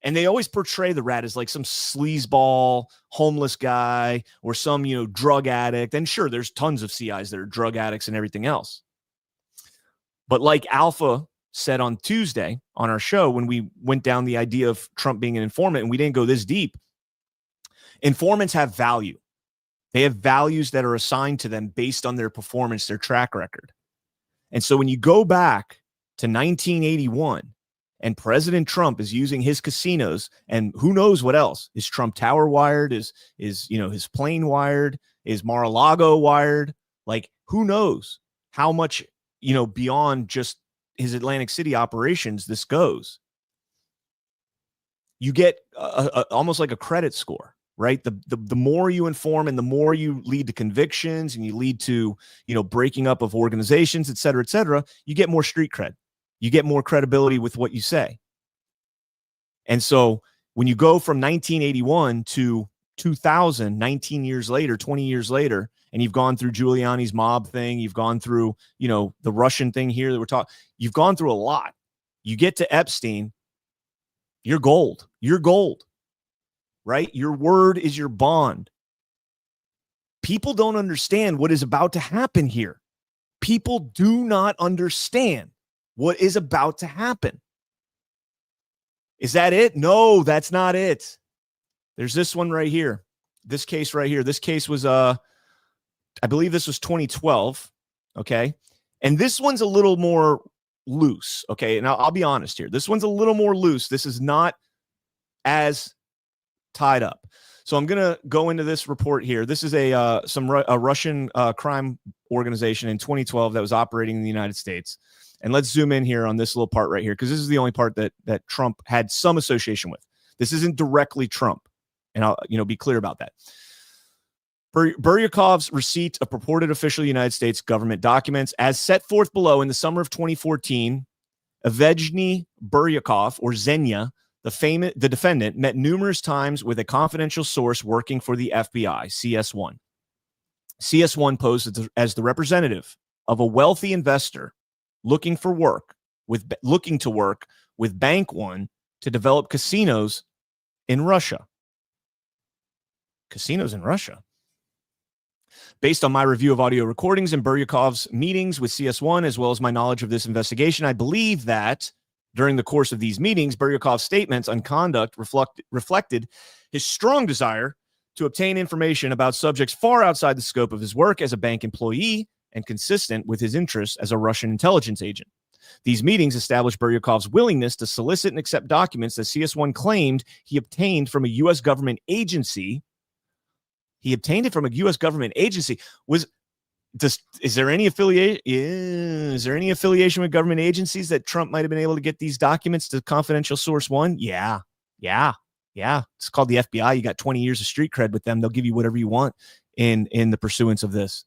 And they always portray the rat as like some sleazeball, homeless guy or some, drug addict. And sure, there's tons of CIs that are drug addicts and everything else. But like Alpha said on Tuesday on our show, when we went down the idea of Trump being an informant, and we didn't go this deep, informants have value. They have values that are assigned to them based on their performance, their track record. And so when you go back to 1981, and President Trump is using his casinos, and who knows what else? Is Trump Tower wired? Is his plane wired? Is Mar-a-Lago wired? Like, who knows how much, beyond just his Atlantic City operations this goes. You get almost like a credit score, right? The more you inform and the more you lead to convictions and you lead to, breaking up of organizations, et cetera, you get more street cred. You get more credibility with what you say. And so when you go from 1981 to 2000, 19 years later, 20 years later, and you've gone through Giuliani's mob thing, you've gone through, the Russian thing here that we're talking, you've gone through a lot. You get to Epstein, you're gold. You're gold, right? Your word is your bond. People don't understand what is about to happen here. People do not understand what is about to happen. Is that it? No, that's not it. There's this one right here. This case right here. This case was, I believe this was 2012. Okay. And this one's a little more loose. Okay. And I'll be honest here. This one's a little more loose. This is not as tied up. So I'm going to go into this report here. This is a Russian crime organization in 2012 that was operating in the United States. And let's zoom in here on this little part right here, because this is the only part that Trump had some association with. This isn't directly Trump. And I'll be clear about that. Buryakov's receipt of purported official United States government documents, as set forth below. In the summer of 2014, Evgeny Buryakov, or Zhenya, the defendant, met numerous times with a confidential source working for the FBI, CS1. CS1 posed as the representative of a wealthy investor looking to work with Bank One to develop casinos in Russia. Casinos in Russia. Based on my review of audio recordings and Buryakov's meetings with CS1, as well as my knowledge of this investigation, I believe that during the course of these meetings, Buryakov's statements on conduct reflected his strong desire to obtain information about subjects far outside the scope of his work as a bank employee and consistent with his interests as a Russian intelligence agent. These meetings established Buryakov's willingness to solicit and accept documents that CS1 claimed he obtained from a U.S. government agency. He obtained it from a U.S. government agency. Is there any affiliation? Is there any affiliation with government agencies that Trump might have been able to get these documents to confidential source one? Yeah. It's called the FBI. You got 20 years of street cred with them. They'll give you whatever you want in the pursuance of this.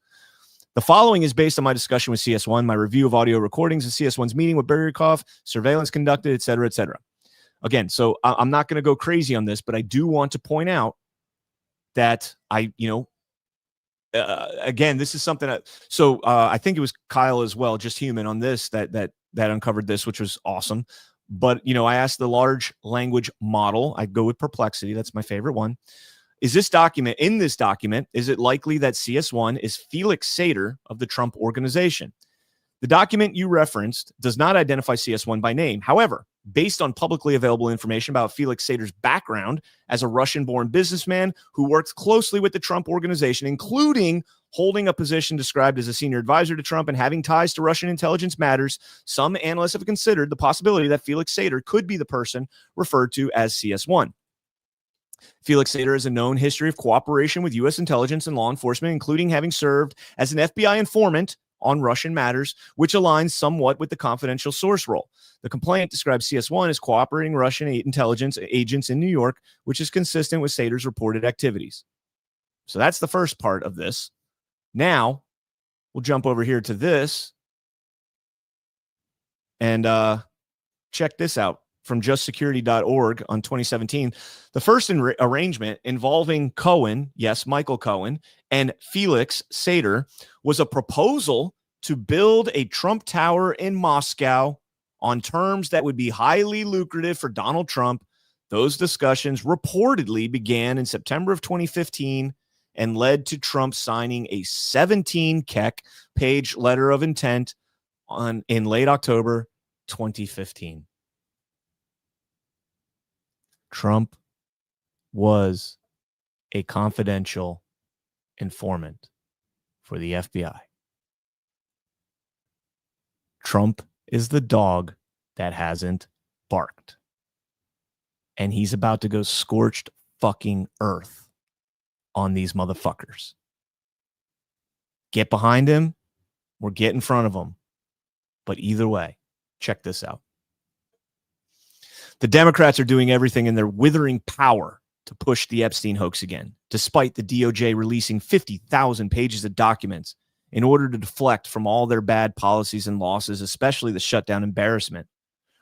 The following is based on my discussion with CS1, my review of audio recordings of CS1's meeting with Buryakov, surveillance conducted, et cetera, et cetera. Again, so I'm not going to go crazy on this, but I do want to point out that again, this is something I think it was Kyle as well, just human on this, that uncovered this, which was awesome. But, I asked the large language model, I'd go with Perplexity. That's my favorite one. In this document, is it likely that CS1 is Felix Sater of the Trump organization? The document you referenced does not identify CS1 by name. However, based on publicly available information about Felix Sater's background as a Russian-born businessman who worked closely with the Trump organization, including holding a position described as a senior advisor to Trump and having ties to Russian intelligence matters, some analysts have considered the possibility that Felix Sater could be the person referred to as CS1. Felix Sater has a known history of cooperation with U.S. intelligence and law enforcement, including having served as an FBI informant on Russian matters, which aligns somewhat with the confidential source role. The complaint describes CS1 as cooperating Russian intelligence agents in New York, which is consistent with Sater's reported activities. So that's the first part of this. Now, we'll jump over here to this and check this out. from justsecurity.org on 2017, the first arrangement involving Cohen, yes, Michael Cohen, and Felix Sater was a proposal to build a Trump Tower in Moscow on terms that would be highly lucrative for Donald Trump. Those discussions reportedly began in September of 2015 and led to Trump signing a 17-page letter of intent in late October 2015. Trump was a confidential informant for the FBI. Trump is the dog that hasn't barked. And he's about to go scorched fucking earth on these motherfuckers. Get behind him or get in front of him. But either way, check this out. The Democrats are doing everything in their withering power to push the Epstein hoax again, despite the DOJ releasing 50,000 pages of documents in order to deflect from all their bad policies and losses, especially the shutdown embarrassment,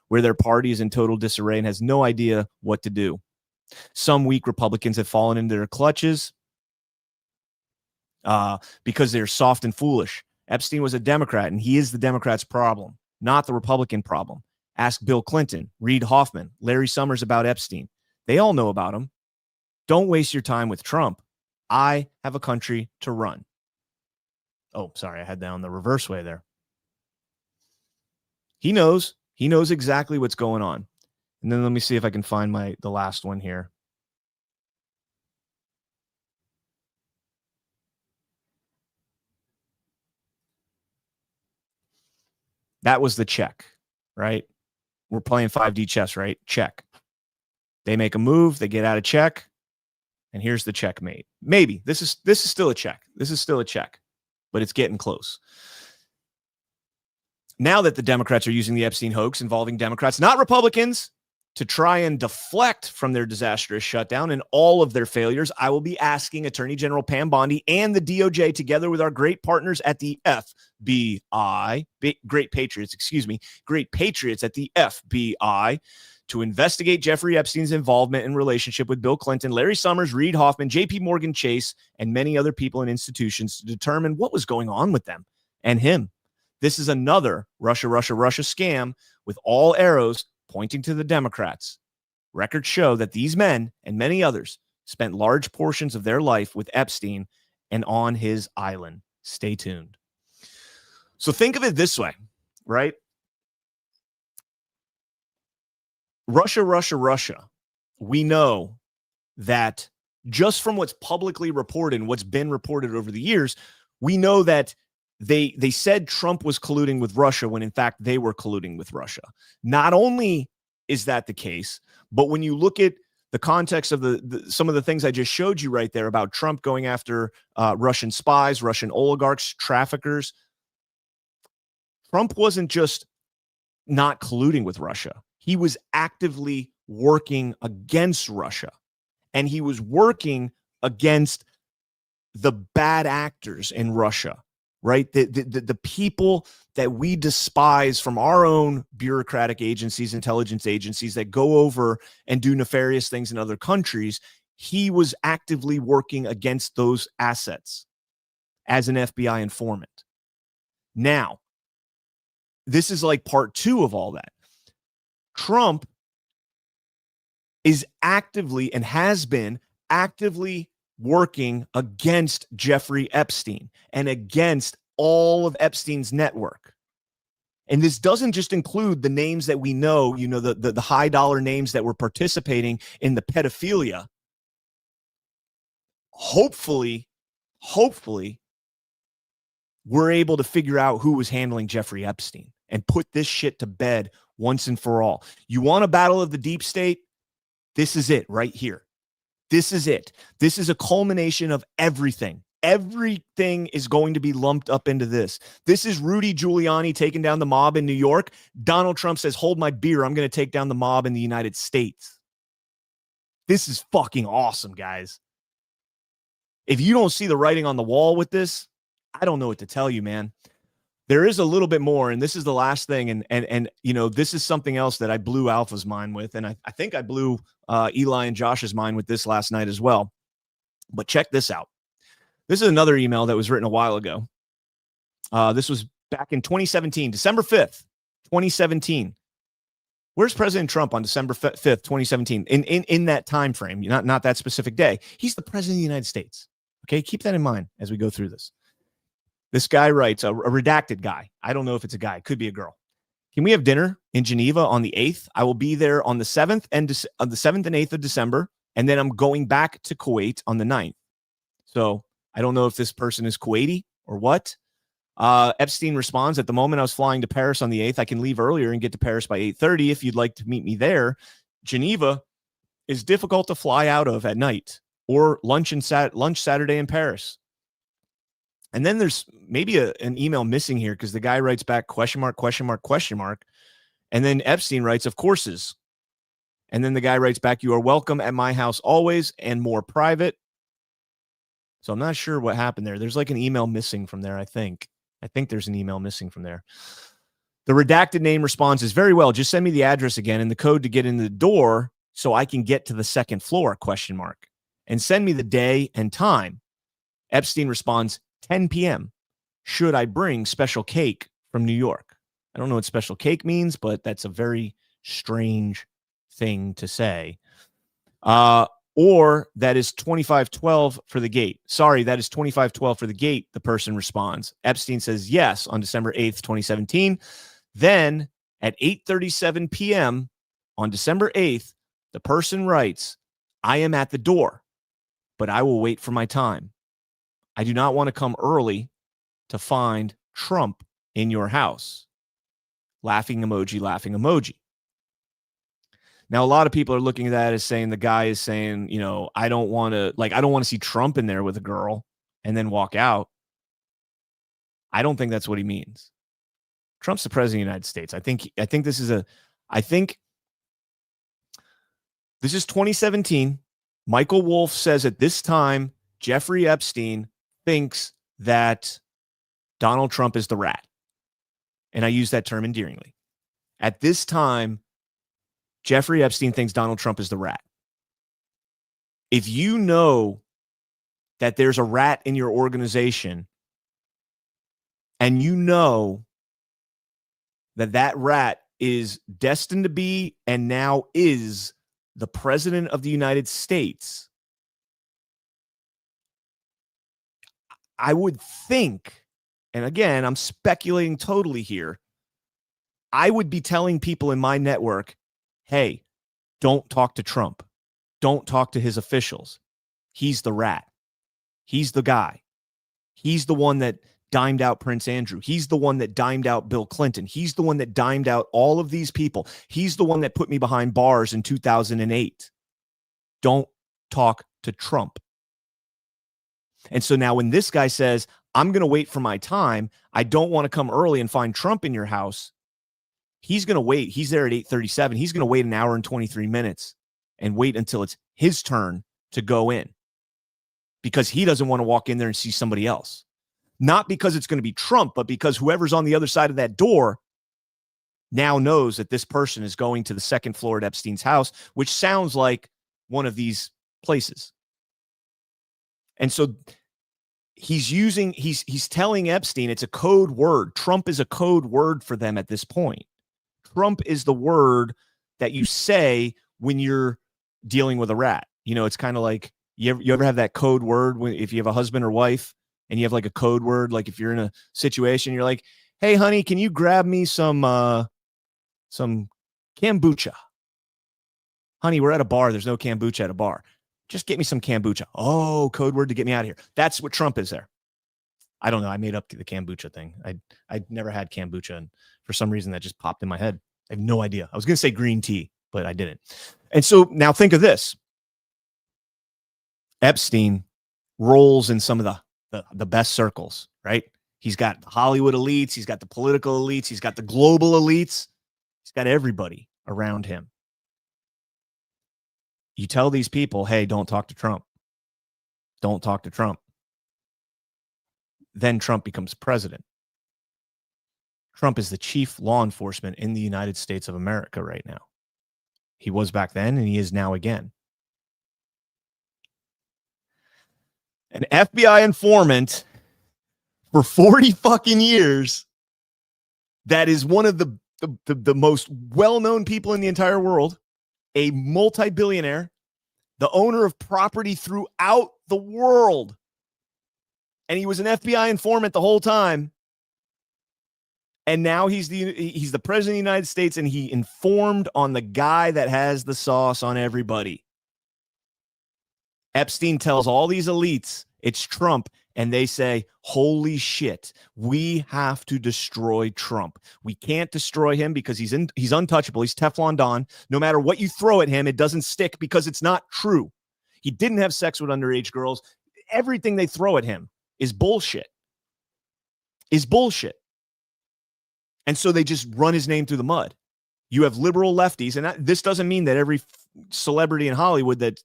where their party is in total disarray and has no idea what to do. Some weak Republicans have fallen into their clutches because they're soft and foolish. Epstein was a Democrat, and he is the Democrats' problem, not the Republican problem. Ask Bill Clinton, Reid Hoffman, Larry Summers about Epstein. They all know about him. Don't waste your time with Trump. I have a country to run. Oh, sorry, I had that on the reverse way there. He knows. He knows exactly what's going on. And then let me see if I can find the last one here. That was the check, right? We're playing 5D chess, right? Check. They make a move, they get out of check, and here's the checkmate. Maybe this is still a check. This is still a check, but it's getting close. Now that the Democrats are using the Epstein hoax involving Democrats, not Republicans, to try and deflect from their disastrous shutdown and all of their failures, I will be asking Attorney General Pam Bondi and the DOJ, together with our great partners at the FBI, great patriots at the FBI, to investigate Jeffrey Epstein's involvement and relationship with Bill Clinton, Larry Summers, Reid Hoffman, JP Morgan Chase, and many other people and institutions to determine what was going on with them and him. This is another Russia scam with all arrows pointing to the Democrats. Records show that these men and many others spent large portions of their life with Epstein and on his island. Stay tuned. So think of it this way, right? Russia. We know that just from what's publicly reported and what's been reported over the years, we know that they said Trump was colluding with Russia when in fact they were colluding with Russia. Not only is that the case, but when you look at the context of some of the things I just showed you right there about Trump going after Russian spies, Russian oligarchs, traffickers, Trump wasn't just not colluding with Russia. He was actively working against Russia, and he was working against the bad actors in Russia, right? The people that we despise from our own bureaucratic agencies, intelligence agencies that go over and do nefarious things in other countries. He was actively working against those assets as an FBI informant. Now, this is like part two of all that. Trump is actively and has been actively working against Jeffrey Epstein and against all of Epstein's network. And this doesn't just include the names that we know, the high dollar names that were participating in the pedophilia. Hopefully, we're able to figure out who was handling Jeffrey Epstein and put this shit to bed once and for all. You want a battle of the deep state? This is it right here. This is it. This is a culmination of everything. Everything is going to be lumped up into this. This is Rudy Giuliani taking down the mob in New York. Donald Trump says, hold my beer. I'm going to take down the mob in the United States. This is fucking awesome, guys. If you don't see the writing on the wall with this, I don't know what to tell you, man. there is a little bit more, and this is the last thing, and this is something else that I blew Alpha's mind with, and I think I blew Eli and Josh's mind with this last night as well. But check this out. This is another email that was written a while ago. This was back in 2017, December 5th, 2017. Where's President Trump on December 5th, 2017? In that time frame, not that specific day. He's the president of the United States. Okay, keep that in mind as we go through this. This guy writes, a redacted guy. I don't know if it's a guy. It could be a girl. Can we have dinner in Geneva on the 8th? I will be there on the 7th and 8th of December, and then I'm going back to Kuwait on the 9th. So I don't know if this person is Kuwaiti or what. Epstein responds, at the moment I was flying to Paris on the 8th. I can leave earlier and get to Paris by 8:30 if you'd like to meet me there. Geneva is difficult to fly out of at night, or lunch Saturday in Paris. And then there's maybe an email missing here because the guy writes back question mark. And then Epstein writes, of courses. And then the guy writes back, you are welcome at my house always and more private. So I'm not sure what happened there. There's like an email missing from there, I think. I think there's an email missing from there. The redacted name responds is very well. Just send me the address again and the code to get in the door so I can get to the second floor, ? And send me the day and time. Epstein responds, 10 p.m. Should I bring special cake from New York? I don't know what special cake means, but that's a very strange thing to say. Or that is 2512 for the gate. Sorry, that is 2512 for the gate, the person responds. Epstein says yes on December 8th, 2017. Then at 8:37 p.m. on December 8th, the person writes, I am at the door, but I will wait for my time. I do not want to come early to find Trump in your house. Laughing emoji, laughing emoji. Now, a lot of people are looking at that as saying the guy is saying, I don't want to see Trump in there with a girl and then walk out. I don't think that's what he means. Trump's the president of the United States. I think this is 2017. Michael Wolff says at this time, Jeffrey Epstein thinks that Donald Trump is the rat. And I use that term endearingly. At this time, Jeffrey Epstein thinks Donald Trump is the rat. If you know that there's a rat in your organization and you know that that rat is destined to be and now is the president of the United States, I would think, and again, I'm speculating totally here, I would be telling people in my network, hey, don't talk to Trump. Don't talk to his officials. He's the rat. He's the guy. He's the one that dimed out Prince Andrew. He's the one that dimed out Bill Clinton. He's the one that dimed out all of these people. He's the one that put me behind bars in 2008. Don't talk to Trump. And so now when this guy says, I'm going to wait for my time, I don't want to come early and find Trump in your house, he's going to wait. He's there at 8:37. He's going to wait an hour and 23 minutes and wait until it's his turn to go in because he doesn't want to walk in there and see somebody else. Not because it's going to be Trump, but because whoever's on the other side of that door now knows that this person is going to the second floor at Epstein's house, which sounds like one of these places. And so he's telling Epstein it's a code word. Trump is a code word for them at this point. Trump is the word that you say when you're dealing with a rat. It's kind of like you ever have that code word if you have a husband or wife and you have like a code word, like if you're in a situation, you're like, hey, honey, can you grab me some kombucha? Honey, we're at a bar. There's no kombucha at a bar. Just get me some kombucha. Oh, code word to get me out of here. That's what Trump is there. I don't know. I made up the kombucha thing. I'd never had kombucha, and for some reason that just popped in my head. I have no idea. I was going to say green tea, but I didn't. And so now think of this. Epstein rolls in some of the best circles, right? He's got the Hollywood elites. He's got the political elites. He's got the global elites. He's got everybody around him. You tell these people, hey, don't talk to Trump. Don't talk to Trump. Then Trump becomes president. Trump is the chief law enforcement in the United States of America right now. He was back then, and he is now again. An FBI informant for 40 fucking years that is one of the most well-known people in the entire world, a multi-billionaire, the owner of property throughout the world. And he was an FBI informant the whole time. And now he's the president of the United States, and he informed on the guy that has the sauce on everybody. Epstein tells all these elites it's Trump, and they say, holy shit, we have to destroy Trump. We can't destroy him because he's untouchable. He's Teflon Don. No matter what you throw at him, it doesn't stick because it's not true. He didn't have sex with underage girls. Everything they throw at him is bullshit. And so they just run his name through the mud. You have liberal lefties, and this doesn't mean that every celebrity in Hollywood that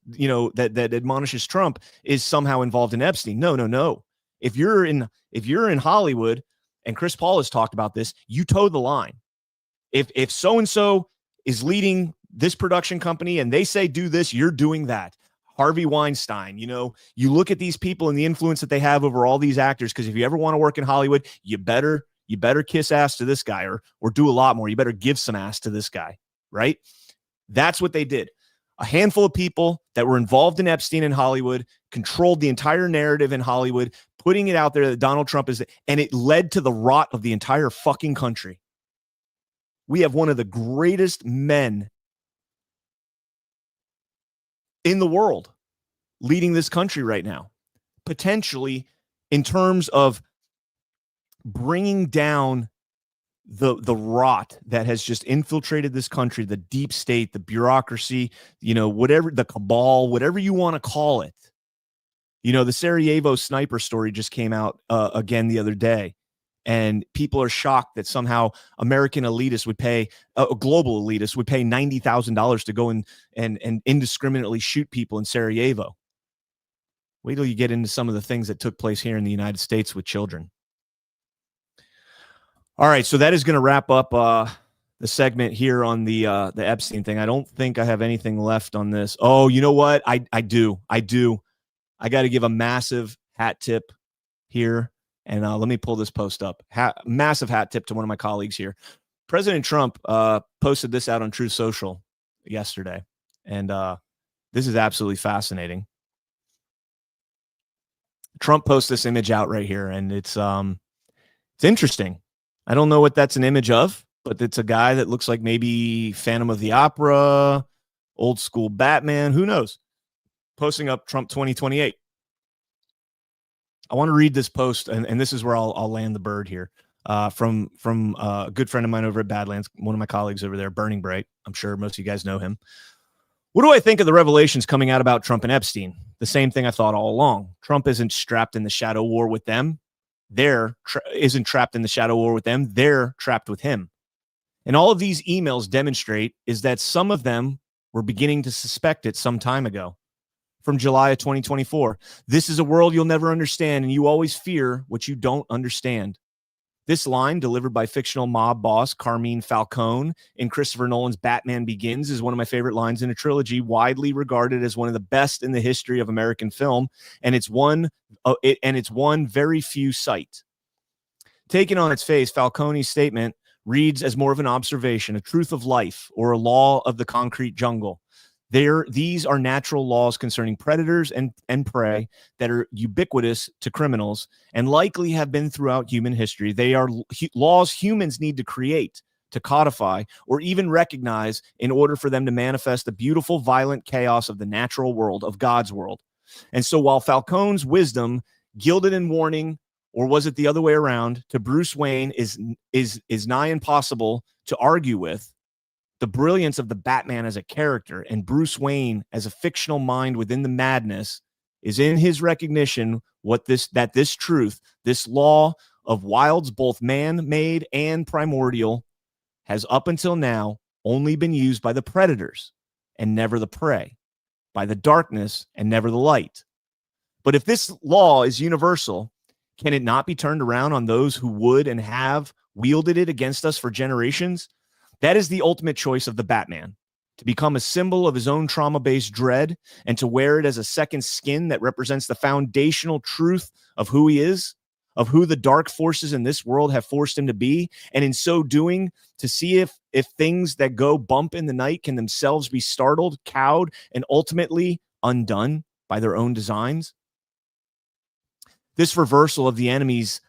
admonishes Trump is somehow involved in Epstein. No. If you're in Hollywood, and Chris Paul has talked about this, you toe the line. If so and so is leading this production company and they say do this, you're doing that. Harvey Weinstein, you look at these people and the influence that they have over all these actors, because if you ever want to work in Hollywood, you better kiss ass to this guy or do a lot more. You better give some ass to this guy, right? That's what they did. A handful of people that were involved in Epstein in Hollywood controlled the entire narrative in Hollywood, putting it out there that Donald Trump is, and it led to the rot of the entire fucking country. We have one of the greatest men in the world leading this country right now, potentially in terms of bringing down the rot that has just infiltrated this country, the deep state, the bureaucracy, whatever, the cabal, whatever you want to call it. The Sarajevo sniper story just came out again the other day, and people are shocked that somehow American elitists would pay, global elitists would pay $90,000 to go and indiscriminately shoot people in Sarajevo. Wait till you get into some of the things that took place here in the United States with children. All right, so that is going to wrap up the segment here on the Epstein thing. I don't think I have anything left on this. Oh, you know what? I do. I got to give a massive hat tip here, and let me pull this post up. Massive hat tip to one of my colleagues here. President Trump posted this out on Truth Social yesterday, and this is absolutely fascinating. Trump posts this image out right here, and it's interesting. I don't know what that's an image of, but it's a guy that looks like maybe Phantom of the Opera, old school Batman, who knows? Posting up Trump 2028. I want to read this post, and this is where I'll land the bird here. From a good friend of mine over at Badlands, one of my colleagues over there, Burning Bright. I'm sure most of you guys know him. What do I think of the revelations coming out about Trump and Epstein? The same thing I thought all along. Trump isn't strapped in the shadow war with them. Isn't trapped in the shadow war with them. They're trapped with him. And all of these emails demonstrate is that some of them were beginning to suspect it some time ago. From July of 2024. This is a world you'll never understand, and you always fear what you don't understand. This line, delivered by fictional mob boss Carmine Falcone in Christopher Nolan's Batman Begins, is one of my favorite lines in a trilogy, widely regarded as one of the best in the history of American film, and it's one very few cite. Taken on its face, Falcone's statement reads as more of an observation, a truth of life, or a law of the concrete jungle. These are natural laws concerning predators and prey that are ubiquitous to criminals and likely have been throughout human history. They are laws humans need to create, to codify, or even recognize in order for them to manifest the beautiful, violent chaos of the natural world, of God's world. And so while Falcone's wisdom, gilded in warning, or was it the other way around, to Bruce Wayne is nigh impossible to argue with, the brilliance of the Batman as a character and Bruce Wayne as a fictional mind within the madness is in his recognition that this truth, this law of wilds, both man-made and primordial, has up until now only been used by the predators and never the prey, by the darkness and never the light. But if this law is universal, can it not be turned around on those who would and have wielded it against us for generations, that is the ultimate choice of the Batman, to become a symbol of his own trauma-based dread and to wear it as a second skin that represents the foundational truth of who he is, of who the dark forces in this world have forced him to be, and in so doing, to see if things that go bump in the night can themselves be startled, cowed, and ultimately undone by their own designs. This reversal of the enemy's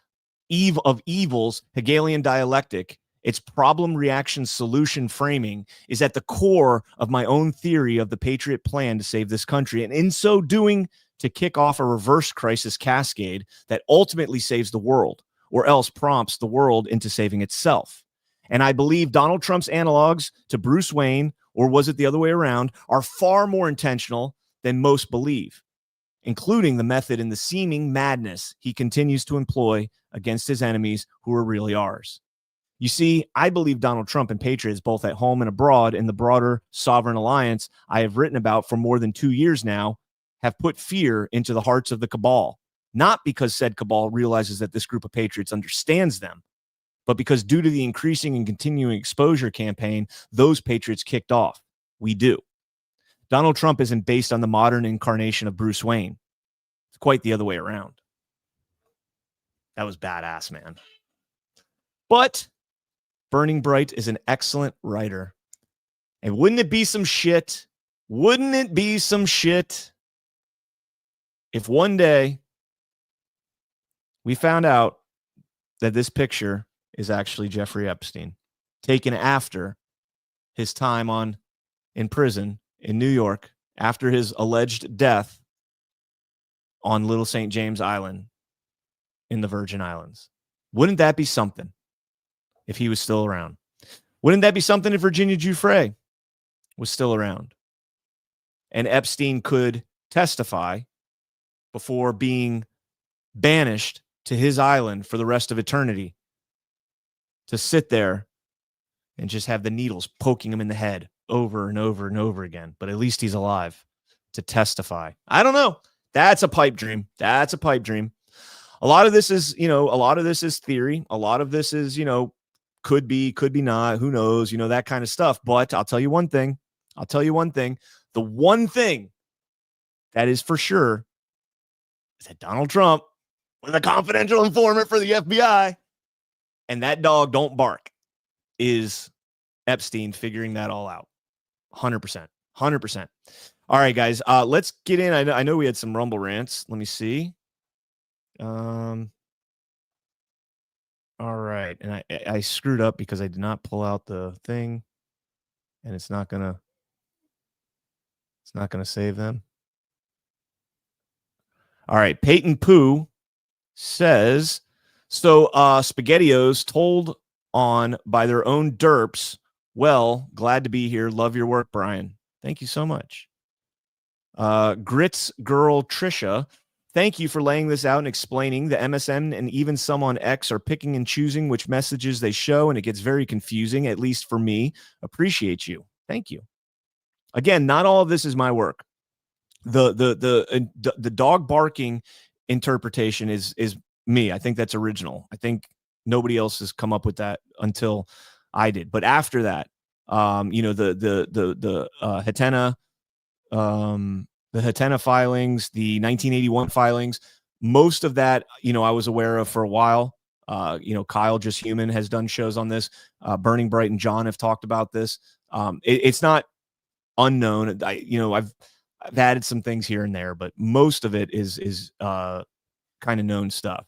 evil's Hegelian dialectic, its problem reaction solution framing, is at the core of my own theory of the Patriot plan to save this country, and in so doing, to kick off a reverse crisis cascade that ultimately saves the world, or else prompts the world into saving itself. And I believe Donald Trump's analogs to Bruce Wayne, or was it the other way around, are far more intentional than most believe, including the method and the seeming madness he continues to employ against his enemies who are really ours. You see, I believe Donald Trump and patriots, both at home and abroad, in the broader sovereign alliance I have written about for more than 2 years now, have put fear into the hearts of the cabal, not because said cabal realizes that this group of patriots understands them, but because due to the increasing and continuing exposure campaign those patriots kicked off. We do. Donald Trump isn't based on the modern incarnation of Bruce Wayne. It's quite the other way around. That was badass, man. But Burning Bright is an excellent writer. And wouldn't it be some shit? Wouldn't it be some shit if one day we found out that this picture is actually Jeffrey Epstein, taken after his time in prison in New York, after his alleged death on Little St. James Island in the Virgin Islands? Wouldn't that be something if he was still around? Wouldn't that be something if Virginia Giuffre was still around and Epstein could testify before being banished to his island for the rest of eternity, to sit there and just have the needles poking him in the head over and over and over again? But at least he's alive to testify. I don't know. That's a pipe dream. That's a pipe dream. A lot of this is, a lot of this is theory. A lot of this is, could be not, who knows, that kind of stuff. But I'll tell you one thing. The one thing that is for sure is that Donald Trump was a confidential informant for the FBI, and that dog don't bark, is Epstein figuring that all out. 100%. All right, guys, let's get in. I know we had some Rumble rants. Let me see. All right, and I screwed up because I did not pull out the thing, and it's not gonna save them. All right, Peyton Pooh says, so SpaghettiOs told on by their own derps. Well, glad to be here. Love your work, Brian. Thank you so much. Grits Girl Trisha, thank you for laying this out and explaining. The MSN and even some on X are picking and choosing which messages they show, and it gets very confusing, at least for me. Appreciate you. Thank you. Again, not all of this is my work. The dog barking interpretation is me. I think that's original. I think nobody else has come up with that until I did. But after that, the Hatena filings, the 1981 filings, most of that, I was aware of for a while. Kyle Just Human has done shows on this. Burning Bright and John have talked about this. It's not unknown. I've added some things here and there, but most of it is kind of known stuff.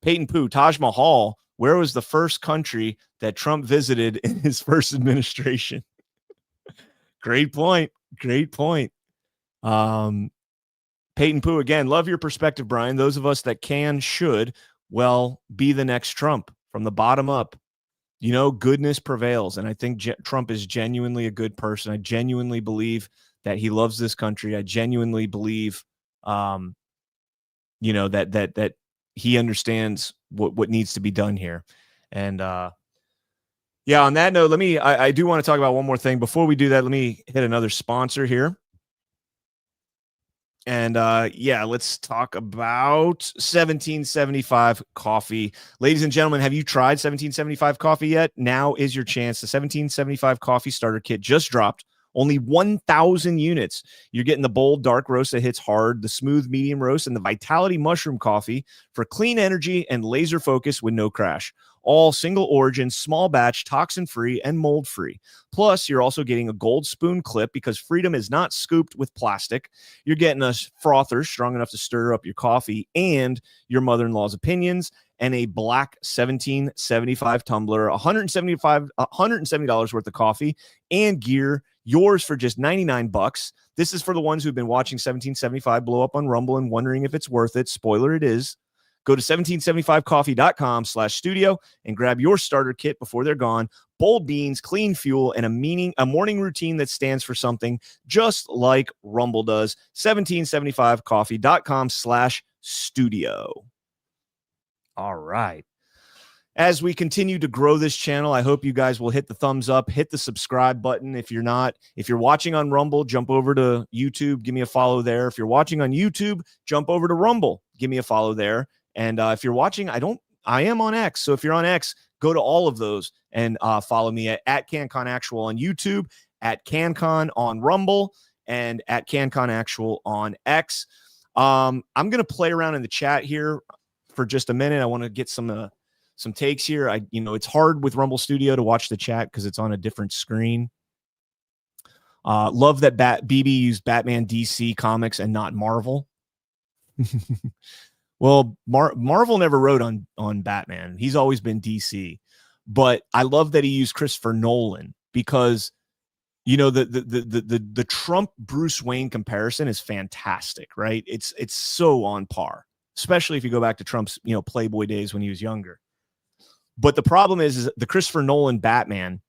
Peyton Pooh, Taj Mahal, where was the first country that Trump visited in his first administration? Great point. Peyton Pooh, again, love your perspective, Brian. Those of us that should, be the next Trump from the bottom up. Goodness prevails. And I think Trump is genuinely a good person. I genuinely believe that he loves this country. I genuinely believe, that he understands what needs to be done here. And, on that note, I do want to talk about one more thing. Before we do that, let me hit another sponsor here. And yeah, let's talk about 1775 coffee. Ladies and gentlemen, have you tried 1775 coffee yet? Now is your chance. The 1775 coffee starter kit just dropped. Only 1,000 units. You're getting the bold dark roast that hits hard, the smooth medium roast, and the Vitality mushroom coffee for clean energy and laser focus with no crash. All single origin, small batch, toxin free, and mold free. Plus, you're also getting a gold spoon clip because Freedom is not scooped with plastic. You're getting a frother strong enough to stir up your coffee and your mother-in-law's opinions, and a black 1775 tumbler, $170 worth of coffee and gear, yours for just 99 bucks. This is for the ones who've been watching 1775 blow up on Rumble and wondering if it's worth it. Spoiler, it is. Go to 1775coffee.com/studio and grab your starter kit before they're gone. Bold beans, clean fuel, and a morning routine that stands for something, just like Rumble does. 1775coffee.com/studio. All right. As we continue to grow this channel, I hope you guys will hit the thumbs up, hit the subscribe button. If you're watching on Rumble, jump over to YouTube, give me a follow there. If you're watching on YouTube, jump over to Rumble, give me a follow there. And if you're watching, I am on X. So if you're on X, go to all of those and follow me at CannCon Actual on YouTube, at CannCon on Rumble, and at CannCon Actual on X. I'm going to play around in the chat here for just a minute. I want to get some takes here. It's hard with Rumble Studio to watch the chat because it's on a different screen. Love that BB used Batman DC Comics and not Marvel. Well, Marvel never wrote on Batman. He's always been DC. But I love that he used Christopher Nolan because the Trump Bruce Wayne comparison is fantastic, right? It's so on par, especially if you go back to Trump's Playboy days when he was younger. But the problem is the Christopher Nolan Batman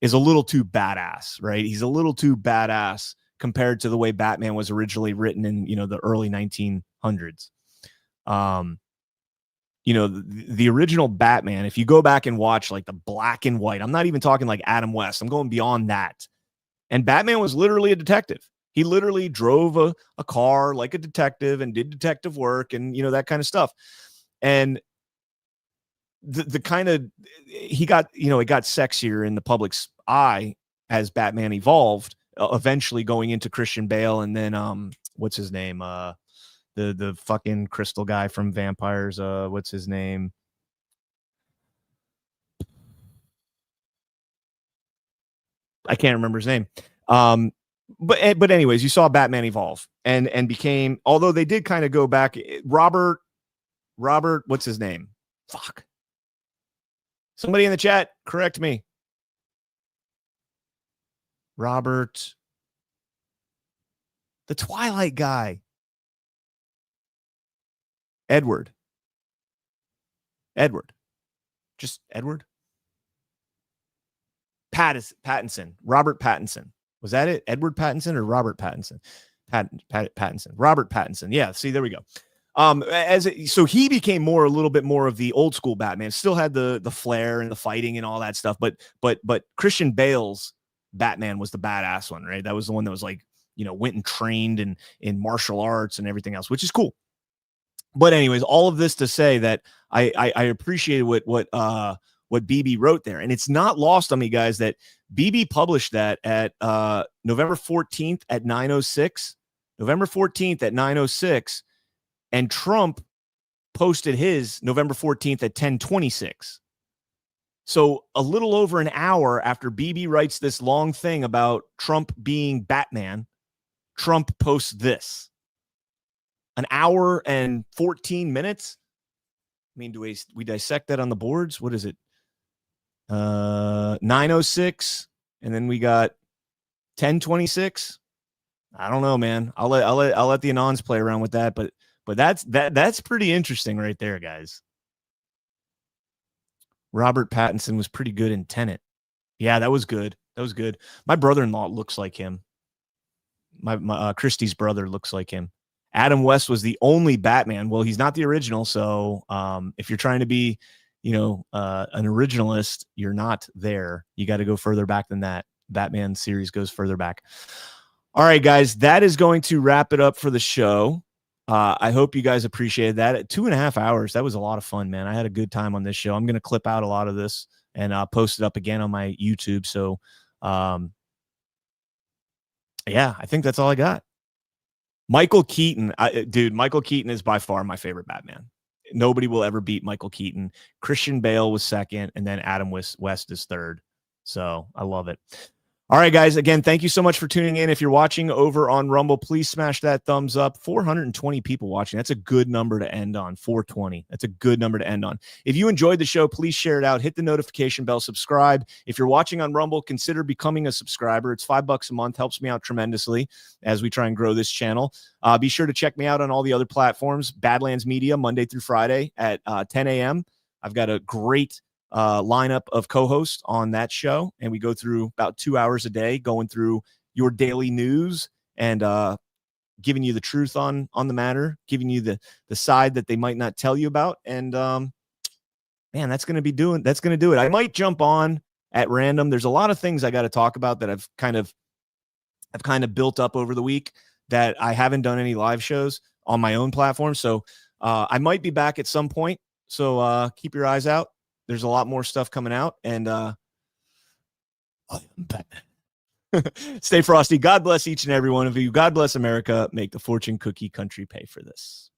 is a little too badass, right? He's a little too badass compared to the way Batman was originally written in, the early 1900s. The original Batman, if you go back and watch like the black and white, I'm not even talking like Adam West. I'm going beyond that. And Batman was literally a detective. He literally drove a car like a detective and did detective work and, that kind of stuff. And the kind of it got sexier in the public's eye as Batman evolved, eventually going into Christian Bale and then what's his name, the fucking crystal guy from Vampires, what's his name, I can't remember his name. But anyways, you saw Batman evolve and became, although they did kind of go back, Robert, what's his name? Fuck. Somebody in the chat, correct me. Robert, the Twilight guy. Edward. Just Edward. Pattinson. Robert Pattinson. Was that it? Edward Pattinson or Robert Pattinson? Pattinson. Robert Pattinson. Yeah, see, there we go. So he became a little bit more of the old school Batman. Still had the flair and the fighting and all that stuff, but Christian Bale's Batman was the badass one, right? That was the one that was like, went and trained in martial arts and everything else, which is cool. But anyways, all of this to say that I appreciated what BB wrote there, and it's not lost on me, guys, that BB published that at November 14th at 9:06. November 14th at 9:06. And Trump posted his November 14th at 10:26. So a little over an hour after BB writes this long thing about Trump being Batman, Trump posts this. An hour and 14 minutes. I mean, do we dissect that on the boards? What is it? 9:06, and then we got 10:26. I don't know, man. I'll let the Anons play around with that, but that's pretty interesting right there, guys. Robert Pattinson was pretty good in Tenet. Yeah, that was good. My brother-in-law looks like him. My Christie's brother looks like him. Adam West was the only Batman. Well, he's not the original, so if you're trying to be, an originalist, you're not there. You got to go further back than that. Batman series goes further back. All right, guys, that is going to wrap it up for the show. I hope you guys appreciated that. At 2.5 hours, that was a lot of fun, man. I had a good time on this show. I'm going to clip out a lot of this and post it up again on my YouTube. So, yeah, I think that's all I got. Michael Keaton, dude, Michael Keaton is by far my favorite Batman. Nobody will ever beat Michael Keaton. Christian Bale was second, and then Adam West is third. So I love it. All right, guys. Again, thank you so much for tuning in. If you're watching over on Rumble, please smash that thumbs up. 420 people watching. That's a good number to end on. 420. That's a good number to end on. If you enjoyed the show, please share it out. Hit the notification bell. Subscribe. If you're watching on Rumble, consider becoming a subscriber. It's $5 a month. Helps me out tremendously as we try and grow this channel. Be sure to check me out on all the other platforms. Badlands Media, Monday through Friday at 10 a.m. I've got a great lineup of co-hosts on that show, and we go through about 2 hours a day going through your daily news and giving you the truth on the matter, giving you the side that they might not tell you about. And man, that's going to do it. I might jump on at random. There's a lot of things I got to talk about that I've kind of built up over the week that I haven't done any live shows on my own platform. So I might be back at some point. So keep your eyes out. There's a lot more stuff coming out, and stay frosty. God bless each and every one of you. God bless America. Make the fortune cookie country pay for this.